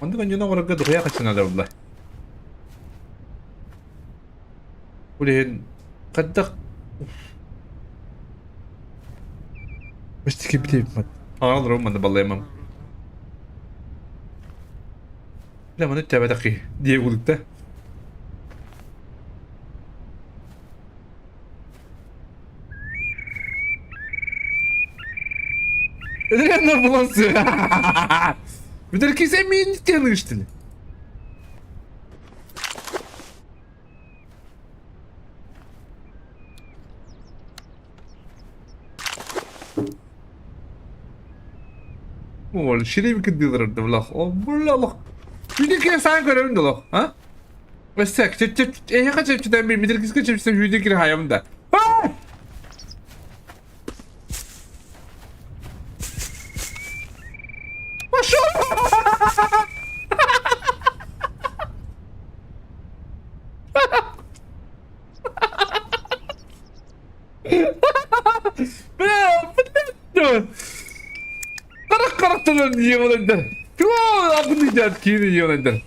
онда гана орга дуя хачына да булла улен каддак бистики битеп мат алыр мында баллаймам لا ما نتابع دقيق دي قلت Реально булансы. Бедерки сами не тянули, что ли? О, шире киддилер да влах. О, буллах. Бедерки сан көрөм да лох, а? Весек, я хочу читать бедерки скачем бедерки хаямда. Karakterler niye olabilir? Çoğu akıllıcaz ki niye olabilir?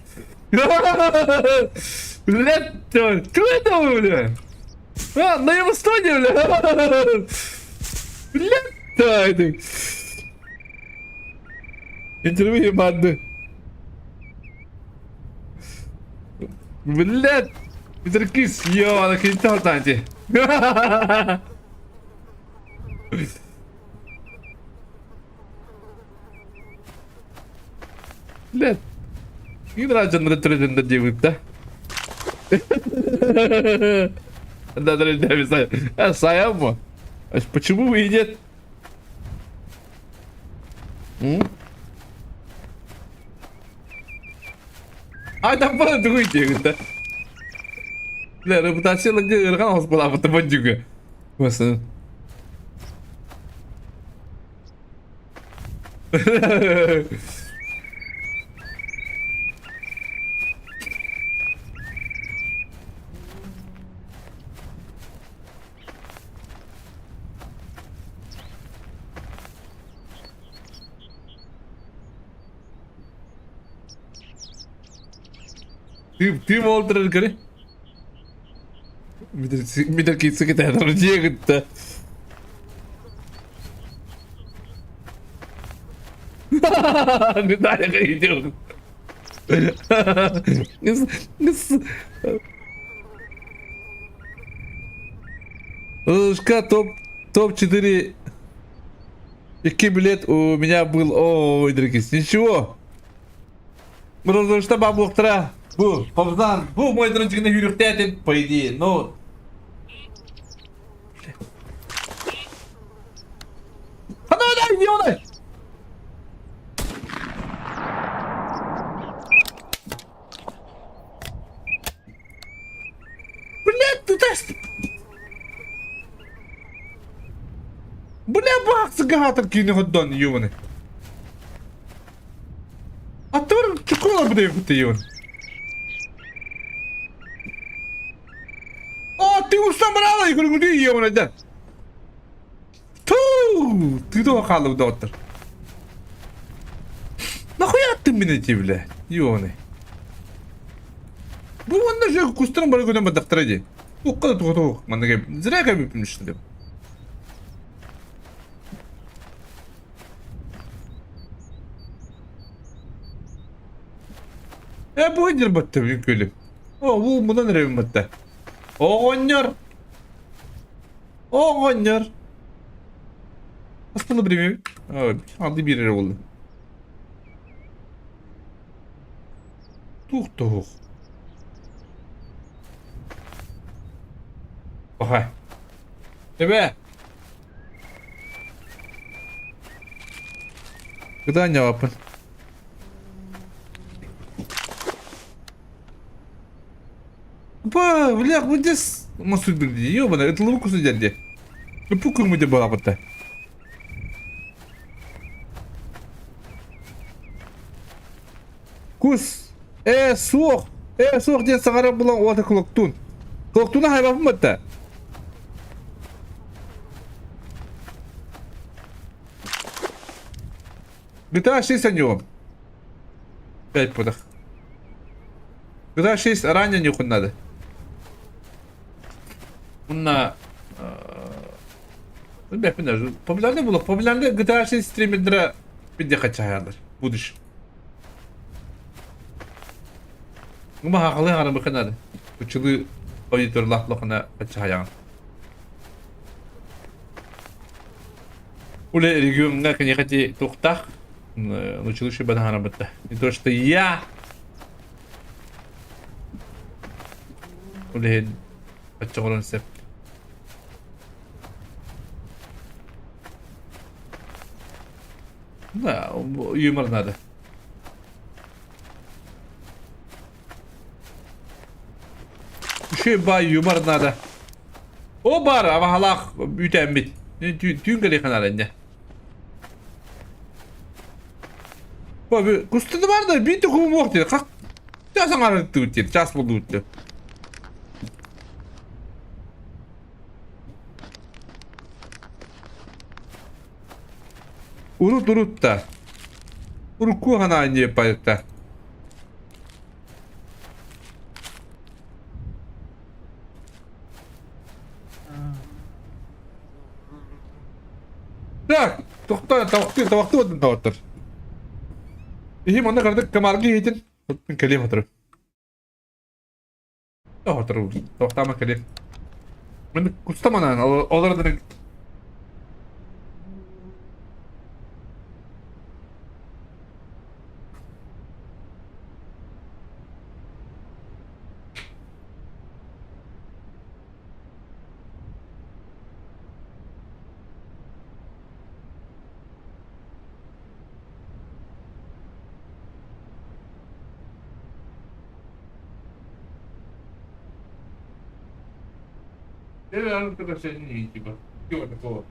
Letto, çoğu da öyle. Ha, ne mı stoğu öyle? Letto. Interview yapmadı. Millet. Bitirkis. Yo, ana kinti haltancı. Millet. Gidin acınları türedinde cevipte. Надо рядами стоять. А, Саяму? А почему бы и нет? Ай, там было другой текст, да? Бля, репутация лагерхаус была в этом бандюга. Просто. Ты Волтер करे मित्र किसी की तरह रजिए कितना निदाया कहीं जो इस Шка топ-4 какие билет у меня был, ой, дорогие, ничего. Потому что бабухтра. Bu, Fabzan, bu moydurun çıkında yürükte etin, по идее, но... Hadi hadi gidiyor ona! Блядь, ты так... Бля, бак, загатор кино годон, ёбаный. А ты чукола буде ехати, ёбаный. Ты уставляла и говорю, я вон один. Ты то халу доктор. Нахуя ты меня бля? Ёны. Bu onda şey kusturun bana göre doktora diye. Bu kadar doğru. Bana gel. Zira yapmıştım. Bu indir battı bir gülüm. Bu bundan nereye battı? Огонер! Огонер! Aslında bir adı bir yere oldu. Tuh. Oha. Ebe. Gıda ne yapın? Бля, вот здесь массу людей, ёбана, это луку сидят где. Ну пукай мы тебя лапота. Кус, сох, где сагара была у этой клоктун. Клоктуна хайбап мыта. GTA 6 анём. 5 подах. GTA 6 ранее нюхать надо. Bununla bilmiyorum. Popülerde buluk. Popülerде GTA 6 streamerlere bir de kaçarlar. Bu düş. Ama haklı hanım bakın hadi. Uçulu auditörlahlıkına kaçayan. Ule регионга кнехати тухтах. Uçulu şu bana hanım battı. Не то что я. Ule kaçağılan sep. Да, юмор надо. Şey bay юмор надо. O bar ama halak büyüten bit. Tüm gele kanalında. Abi kustudu var da bir tıkum yok dedi. Kalk. Ya sana aradı dedi. Ças buldu dedi. Urut da. Urku hana ne yapaydı. Так, توقعت التوتر. هي منطقة كمارجي هيتن. كلمة ترى. Otur. Tohtama kelim. Ben kustamana olur direkt. Deve anche da segniti, ma io vado.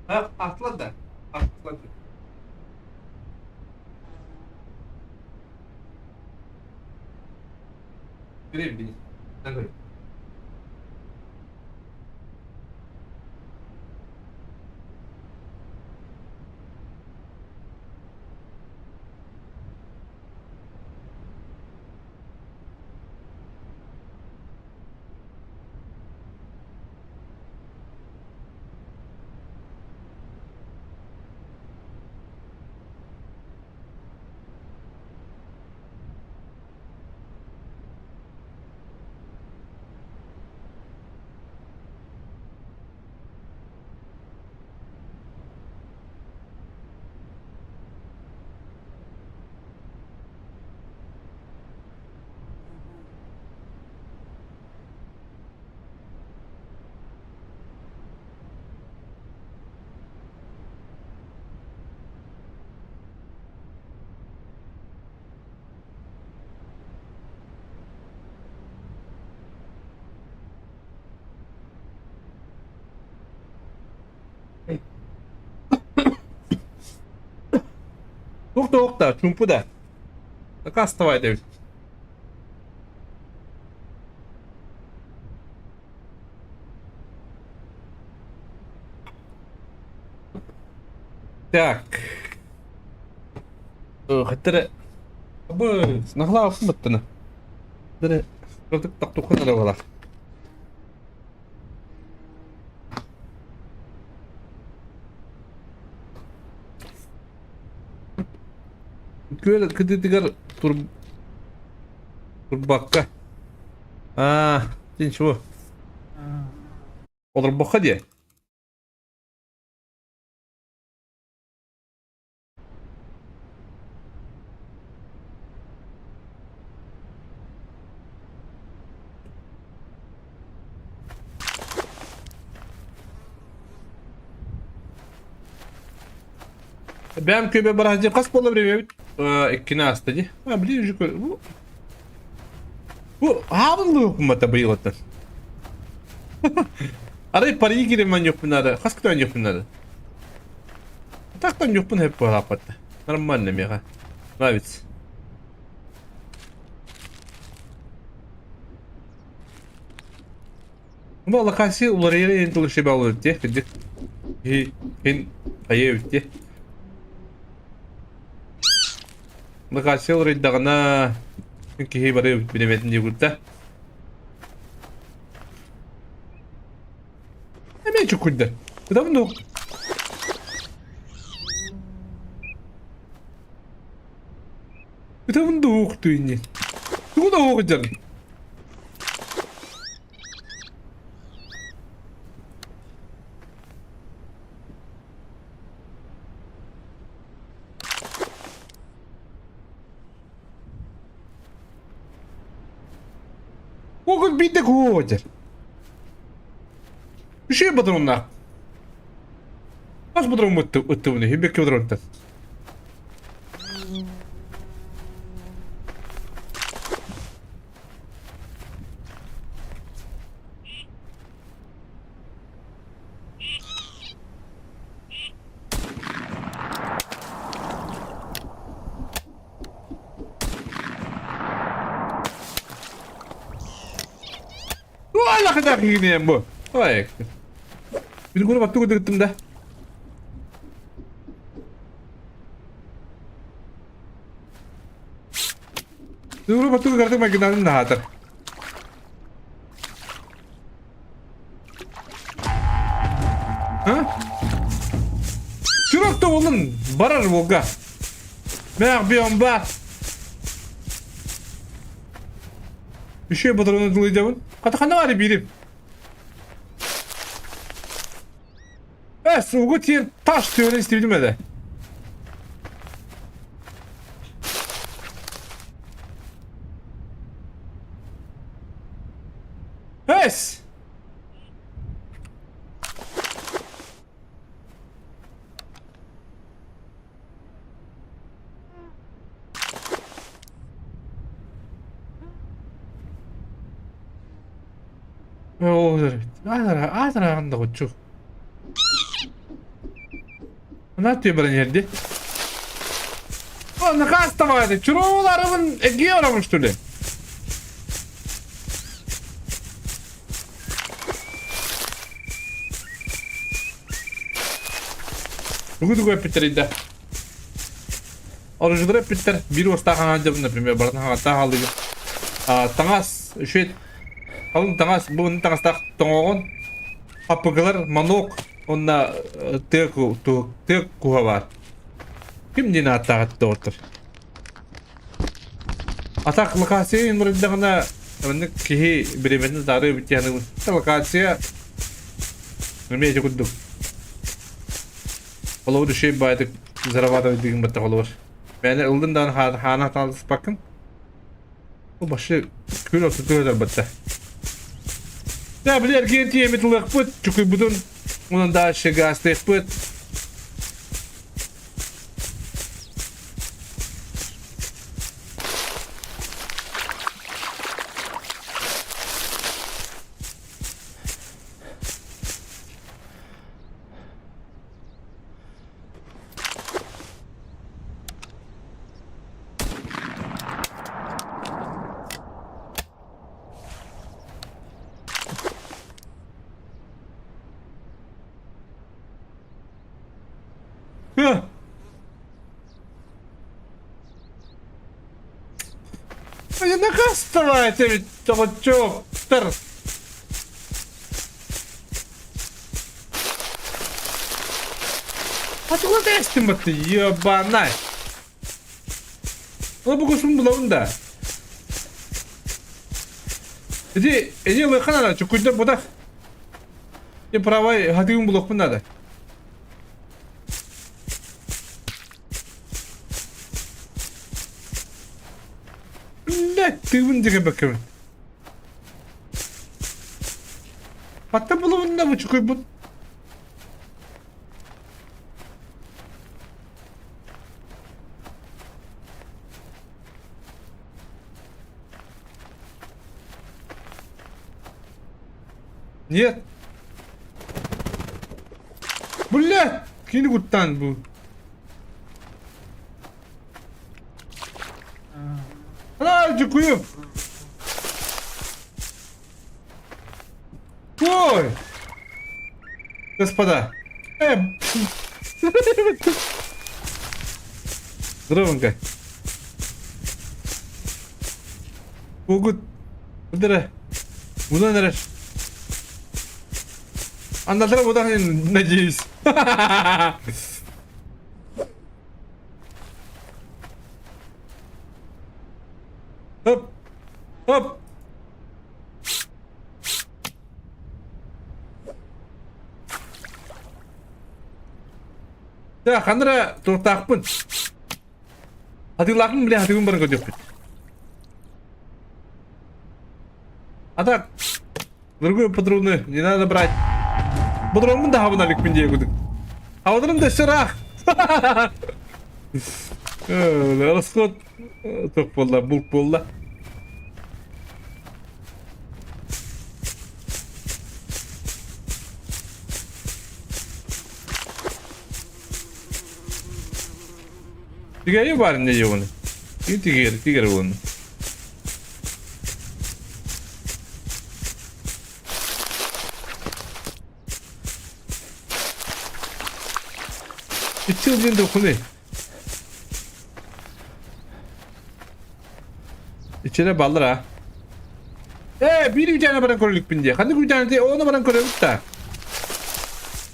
Ha, atladı. Atladı. Göreyim bir. Evet. Тук-тук-та, чумпу-да. Така ставай, Дэвид. Так. Хаттара. Абы, нахла акматтана. Дара, кырдык тактукана да бала. Köyle kıdıdıgar turбакка. Тин чего? Olur bakka diye. Ben köye barajı kaç bola veriyor? İkine hastacı. Ha biliyor şu bu havlu hukumata bayılatan. Araya parayı girmen yok bunlarda. Kaç kadar yok bunlarda? Taktan yok bunu hep bu hapatta. Normalne mi ya? Evet. Bu lokasyon ularıyla en dolu şey bağlı diye. En ayı diye. Локация оройдагана кихи бары билебетин дегутта. Эме чукуйда. Кудам ну. Кудам ну туйни. Куда огыжан? Огыл бийде гоожар. Bir şey yapmadın onunla. Nasıl bu öttü bunu? Hibek yıldırı öttü. Valla kadar gideyim bu. Vay. Bir konu baktı gittim de. Bir konu baktı kardeşim ben gidelim de hatır. Ha? Çırak da olun. Barar volga. Ben bir an bak. Bir şey batırını dılayacağım. Katakanda var ya birim. Suğu tiyer taş tüyöne istedim de. Es. Adana anda koçuk. Ne yapıyor bana yerde? O ne kasta vardı? Çuruğlarımın egeyi aramıştı öyle. Bugün de bitirdi. Oruçları hep bitir. Bir usta hanacağım например. Bardan hata halıyım. Tangas, şey, alın tangas, bu tangas tak tongon. Apıklar manok. Onda tek kuha var. Kim dina atak otur. Atak lokasiya indirdiğinde ben kihi biriminin zarı bittiğini lokasiya ne çekildi. Olur şey baydı zaravada ödeyim batta olur. Ben öldüğümden hana tanısı bakın. O başı kül oturtuyor batta. Ya bilir genti yemetlik put çünkü budun onun daha şey gazete put. Не кастовайте від того чого. А ты куда естим ты, ебаная? Ну, богусун булагын да. Эди лайхан ала, чукуйда бодах. И правай, хатыгын булакпын надо. Tığımın diye bakıyorum. Hatta bulunduğunda mı çıkıyor bu? Niye? Bu ne? Kini kuttan bu. Ana çıkıyor. Ой! Господа! Здоровенько! Good. Udah. Budan neler? Anlatırım budan neciyiz. Hop. Hop. Ya kandıra turtakpın. Hatırlakın bile hatırın barın kötüpün. Atak. Другую патрульную, не надо брать. Патрульную да хавана лик пинде гудuk. Havadanım da şırah. Расход. Çok bolla, bulk bolla. Tigaya bari ne yiyor onu? Tigar onu. İçildiğin dokunu. İçine balır ha. Bir yücane bana koruluk bince. Hadi yücane de onu bana koruluk da.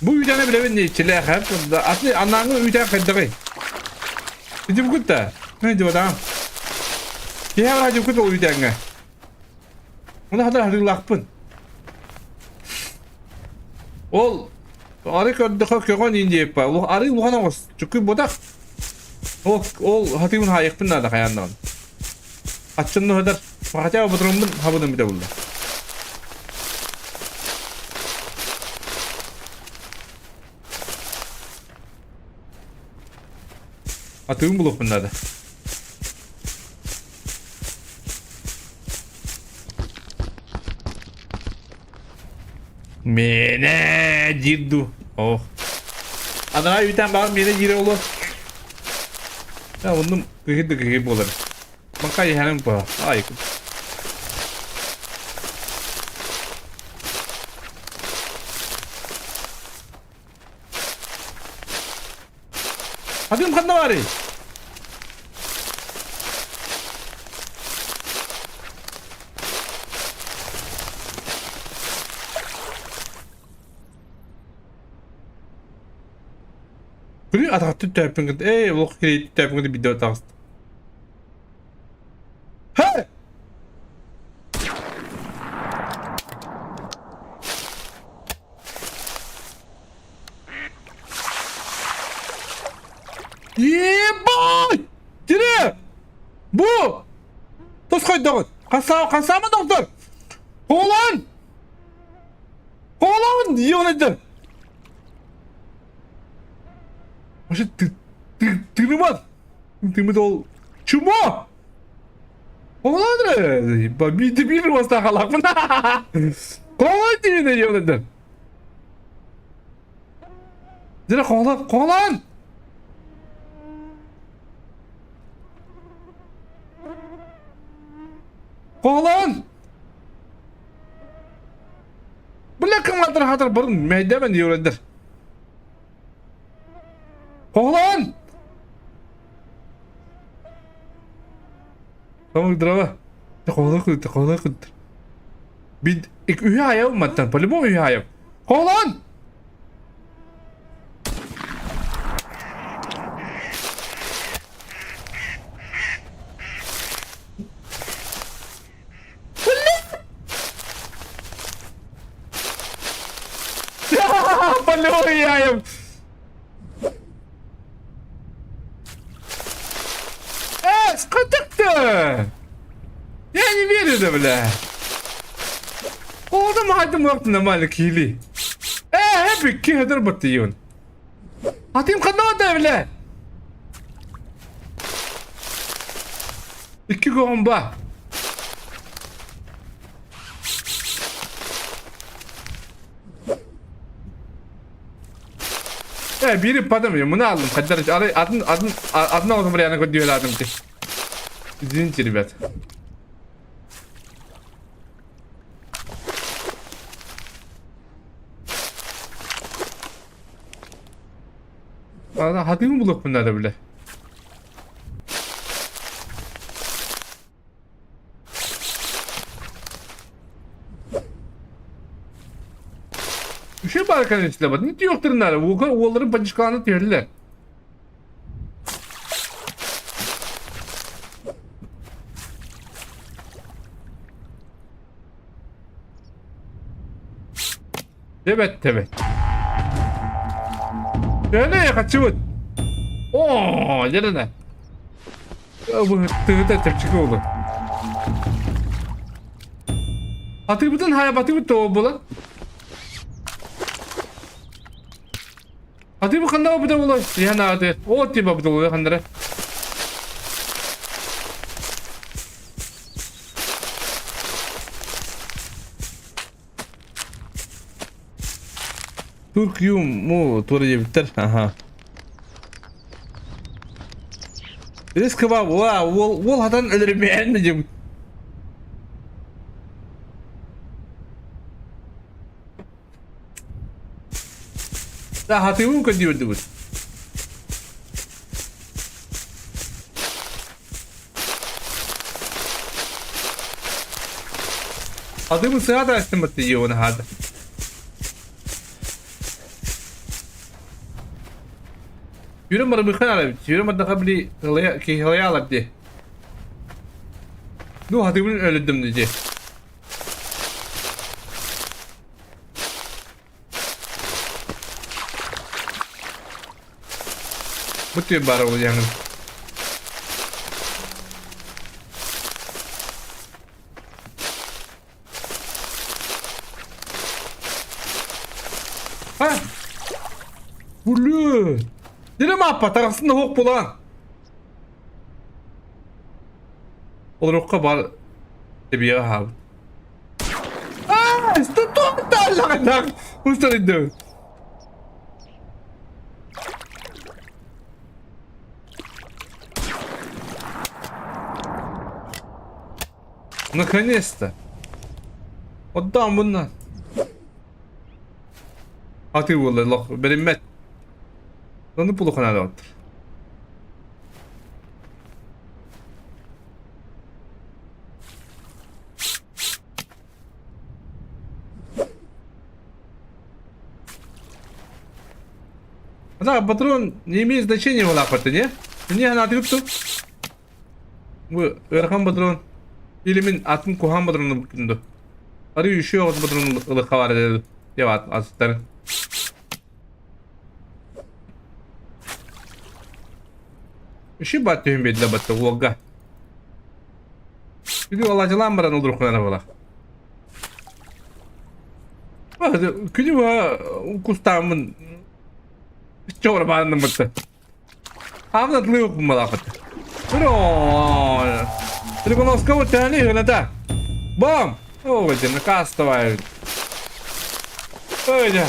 Bu yücane bile ben de içile hep. Aslında anlamı yücane kadar. Bizim kutta. Ne diyor adam? Diğer hacı kutta o yücane. Ona kadar hadi lakpın. Ol. Arı kadar köken ince yapar. O arı luhana olsun. Çünkü bu da. Ol hatimin hayıkpın da kayandan. Açınlı kadar. Makacaya bu durumun habudun bir de buldu. Atığım bulup bunda da. Mene ciddu. Oh. Adana bir tane bağır mene ciri olur. Ya bunun kıhıdı olur. Makanya hemen bu. Ay. Hadi kan da var. Kuri atatı tapın git. Bu kiri tapın git video tast. Hey! Yeah boy! Gire! Bu! Toz koy doktor. Kansa mı doktor? Koğlan! Koğlan! Yiyor nedir? Maşı tırmaz. Tırmaz ol. Çumo! Koğlan ne? Bir vasta kalak mı? Koğlan diye ne yiyor nedir? Zira koğlan! Koğlan! Koğlan! Bırakın vardır hatır barın meydemen diyor nedir? Koğlan! Tamam drama. Koğlan kudur. Bir üye ayağı mattan. Polimo üye ayağı. Koğlan! Polimo üye ayağı. Sıkıntıktı. Yani verirdi bile. Oldu mu haydım vaktinde malik hili. Hep iki hedir batıyorsun. Hatim kanamadı bile. İki bomba. Biri padamıyor. Bunu aldım. Kadar adını aldım buraya ne diyor lazım ki. Извините, ребят. Hadi mi bulup bunlar da bile? barkan işte bak. Ne yoktur nere? Oğulların paçışkanı terliler. Evet evet. Nereye kaçıyorsun? Oo, nerede? Ya bu tığda tepçik oldu. Hatı bütün hayatı bir doğu bulan. Hatı bu kanda bir de bulan. Yani hadi. O tiba bir de oluyor kandıra. Türk yum mu? Turayı bitir. Aha. Risk var. Wol hatan ölürüm beğenmeyeceğim. Da hatı mı kadar bu? Hatı mı sıra da istemetti yiyonu hadi. Yürü مرة بخير yürü مرة قبلي كي هيالك دي نو هاتي من öldüm diye. Mutlu bara yani. Ha? Bulu. Dile mi apa tarafında hok bulan. Olur okka bar tabiye abi. Ah, sto total lang. Gusto rin doon. Наконец-то. Отдам bunlar. Atı والله الله برمت. Lan bu lokana da otur. Да, патрон не имеет значения в лапоте, не? Не, она открыта. Вы, Эрхан патрон. Или мен атын кухан патрону бутунду. Арı üşüyor o patronun ılıka var dedi. Evet, asitlerin. Işi batıyor bedle battı volga. Bir de olacılan baran olur kunana bala. Hadi külü var kustamın çorbanın battı. Avnatlı yok bu malafat. Bro. Тригоновского тяни граната. Бам! О, где накастывает. Ой, да.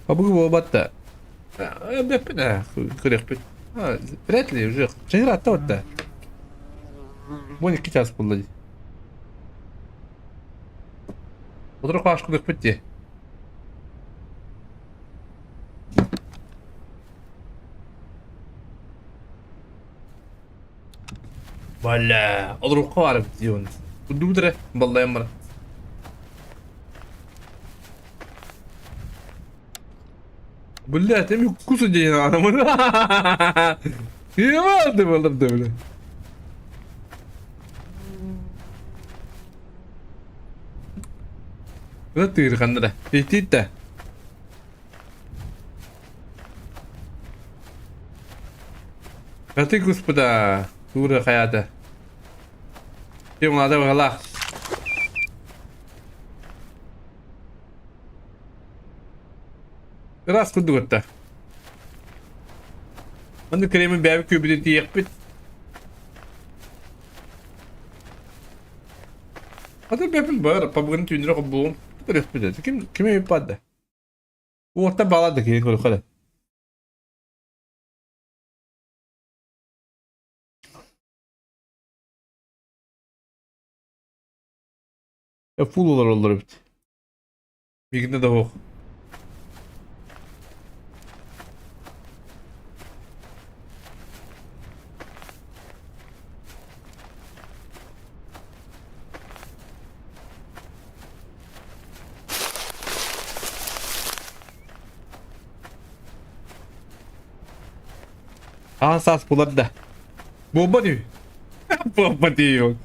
Побыл батта. Бепна, кырык. Вряд ли уже. Чейра то-то. Боник сейчас пуллади. Вдруг аж кудык пути. Valla olur o kadar diyorsun. Bu dudre vallahi amra. Vallahi temi kusacağın adamı. İyi vardı vallahi da öyle. Ne tır kandıra? Tehdit de. Hadi господа, дура hayata. Yung ada wala. Раз кудута. Onu kremin bir kübüreti yakıp. Hadi bepin var. Pabugun tüyünü kabuğum. Böyle bir kim yapmadı? Bu orta bağladı ki kolu kadar. Ya full olur bit. Bir günde de o. Sas bular da. Bomba diyor. Bomba diyor.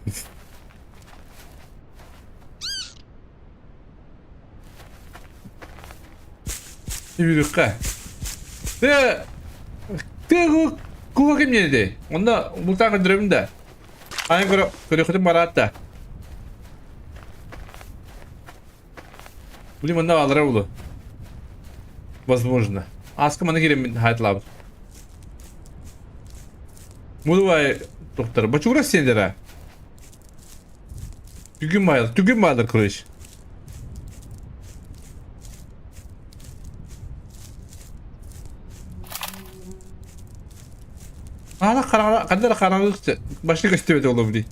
Yürük ha. De kuva kim yedi? Onda bultan kandırıyorum da. Aynı göre kutum var hatta. Блин, он навал Раулу. Возможно. Аска мана керем хайт лабы. Мудувай доктор. Бачура сендера. Түгім майылыр күреш. Ала қандara қараңыз başını göstermedi oğlum diye.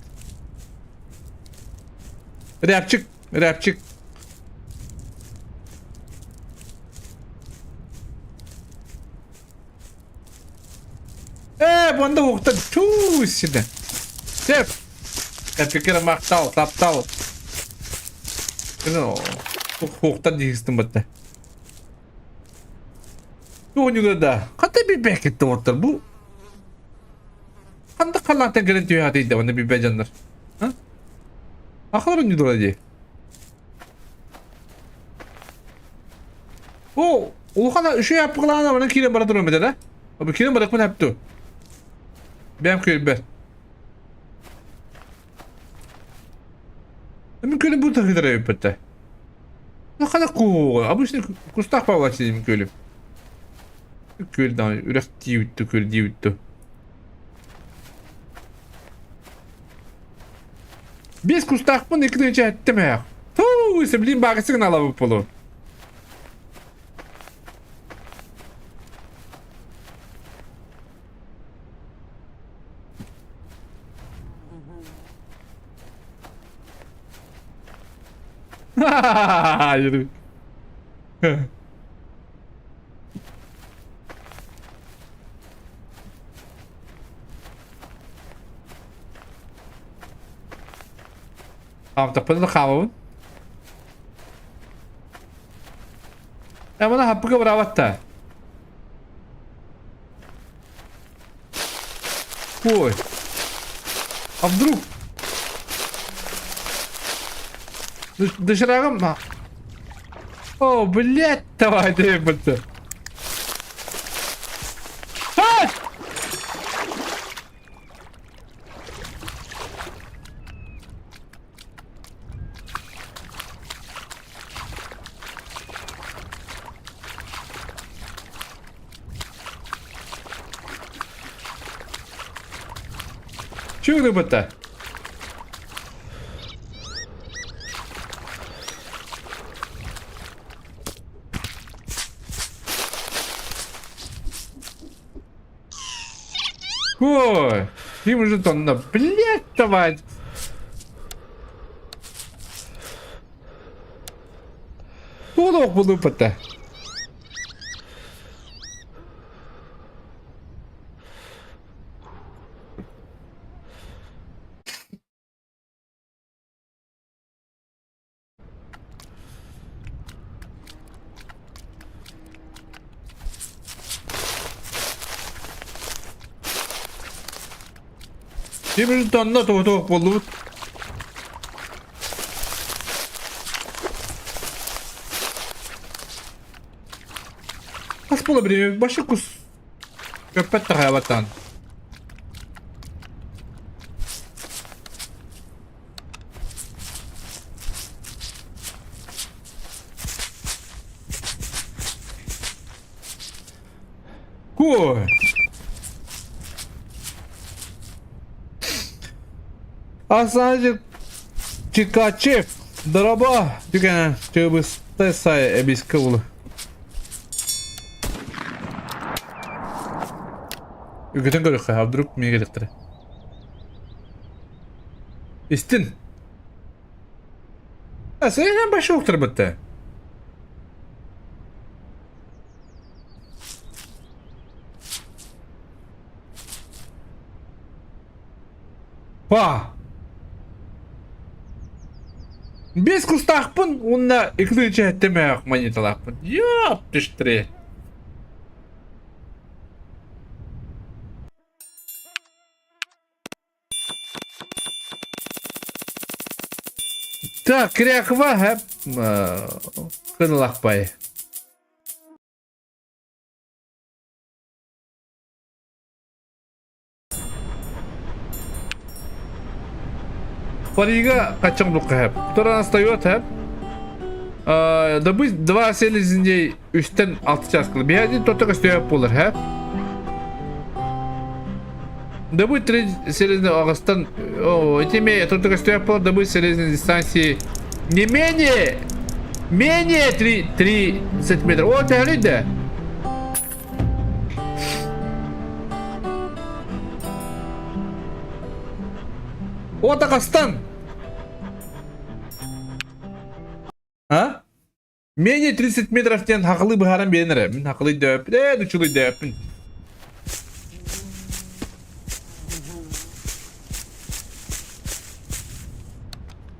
Rapçik. Bunda hukta tuuu içinde. Sef. Fikir maktal, taptal. Kino, hukta diyistim batta. Bu oyunu da. Kata bir beketti orta bu. Kanda kalantan garanti hayatıydı bana bir becanlar. Ha? Akıllar oyunu dolayı. O kadar şey yapıklarına bana kilim bana durum eder ha. Abi kilim bırakman hep tu. Benim köyüm ben. Benim köyüm bu takılara yapıttı. Ne kadar cool. Abi işte kustak bağlaşı benim köyüm. Köyden ürek diyuttu köy diyuttu. Biz kustak mı ne kadar önce ettim ya. Tuuu ise bileyim bakısını alalım polo. Yürü. Tamam tapadı da kahvamın. Ya bana hapı kıvıravat da. Koy. Abduruk. Доширагам на. О, блядь, давай, дай бата. Фак! Чего ты бата? Ой, им же там на, блядь, давай. Куда буду пата? Им же там на то буду. Kas bulabilirim. Başı kus. Köpek de hayvatan. Koy. Aslancık Чикачев, дроба, тюкана, чтобы стесай обискавлю. Үгітін көрік қай, вдруг мне керектірі. Истин. Сәйнен башы оқтыр бітті. Па! Без кустақпын, онына екінші әттемей-ақ монеталақпын. Яп, түштірі. Так, кряква, hep kınılakbay. Парига kaçınlık hep. Turan остает hep. Добыть 2 селезіндей üstten 6 часкалы. Бияди тотыға сtööp болыр hep. Добыть 3 селезіндей ағыстан. Этиме тотыға сtööp болыр. Добыть селезіндей дистанции не менее 3 сантиметра. О, тәлейді. О, Дагестан. Ha? Менее 30 метров тен хақылы бұхарам бейінірі. Мен хақылы дөп. Дұчылы дөп.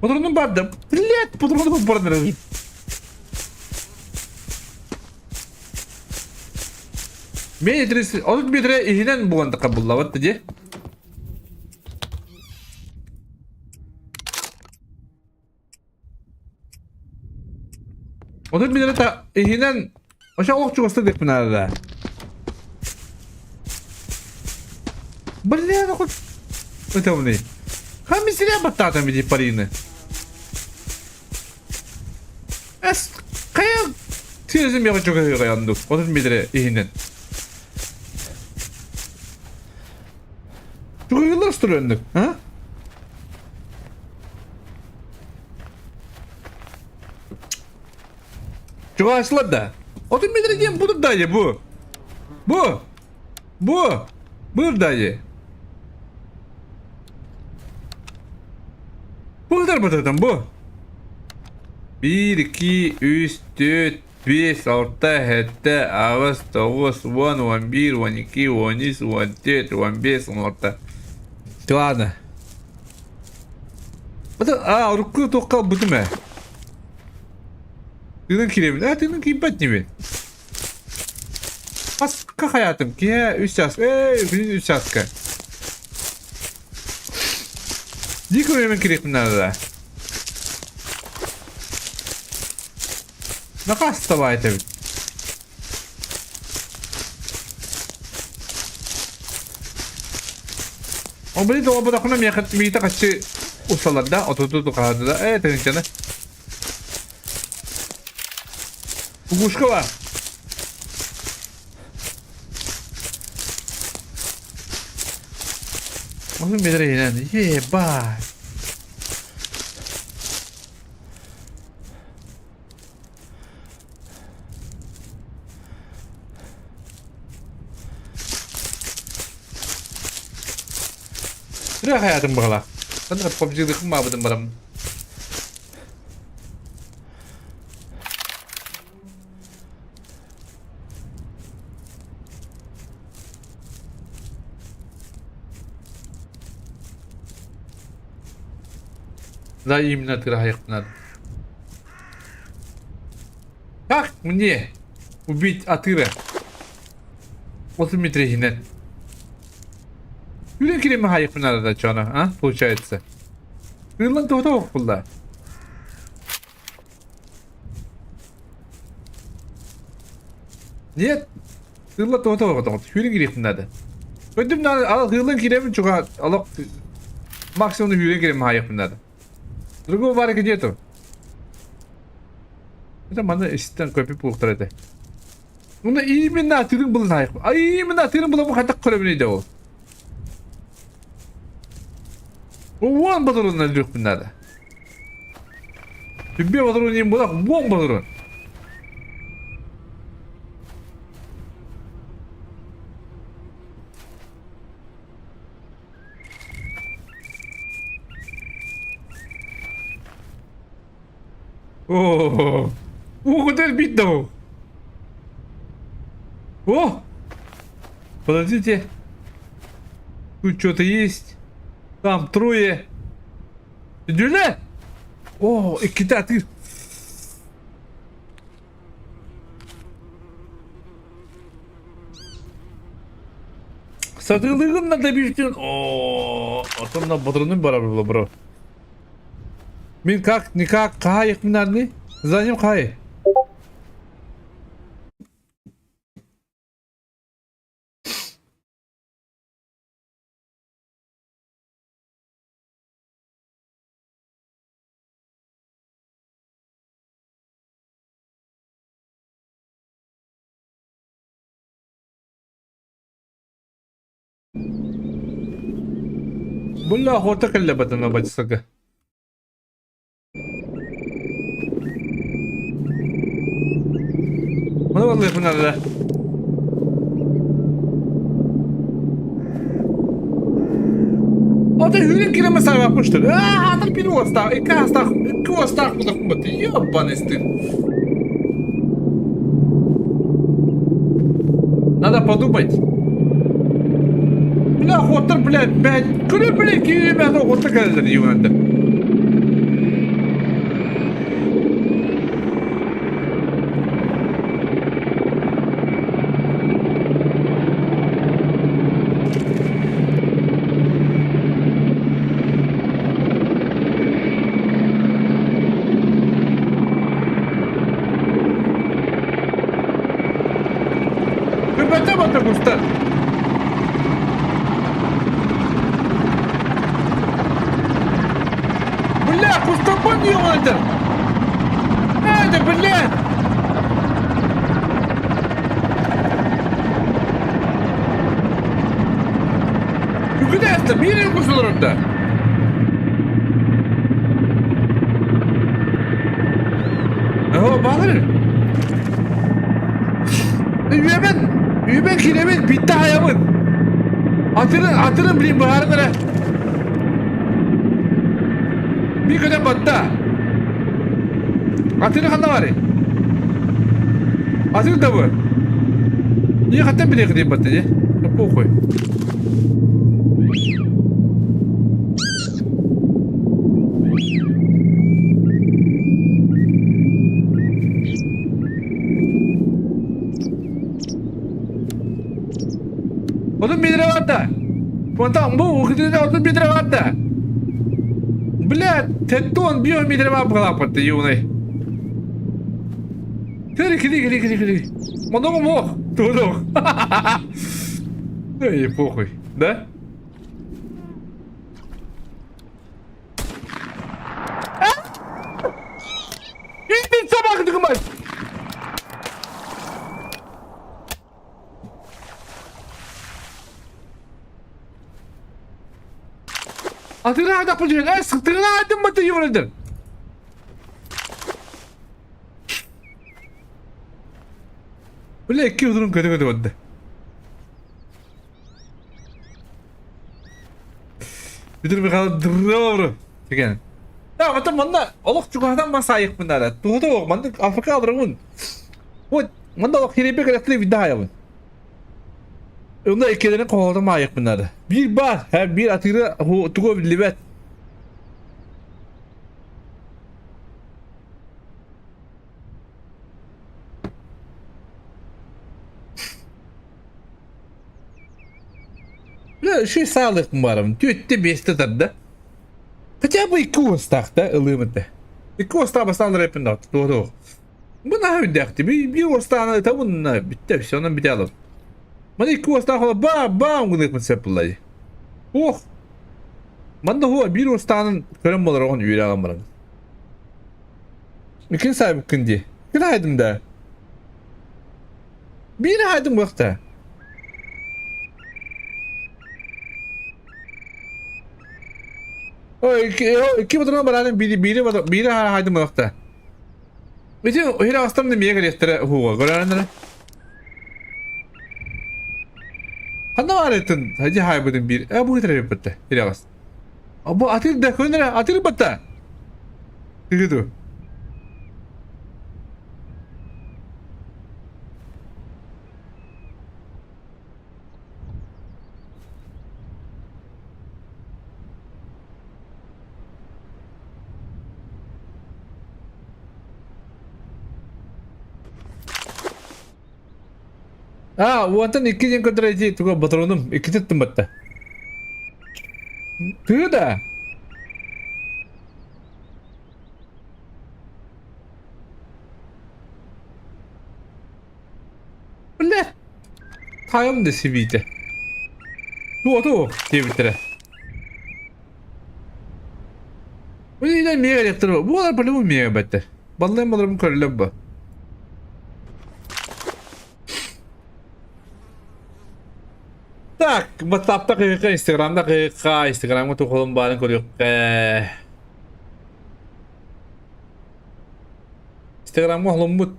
Патронum барды. Блядь, патронum барды. Менее 30 метре ихинен бұғанды қабыллаватты де. Otur bir ta ihinen aşağı okçu gösterdik bunlarda. Блин, хоть это мне. Хами зря батата мне парины. Эс кая тезим я çok yandı. Otur bir ihinen. Çok yıllar süründük, ha? Çok açılır da. Otur bir diyeyim budur dayı bu. Bu dayı. Bu kadar batatam bu. 1, 2, 3, 4, 5, 6, 7, 8, 9, 10, 11, 12, 13, 14, 15, 16. Ладно. Руку только будем. Tığın kiremin. Tığın kiremin mi? Kask hayatım ki ya 3 çaska. Ünün 3 çaska. Dikkat hemen kiremin nerede? Ne kasta var tabi. O beni de o bırakına miyata kaçı ustalarda oturdu kaldı da. Evet canım. Kukuşka var. Nasıl bir yere inendi? Bye. Bırak hayatım bırak. Ben de PUBG'de kımabıdım bırak. Да именно тыраяк надо. Как мне убить Атыра? 30 метров хинен. Юлен киреми хайык надо да чона, а? Получается. Кырлан тота окулда. Нет. Кырлан тота окулда. Юлен киреми надо. Ödüm al kıрлан киреми чуга алак максимум юлен киреми хайык надо. Другого варика нету. Это мана истен көпі пулықтар еді. Оны именно атырын бұл найық. Именно атырын бұл мұхаттақ көрімінейді ол. Оған бадырын әлдік бұнады. Түбе бадырын ең болақ, оған бадырын. О, вот это битва. О, подождите. Тут что-то есть. Там трое. Дюля? О, Экита, ты. Сатылығын надо бештен. О, атымна батырының барар было, бро. Min как никак кай yakınlarını zanyım kay. Bulla hota kalla badana bacısaga. Bana vallahi bunlarla. O da hürin kireme sarmakmıştır. Hatar bir hasta, iki hasta kudurtmadı. Yaban istir. Надо подумать. Бля, хотар, блядь, блядь. Куда, блядь, кирime ата хота kaldır yuvanda. Kırbata batı usta. Бля, кустопон yuvanda. Hadi bля. Yukarıda bir yere kusulur orada. Aha bağırır. Üyemen kiremin bitti hayamın. Atının bileyim baharlara. Bir kadar battı. Atının kanda var. Atının da bu. Niye katan bile kadar battı ya? Kapı koy. Onun 1 lira var da. Kontam bu ukudunda 31 lira var da. Bля, тетон био ми треба плапати, юний. Кири. Много мох. Тудох. Эй, похуй. Да? Иди собака, ты мать! Atını hadi yapılacak. Sıktığını hadi batı yuvanadır. Böyle iki uzunun kötü oldu. Bir dur bakalım durur. Çeken. Ya batam bana oluk çukurdan basayık bunlara. Tuğda ok bana Afrika alırım. Bu bana ok hirepe kadar bir daha yapın. Onda ikelerini kovaldım ayık bunları. Bir bar, her bir atırı tuğu libet. Ya şey sağlık mı varım? Tüyütte beste tadı. Kaça bu iki ustakta ılımıdı. İki ustak basanlar hepinde attı. Doğru. Bu ne hüddekti? Bir ustağını tabi bitti bir şey ondan bir de alalım. Bana iki ustak ola bam gıdık mı sepullayı. Oh. Bana da o bir ustağının körüm olur onu üyeli alamırım. İkin sahibi kındi. Günaydın da. Bir haydım vakti. O iki batırma beraber biri haydım vakti. Bütün o hira astam da bir yere yettere huwa görenler. Hanna var etin hacı haybedin bir. Bu gitere yapıttı. Hira as. Bu atil de könere atil batta. Gidiyor. Wonten iki yang kontraji tuh batronum iki tempat. Tuh dah. Блядь. Тайм да си видите. Туo diye. Bu yine miye yaptırıyor. Bu kadar böyle bu miye bette. Vallahi mallarımı körüyle bu. Так, WhatsApp'ta kıyıka, Instagram'da kıyıka, Instagram'da tokulun bağını koruyor. Instagram'da oğlum bu.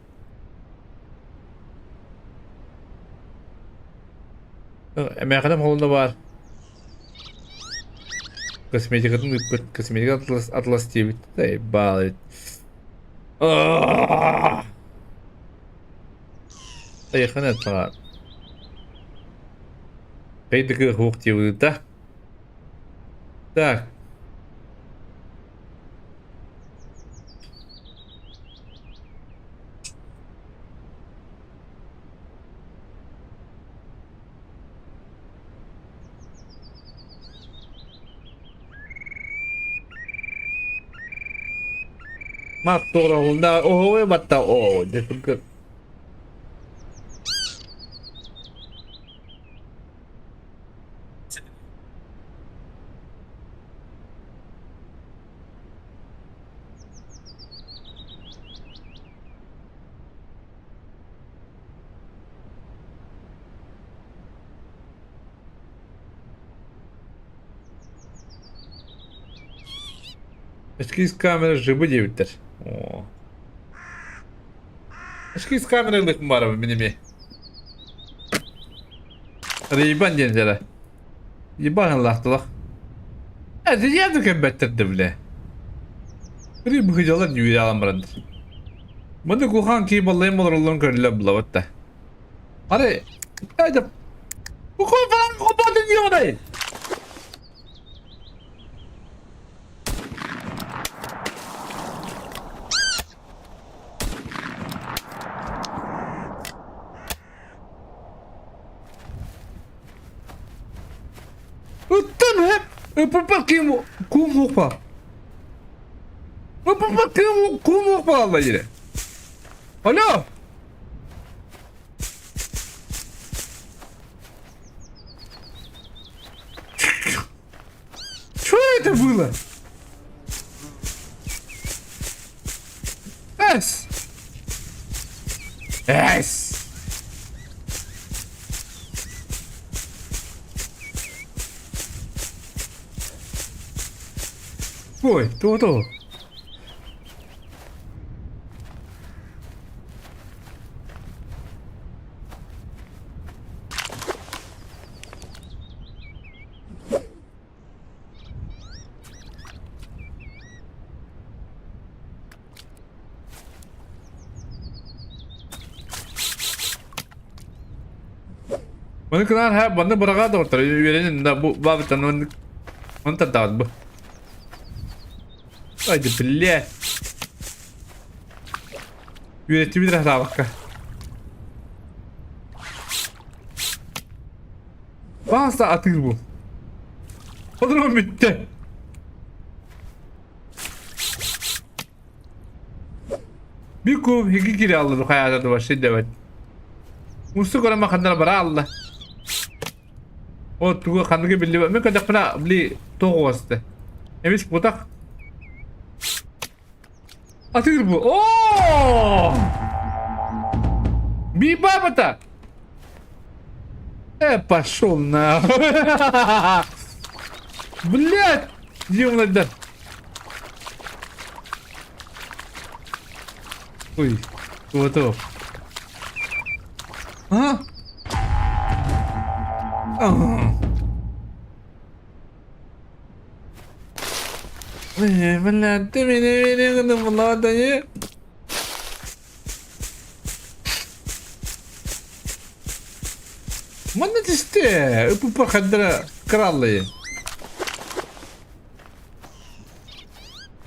Amerika'da oğlum var. Косметика, косметика Atlas TV. Заебало. Yakın et bana. Kaydıkı hukuk TV da. Так. Mắc tôi rồi đã ôi bắt đầu ồ để tôi cực. Eski kamera jibı diyebilir. Oo. Eski kameralık mı var mı benim ya? Riban gençlere. Riban Allah'tılık. Hadi yardım kembettirdi bile. Bir bıkıcalar yürüye alamırındır. Bana kuhan ki ballayım olur Allah'ın körüyle bulavatta. Hadi. Hadi. Bu konu falan kapatın diyor orayı. Utan hep. Bakayım kum hukma. Bakayım kum hukma Allah yine. Alo. Что это было? Эс! Эс! Ой, то-то. Mana kenar ha banda beragam tuh terus biarin ndak bu bab tanun mantap dah bu. Haydi bile. Yönetimi de daha bak. Bazı atır bu. O zaman bitti. Bir kum higi giri alır hayata başı devet. Musuh orang makan dalam bara Allah. Oh, tunggu kan lagi beli. Mereka kadang pernah beli toko aste. Emis putak. Atır bu. Oh! Biba bata. Пошел на. Блядь! Ёмный. Ой, вот. А? Блядь, ты меня молодая. Mana işte bu pakadra krallığı.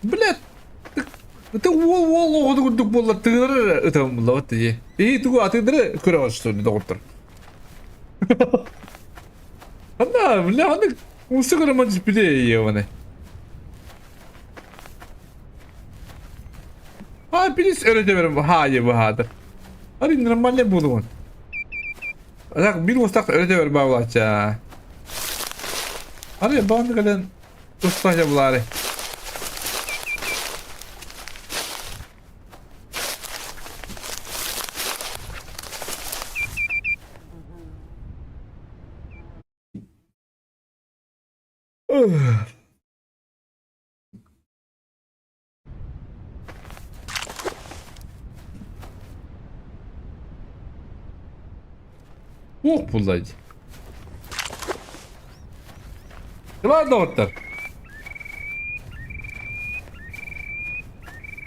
Блядь. Это wall гудук болла тыгыр это болла вот и. И тугу атыдыры көрө что ли доктор. Ана, бля, аны усугара маж биле яваны. А, билис öyle de verim. Hayır bu hadır. Hadi normalde bulun. Bak bir ustak öyle de ver bağlaça. Araya bağlı gelen ustaca buları. Oh bulayıcı. Kılar da ortar.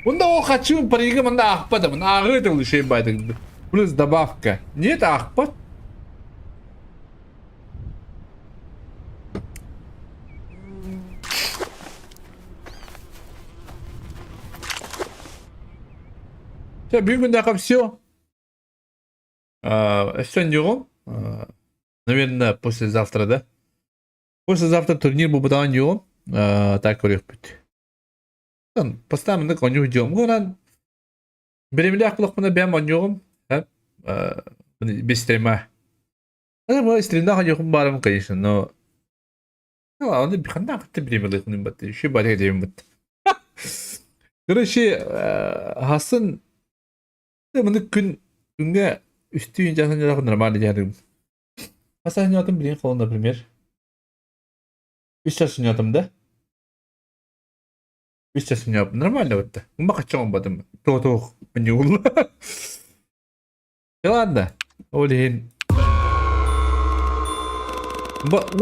Bunda o kaçıyor parayı bunda akpadı. Bunda ağır da şey baydı. Plus добавка. Нет akpat. Все, бегу на все. Сегодня наверное, послезавтра, да? Послезавтра турнир бубадан yok. Так көрек бит. Постоянно коню идем. Гонан. Беремелі ақпылық мұна бәм ойнығым. Без стрима. Бұл стримда ойнығым барым, конечно, но... Оны қандай ақытты беремелі қының бәтті. Еще бәрі деймін бәтті. Короче, хасын... Мұны күнге üstü jasan jarak нормально jarım. Hasan oynadım bilin kolun, например. 3 yaşını oynadım da. 3 yaşını yaptım. Нормально бәтті. Мұнба қачан бәдім. Тоқ. Міне ұлы. Ладно. Олейін.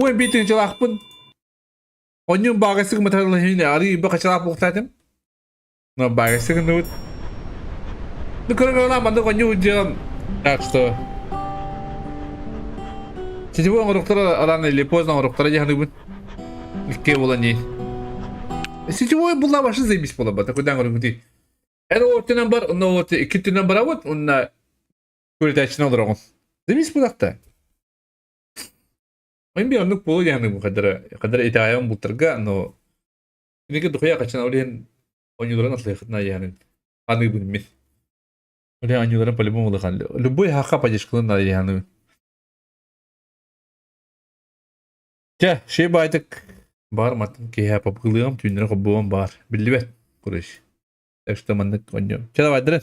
Ойын бейтін жалақпын. Onun bagajı matalı yine arı bir kaçarak buktaydım. No bagajı nut. Ну короче, манда коню делам. Так что сетевой доктора рано или поздно доктора яхныбын. Икке болани. Сетевой була башы заебись бола ба. Такой даңгыр гүти. Эре ортынан бар, но орты иккетинен бара вот, онна көрөтачына олорогон. Заебись булакта. Мен bir anlık bolu yani bu kadar itayam bulturga no ini dokuya kaçan olehen oyuncuların atlayıkına yani anı bilmez. Öyle oyuncuların по-любому olacak. Любой haqa paylaşkılığında yani. Ya şey baydık var matım ki yapıp kılığım tüyünleri kobuğum var. Billi bet kuruş. Tekste mandık oynuyorum. Çala baydıran.